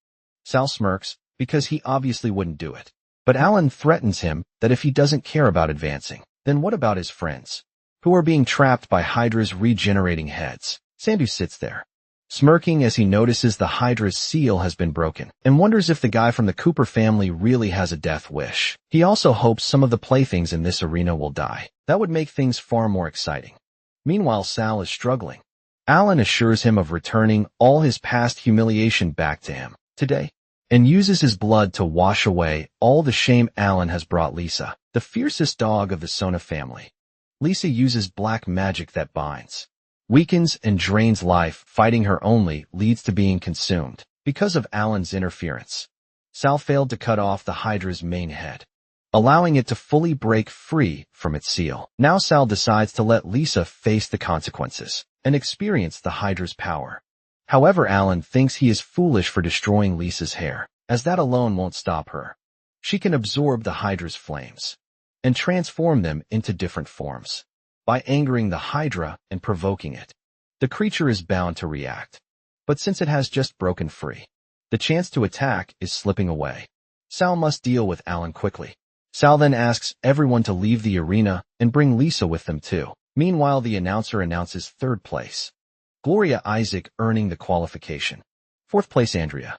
Sal smirks, because he obviously wouldn't do it. But Alan threatens him that if he doesn't care about advancing, then what about his friends, who are being trapped by Hydra's regenerating heads? Sandu sits there, smirking as he notices the Hydra's seal has been broken, and wonders if the guy from the Cooper family really has a death wish. He also hopes some of the playthings in this arena will die. That would make things far more exciting. Meanwhile, Sal is struggling. Alan assures him of returning all his past humiliation back to him today, and uses his blood to wash away all the shame Alan has brought Lisa, the fiercest dog of the Sona family. Lisa uses black magic that binds, weakens, and drains life. Fighting her only leads to being consumed because of Alan's interference. Sal failed to cut off the Hydra's main head, allowing it to fully break free from its seal. Now Sal decides to let Lisa face the consequences and experience the Hydra's power. However, Alan thinks he is foolish for destroying Lisa's hair, as that alone won't stop her. She can absorb the Hydra's flames and transform them into different forms. By angering the Hydra and provoking it, the creature is bound to react. But since it has just broken free, the chance to attack is slipping away. Sal must deal with Alan quickly. Sal then asks everyone to leave the arena and bring Lisa with them too. Meanwhile, the announcer announces 3rd place, Gloria Isaac, earning the qualification. 4th place, Andrea.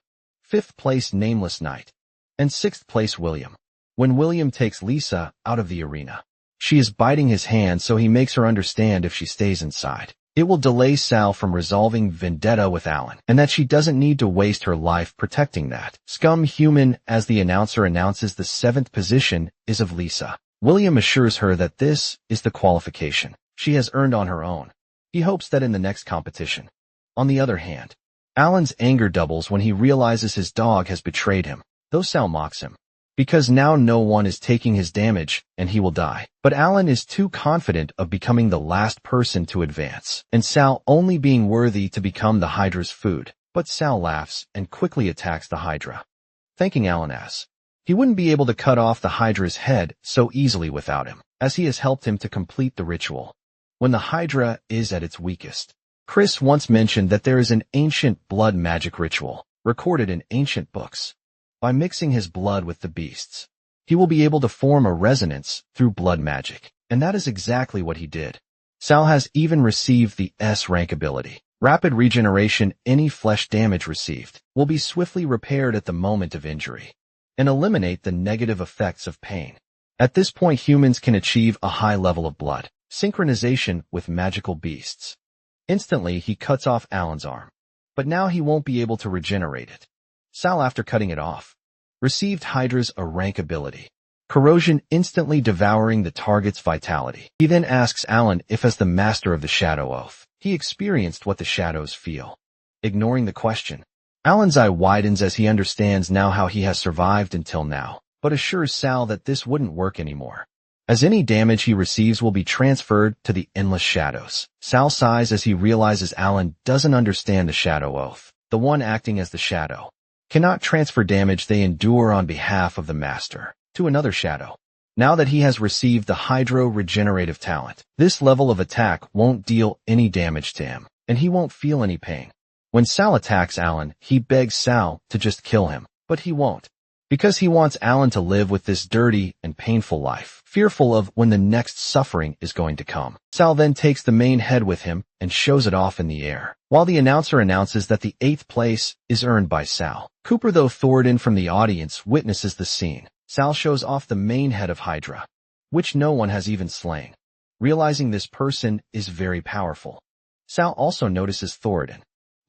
5th place, Nameless Knight. And 6th place, William. When William takes Lisa out of the arena, she is biting his hand, so he makes her understand if she stays inside, it will delay Sal from resolving vendetta with Alan, and that she doesn't need to waste her life protecting that scum human. As the announcer announces the 7th position is of Lisa, William assures her that this is the qualification she has earned on her own. He hopes that in the next competition. On the other hand, Alan's anger doubles when he realizes his dog has betrayed him, though Sal mocks him, because now no one is taking his damage and he will die. But Alan is too confident of becoming the last person to advance, and Sal only being worthy to become the Hydra's food. But Sal laughs and quickly attacks the Hydra, thanking Alan as he wouldn't be able to cut off the Hydra's head so easily without him, as he has helped him to complete the ritual. When the Hydra is at its weakest, Chris once mentioned that there is an ancient blood magic ritual recorded in ancient books. By mixing his blood with the beast's, he will be able to form a resonance through blood magic, and that is exactly what he did. Sal has even received the S rank ability, Rapid Regeneration. Any flesh damage received will be swiftly repaired at the moment of injury, and eliminate the negative effects of pain. At this point, humans can achieve a high level of blood synchronization with magical beasts. Instantly, he cuts off Alan's arm, but now he won't be able to regenerate it. Sal, after cutting it off, received Hydra's a rank ability, Corrosion, instantly devouring the target's vitality. He then asks Alan if, as the master of the Shadow Oath, he experienced what the shadows feel. Ignoring the question, Alan's eye widens as he understands now how he has survived until now, but assures Sal that this wouldn't work anymore, as any damage he receives will be transferred to the endless shadows. Sal sighs as he realizes Alan doesn't understand the Shadow Oath, the one acting as the shadow. cannot transfer damage they endure on behalf of the master to another shadow. Now that he has received the hydro-regenerative talent, this level of attack won't deal any damage to him, and he won't feel any pain. When Sal attacks Alan, he begs Sal to just kill him, but he won't, because he wants Alan to live with this dirty and painful life, fearful of when the next suffering is going to come. Sal then takes the main head with him and shows it off in the air, while the announcer announces that the 8th place is earned by Sal. Cooper, though Thoradin from the audience, witnesses the scene. Sal shows off the main head of Hydra, which no one has even slain. Realizing this person is very powerful, Sal also notices Thoradin,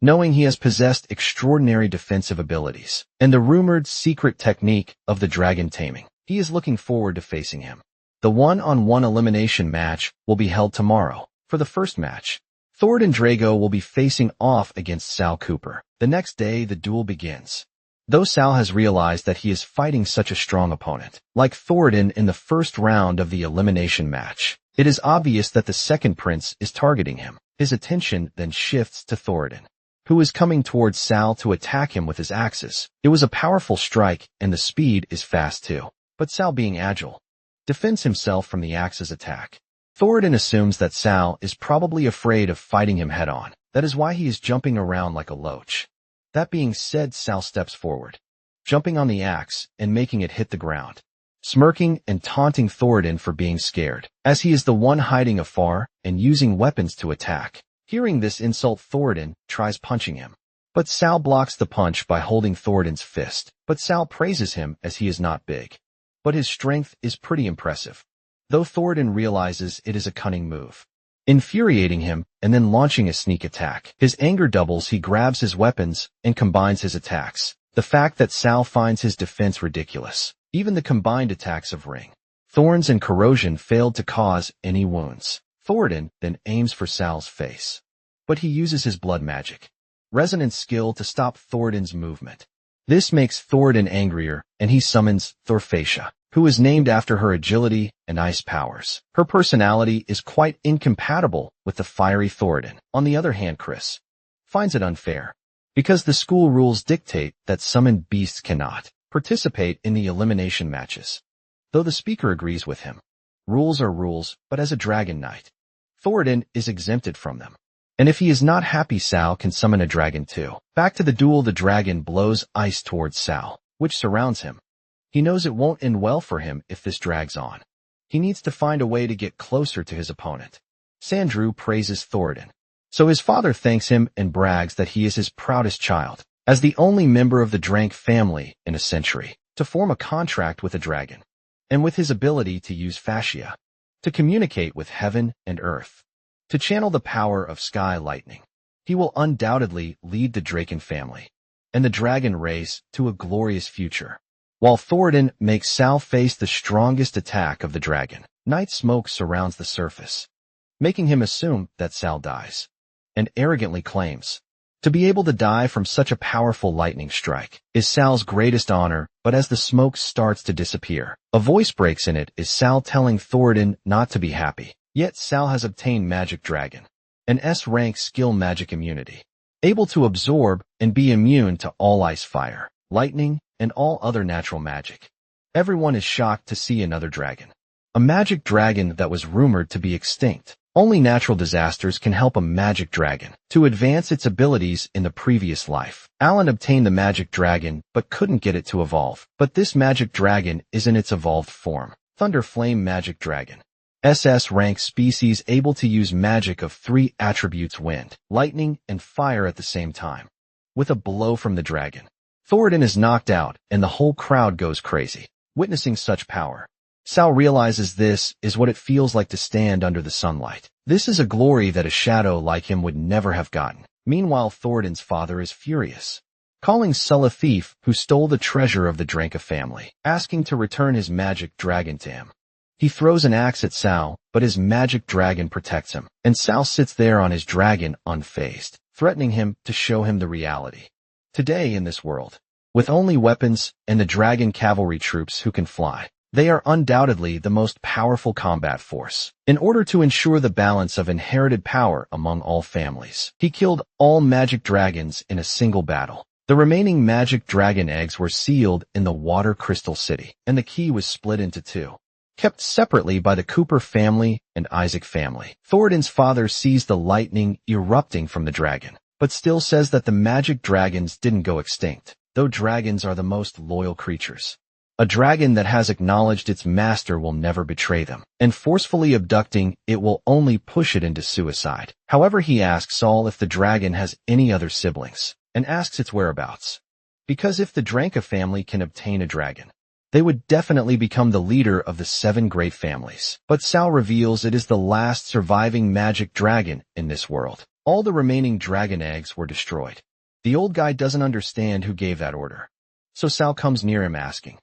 knowing he has possessed extraordinary defensive abilities and the rumored secret technique of the dragon taming. He is looking forward to facing him. The one-on-one elimination match will be held tomorrow. For the first match, Thoradin Drago will be facing off against Sal Cooper. The next day, the duel begins. Though Sal has realized that he is fighting such a strong opponent, like Thoradin in the first round of the elimination match, it is obvious that the second prince is targeting him. His attention then shifts to Thoradin, who is coming towards Sal to attack him with his axes. It was a powerful strike, and the speed is fast too. But Sal, being agile, defends himself from the axe's attack. Thoradin assumes that Sal is probably afraid of fighting him head-on. That is why he is jumping around like a loach. That being said, Sal steps forward, jumping on the axe and making it hit the ground, smirking and taunting Thoradin for being scared, as he is the one hiding afar and using weapons to attack. Hearing this insult, Thoradin tries punching him, but Sal blocks the punch by holding Thoradin's fist. But Sal praises him as he is not big, but his strength is pretty impressive, though Thoradin realizes it is a cunning move, infuriating him and then launching a sneak attack. His anger doubles, he grabs his weapons and combines his attacks. The fact that Sal finds his defense ridiculous, even the combined attacks of Ring, Thorns and Corrosion failed to cause any wounds. Thoradin then aims for Sal's face, but he uses his blood magic, resonance skill to stop Thoradin's movement. This makes Thoradin angrier, and he summons Thorfacia, who is named after her agility and ice powers. Her personality is quite incompatible with the fiery Thoradin. On the other hand, Chris finds it unfair, because the school rules dictate that summoned beasts cannot participate in the elimination matches. Though the speaker agrees with him, rules are rules, but as a dragon knight, Thoradin is exempted from them. And if he is not happy, Sal can summon a dragon too. Back to the duel, the dragon blows ice towards Sal, which surrounds him. He knows it won't end well for him if this drags on. He needs to find a way to get closer to his opponent. Sandrew praises Thoradin, so his father thanks him and brags that he is his proudest child, as the only member of the Drank family in a century to form a contract with a dragon, and with his ability to use fascia to communicate with heaven and earth, to channel the power of sky lightning. He will undoubtedly lead the Draken family and the dragon race to a glorious future. While Thoradin makes Sal face the strongest attack of the dragon, night smoke surrounds the surface, making him assume that Sal dies, and arrogantly claims to be able to die from such a powerful lightning strike is Sal's greatest honor. But as the smoke starts to disappear, a voice breaks in it, is Sal telling Thoradin not to be happy. Yet Sal has obtained Magic Dragon, an S-rank skill magic immunity, able to absorb and be immune to all ice, fire, lightning, and all other natural magic. Everyone is shocked to see another dragon, a magic dragon that was rumored to be extinct. Only natural disasters can help a magic dragon to advance its abilities in the previous life. Alan obtained the magic dragon but couldn't get it to evolve. But this magic dragon is in its evolved form. Thunder Flame Magic Dragon. SS rank species able to use magic of 3 attributes: wind, lightning, and fire at the same time. With a blow from the dragon, Thoradin is knocked out and the whole crowd goes crazy. Witnessing such power, Sal realizes this is what it feels like to stand under the sunlight. This is a glory that a shadow like him would never have gotten. Meanwhile, Thoradin's father is furious, calling Sul a thief who stole the treasure of the Dranka family, asking to return his magic dragon to him. He throws an axe at Sal, but his magic dragon protects him, and Sal sits there on his dragon unfazed, threatening him to show him the reality. Today in this world, with only weapons and the dragon cavalry troops who can fly, they are undoubtedly the most powerful combat force. In order to ensure the balance of inherited power among all families, he killed all magic dragons in a single battle. The remaining magic dragon eggs were sealed in the Water Crystal City, and the key was split into two, kept separately by the Cooper family and Isaac family. Thoradin's father sees the lightning erupting from the dragon, but still says that the magic dragons didn't go extinct, though dragons are the most loyal creatures. A dragon that has acknowledged its master will never betray them, and forcefully abducting it will only push it into suicide. However, he asks Saul if the dragon has any other siblings, and asks its whereabouts. Because if the Dranka family can obtain a dragon, they would definitely become the leader of the 7 great families. But Sal reveals it is the last surviving magic dragon in this world. All the remaining dragon eggs were destroyed. The old guy doesn't understand who gave that order, so Sal comes near him asking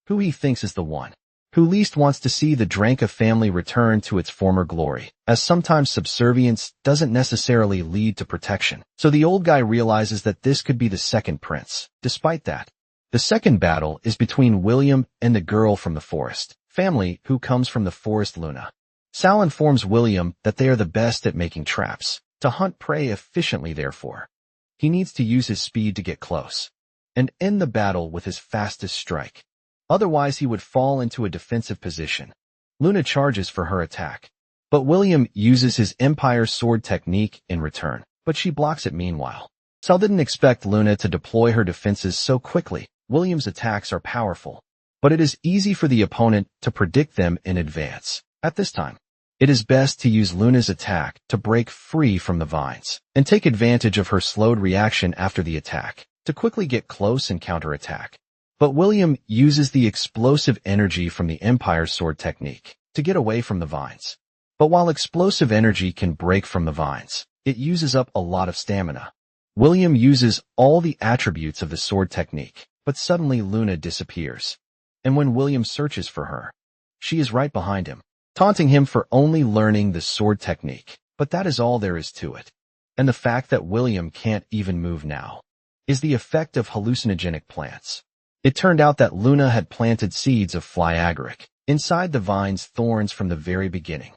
who he thinks is the one who least wants to see the Dranka family return to its former glory, as sometimes subservience doesn't necessarily lead to protection. So the old guy realizes that this could be the second prince. Despite that, the second battle is between William and the girl from the forest family who comes from the forest Luna. Sal informs William that they are the best at making traps, to hunt prey efficiently therefore. He needs to use his speed to get close and end the battle with his fastest strike. Otherwise he would fall into a defensive position. Luna charges for her attack, but William uses his Empire sword technique in return, but she blocks it meanwhile. Sal didn't expect Luna to deploy her defenses so quickly. William's attacks are powerful, but it is easy for the opponent to predict them in advance. At this time, it is best to use Luna's attack to break free from the vines, and take advantage of her slowed reaction after the attack, to quickly get close and counterattack. But William uses the explosive energy from the Empire sword technique to get away from the vines. But while explosive energy can break from the vines, it uses up a lot of stamina. William uses all the attributes of the sword technique, but suddenly Luna disappears. And when William searches for her, she is right behind him, taunting him for only learning the sword technique. But that is all there is to it. And the fact that William can't even move now is the effect of hallucinogenic plants. It turned out that Luna had planted seeds of fly agaric inside the vine's thorns from the very beginning.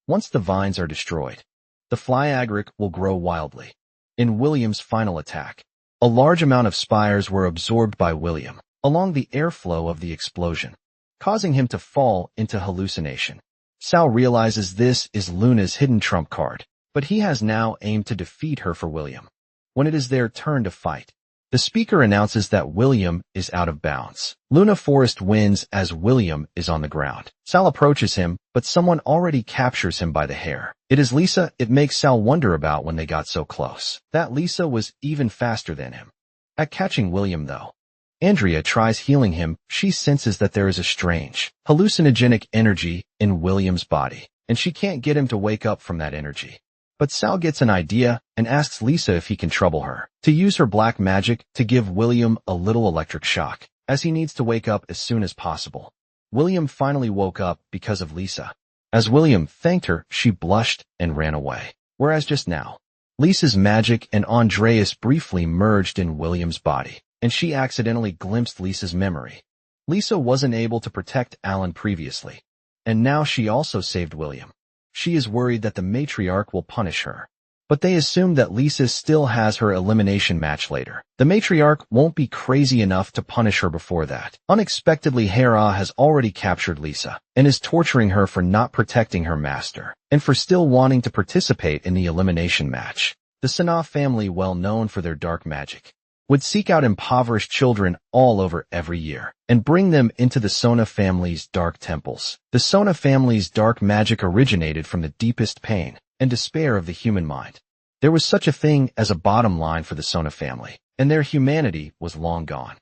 Once the vines are destroyed, the fly agaric will grow wildly. In William's final attack, a large amount of spires were absorbed by William along the airflow of the explosion, causing him to fall into hallucination. Sal realizes this is Luna's hidden trump card, but he has now aimed to defeat her for William. When it is their turn to fight, the speaker announces that William is out of bounds. Luna Forest wins as William is on the ground. Sal approaches him, but someone already captures him by the hair. It is Lisa. It makes Sal wonder about when they got so close. That Lisa was even faster than him at catching William though. Andrea tries healing him. She senses that there is a strange, hallucinogenic energy in William's body, and she can't get him to wake up from that energy. But Sal gets an idea and asks Lisa if he can trouble her to use her black magic to give William a little electric shock, as he needs to wake up as soon as possible. William finally woke up because of Lisa. As William thanked her, she blushed and ran away. Whereas just now, Lisa's magic and Andreas briefly merged in William's body, and she accidentally glimpsed Lisa's memory. Lisa wasn't able to protect Alan previously, and now she also saved William. She is worried that the matriarch will punish her, but they assume that Lisa still has her elimination match later. The matriarch won't be crazy enough to punish her before that. Unexpectedly, Hera has already captured Lisa and is torturing her for not protecting her master and for still wanting to participate in the elimination match. The Sanaa family, well known for their dark magic, would seek out impoverished children all over every year and bring them into the Sona family's dark temples. The Sona family's dark magic originated from the deepest pain and despair of the human mind. There was such a thing as a bottom line for the Sona family, and their humanity was long gone.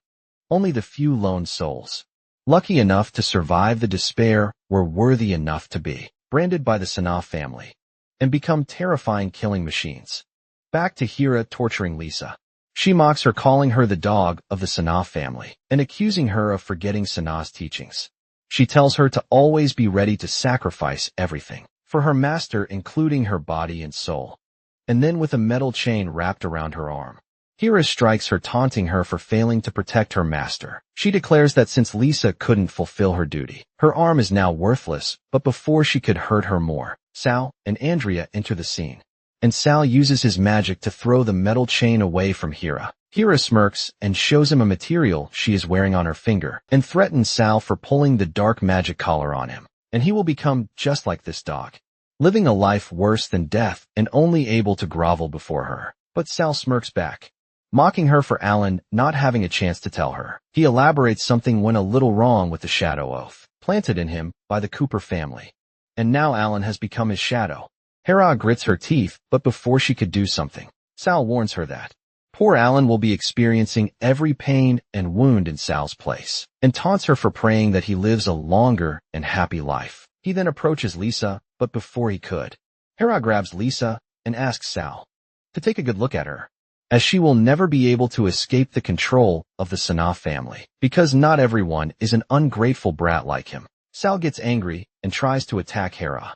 Only the few lone souls, lucky enough to survive the despair, were worthy enough to be branded by the Sanaa family and become terrifying killing machines. Back to Hera torturing Lisa. She mocks her, calling her the dog of the Sanaa family and accusing her of forgetting Sanaa's teachings. She tells her to always be ready to sacrifice everything for her master, including her body and soul. And then with a metal chain wrapped around her arm, Hera strikes her, taunting her for failing to protect her master. She declares that since Lisa couldn't fulfill her duty, her arm is now worthless, but before she could hurt her more, Sal and Andrea enter the scene, and Sal uses his magic to throw the metal chain away from Hera. Hera smirks and shows him a material she is wearing on her finger and threatens Sal for pulling the dark magic collar on him, and he will become just like this dog, living a life worse than death and only able to grovel before her. But Sal smirks back, mocking her for Alan not having a chance to tell her. He elaborates something went a little wrong with the shadow oath, planted in him by the Cooper family. And now Alan has become his shadow. Hera grits her teeth, but before she could do something, Sal warns her that poor Alan will be experiencing every pain and wound in Sal's place, and taunts her for praying that he lives a longer and happy life. He then approaches Lisa, but before he could, Hera grabs Lisa and asks Sal to take a good look at her, as she will never be able to escape the control of the Sanaa family, because not everyone is an ungrateful brat like him. Sal gets angry and tries to attack Hera,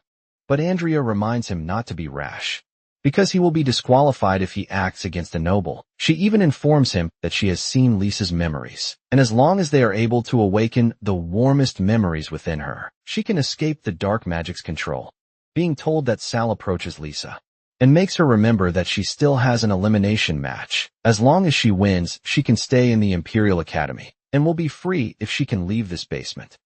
but Andrea reminds him not to be rash, because he will be disqualified if he acts against a noble. She even informs him that she has seen Lisa's memories, and as long as they are able to awaken the warmest memories within her, she can escape the dark magic's control. Being told that, Sal approaches Lisa and makes her remember that she still has an elimination match. As long as she wins, she can stay in the Imperial Academy and will be free if she can leave this basement.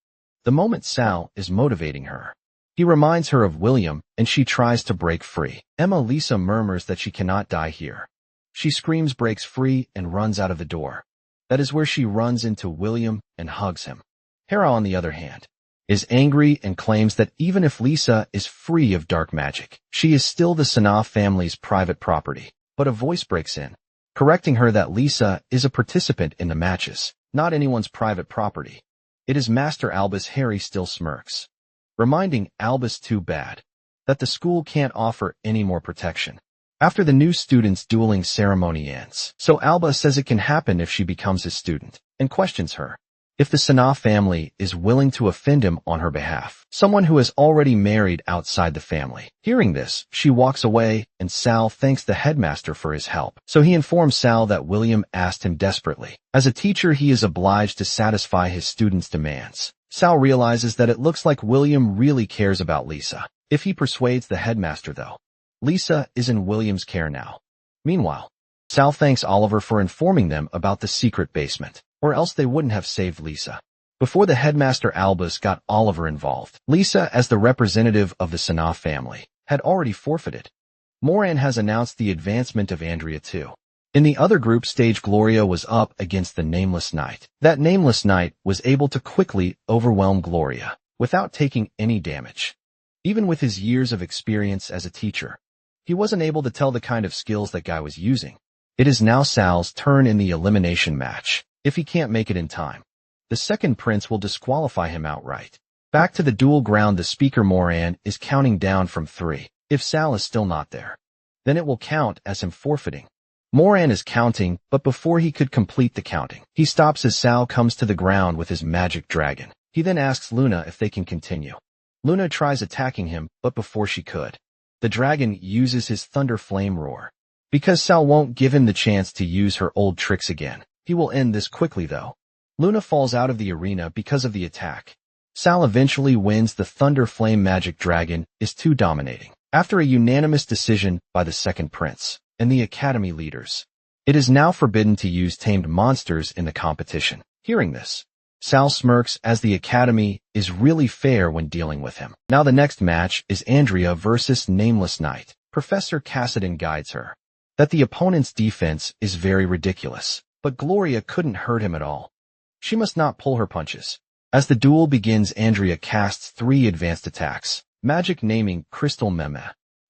The moment Sal is motivating her, he reminds her of William, and she tries to break free. Lisa murmurs that she cannot die here. She screams, breaks free, and runs out of the door. That is where she runs into William and hugs him. Hera, on the other hand, is angry and claims that even if Lisa is free of dark magic, she is still the Sanaa family's private property. But a voice breaks in, correcting her that Lisa is a participant in the matches, not anyone's private property. It is Master Albus. Harry still smirks, reminding Albus too bad that the school can't offer any more protection after the new student's dueling ceremony ends. So Albus says it can happen if she becomes his student, and questions her if the Sanaa family is willing to offend him on her behalf, someone who has already married outside the family. Hearing this, she walks away, and Sal thanks the headmaster for his help. So he informs Sal that William asked him desperately. As a teacher, he is obliged to satisfy his students' demands. Sal realizes that it looks like William really cares about Lisa. If he persuades the headmaster, though, Lisa is in William's care now. Meanwhile, Sal thanks Oliver for informing them about the secret basement, or else they wouldn't have saved Lisa. Before the headmaster, Albus got Oliver involved. Lisa, as the representative of the Sanaa family, had already forfeited. Moran has announced the advancement of Andrea too. In the other group stage, Gloria was up against the Nameless Knight. That Nameless Knight was able to quickly overwhelm Gloria without taking any damage. Even with his years of experience as a teacher, he wasn't able to tell the kind of skills that guy was using. It is now Sal's turn in the elimination match. If he can't make it in time, the second prince will disqualify him outright. Back to the duel ground, the speaker Moran is counting down from 3. If Sal is still not there, then it will count as him forfeiting. Moran is counting, but before he could complete the counting, he stops as Sal comes to the ground with his magic dragon. He then asks Luna if they can continue. Luna tries attacking him, but before she could, the dragon uses his thunder flame roar. Because Sal won't give him the chance to use her old tricks again, he will end this quickly though. Luna falls out of the arena because of the attack. Sal eventually wins. The thunder flame magic dragon is too dominating. After a unanimous decision by the second prince and the academy leaders, it is now forbidden to use tamed monsters in the competition. Hearing this, Sal smirks, as the academy is really fair when dealing with him. Now the next match is Andrea versus Nameless Knight. Professor Cassidon guides her that the opponent's defense is very ridiculous, but Gloria couldn't hurt him at all. She must not pull her punches. As the duel begins, Andrea casts 3 advanced attacks, magic naming Crystal Meme,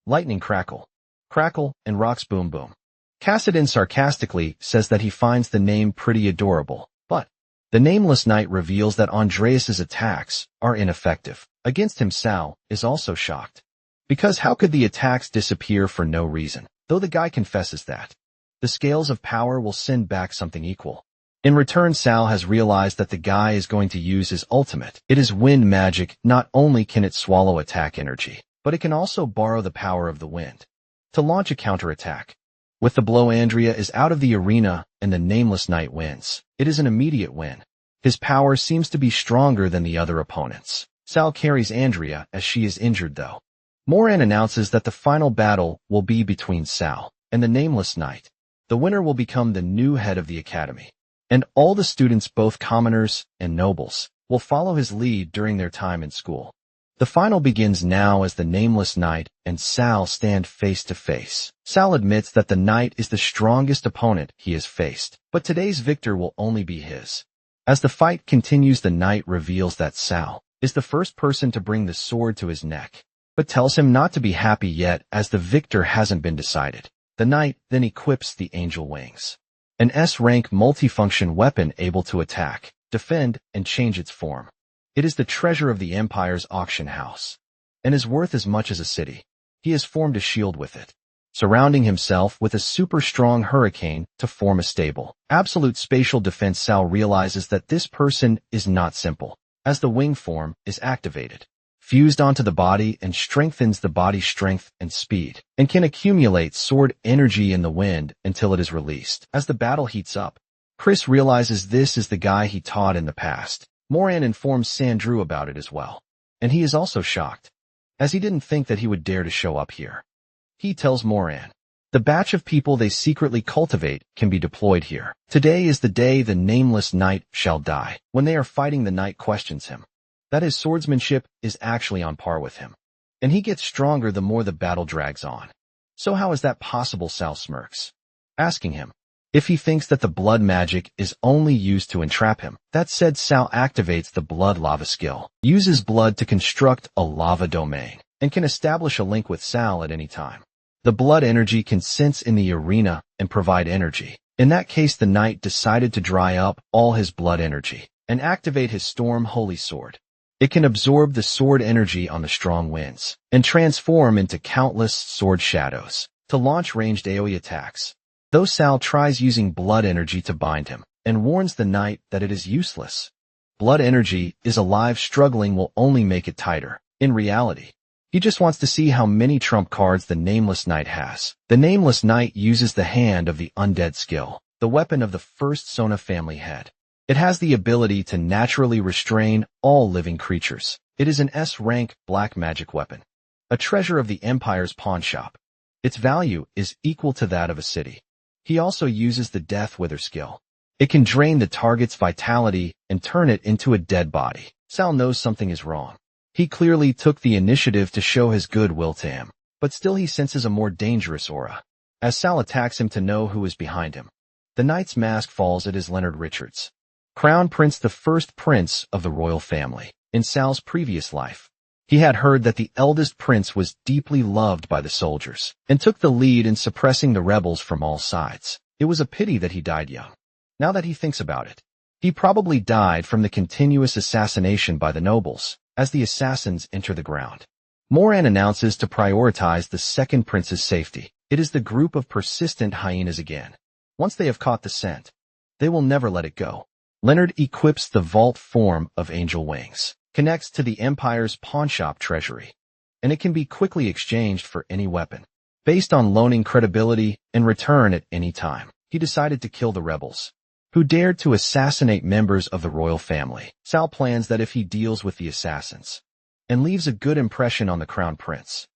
Lightning Crackle, Crackle, and Rocks Boom Boom. Cassidon sarcastically says that he finds the name pretty adorable, but the Nameless Knight reveals that Andreas's attacks are ineffective. Against him, Sal is also shocked, because how could the attacks disappear for no reason? Though the guy confesses that the scales of power will send back something equal. In return, Sal has realized that the guy is going to use his ultimate. It is wind magic. Not only can it swallow attack energy, but it can also borrow the power of the wind to launch a counterattack. With the blow, Andrea is out of the arena and the Nameless Knight wins. It is an immediate win. His power seems to be stronger than the other opponents. Sal carries Andrea as she is injured though. Moran announces that the final battle will be between Sal and the Nameless Knight. The winner will become the new head of the academy. And all the students, both commoners and nobles, will follow his lead during their time in school. The final begins now as the Nameless Knight and Sal stand face to face. Sal admits that the Knight is the strongest opponent he has faced, but today's victor will only be his. As the fight continues, the Knight reveals that Sal is the first person to bring the sword to his neck, but tells him not to be happy yet as the victor hasn't been decided. The Knight then equips the Angel Wings, an S-rank multifunction weapon able to attack, defend, and change its form. It is the treasure of the Empire's auction house, and is worth as much as a city. He has formed a shield with it, surrounding himself with a super strong hurricane to form a stable, absolute spatial defense. Sal realizes that this person is not simple, as the wing form is activated, fused onto the body and strengthens the body's strength and speed, and can accumulate sword energy in the wind until it is released. As the battle heats up, Chris realizes this is the guy he taught in the past. Moran informs Sandrew about it as well, and he is also shocked, as he didn't think that he would dare to show up here. He tells Moran the batch of people they secretly cultivate can be deployed here. Today is the day the Nameless Knight shall die. When they are fighting, the Knight questions him that his swordsmanship is actually on par with him, and he gets stronger the more the battle drags on. So how is that possible? Sal smirks, asking him if he thinks that the blood magic is only used to entrap him. That said, Sal activates the blood lava skill, uses blood to construct a lava domain, and can establish a link with Sal at any time. The blood energy can sense in the arena and provide energy. In that case, the Knight decided to dry up all his blood energy and activate his Storm Holy Sword. It can absorb the sword energy on the strong winds and transform into countless sword shadows to launch ranged AoE attacks. Though Sal tries using blood energy to bind him and warns the Knight that it is useless. Blood energy is alive, struggling will only make it tighter. In reality, he just wants to see how many trump cards the Nameless Knight has. The Nameless Knight uses the Hand of the Undead skill, the weapon of the first Sona family head. It has the ability to naturally restrain all living creatures. It is an S-rank black magic weapon, a treasure of the Empire's pawnshop. Its value is equal to that of a city. He also uses the Death Wither skill. It can drain the target's vitality and turn it into a dead body. Sal knows something is wrong. He clearly took the initiative to show his goodwill to him, but still he senses a more dangerous aura. As Sal attacks him to know who is behind him, the Knight's mask falls. It is Leonard Richards, Crown Prince, the first prince of the royal family. In Sal's previous life, he had heard that the eldest prince was deeply loved by the soldiers and took the lead in suppressing the rebels from all sides. It was a pity that he died young. Now that he thinks about it, he probably died from the continuous assassination by the nobles as the assassins enter the ground. Moran announces to prioritize the second prince's safety. It is the group of persistent hyenas again. Once they have caught the scent, they will never let it go. Leonard equips the vault form of Angel Wings, connects to the Empire's pawnshop treasury, and it can be quickly exchanged for any weapon, based on loaning credibility and return at any time. He decided to kill the rebels, who dared to assassinate members of the royal family. Sal plans that if he deals with the assassins and leaves a good impression on the Crown Prince,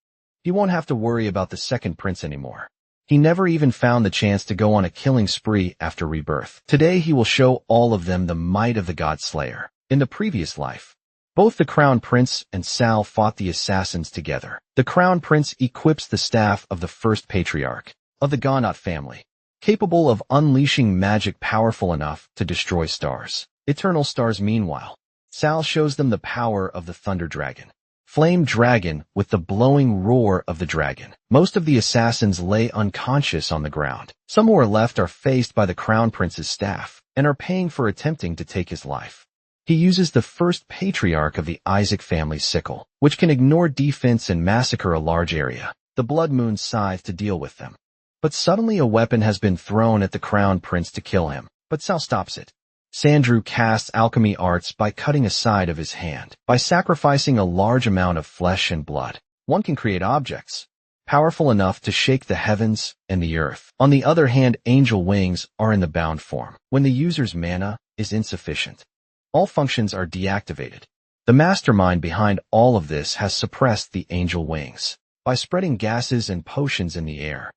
he won't have to worry about the second prince anymore. He never even found the chance to go on a killing spree after Rebirth. Today he will show all of them the might of the God Slayer. In the previous life, both the Crown Prince and Sal fought the assassins together. The Crown Prince equips the staff of the first patriarch of the Gonot family, capable of unleashing magic powerful enough to destroy stars. Eternal stars. Meanwhile, Sal shows them the power of the Thunder Dragon, Flame Dragon, with the blowing roar of the dragon. Most of the assassins lay unconscious on the ground. Some who are left are faced by the Crown Prince's staff and are paying for attempting to take his life. He uses the first patriarch of the Isaac family's sickle, which can ignore defense and massacre a large area, the Blood Moon's scythe, to deal with them. But suddenly a weapon has been thrown at the Crown Prince to kill him, but Sal stops it. Sandrew casts alchemy arts by cutting a side of his hand. By sacrificing a large amount of flesh and blood, one can create objects powerful enough to shake the heavens and the earth. On the other hand, Angel Wings are in the bound form. When the user's mana is insufficient, all functions are deactivated. The mastermind behind all of this has suppressed the Angel Wings by spreading gases and potions in the air,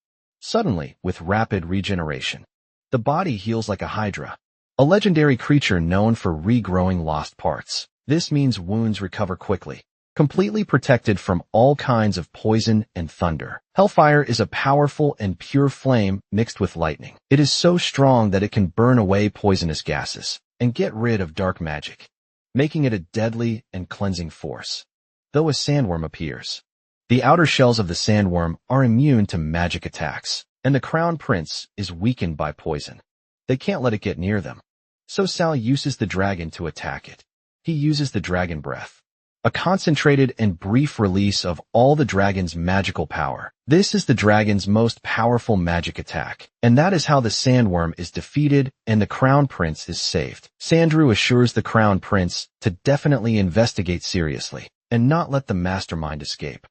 suddenly, with rapid regeneration. The body heals like a hydra, a legendary creature known for regrowing lost parts. This means wounds recover quickly, completely protected from all kinds of poison and thunder. Hellfire is a powerful and pure flame mixed with lightning. It is so strong that it can burn away poisonous gases and get rid of dark magic, making it a deadly and cleansing force. Though a sandworm appears, the outer shells of the sandworm are immune to magic attacks, and the crown prince is weakened by poison. They can't let it get near them. So Sal uses the dragon to attack it. He uses the dragon breath, a concentrated and brief release of all the dragon's magical power. This is the dragon's most powerful magic attack, and that is how the sandworm is defeated and the crown prince is saved. Sandrew assures the crown prince to definitely investigate seriously and not let the mastermind escape.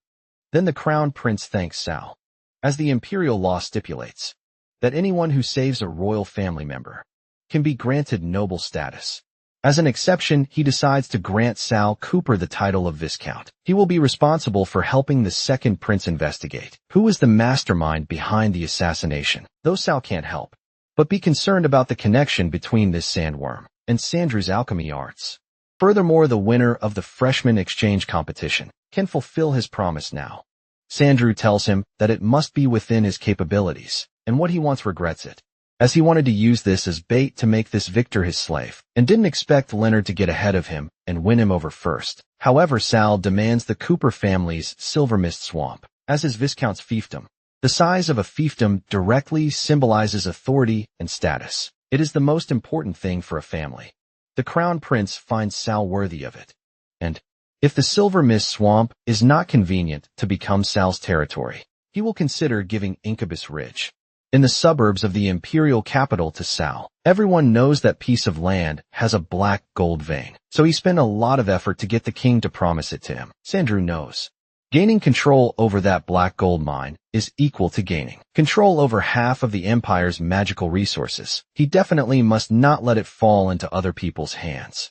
Then the crown prince thanks Sal, as the Imperial law stipulates, that anyone who saves a royal family member can be granted noble status. As an exception, he decides to grant Sal Cooper the title of Viscount. He will be responsible for helping the second prince investigate who was the mastermind behind the assassination. Though Sal can't help but be concerned about the connection between this sandworm and Sandrew's alchemy arts. Furthermore, the winner of the freshman exchange competition can fulfill his promise now. Sandrew tells him that it must be within his capabilities, and what he once regrets it, as he wanted to use this as bait to make this victor his slave, and didn't expect Leonard to get ahead of him and win him over first. However, Sal demands the Cooper family's Silver Mist Swamp as his Viscount's fiefdom. The size of a fiefdom directly symbolizes authority and status. It is the most important thing for a family. The crown prince finds Sal worthy of it, and if the Silver Mist Swamp is not convenient to become Sal's territory, he will consider giving Incubus Ridge, in the suburbs of the Imperial capital, to Sal. Everyone knows that piece of land has a black gold vein, so he spent a lot of effort to get the king to promise it to him. Sandrew knows gaining control over that black gold mine is equal to gaining control over half of the Empire's magical resources. He definitely must not let it fall into other people's hands.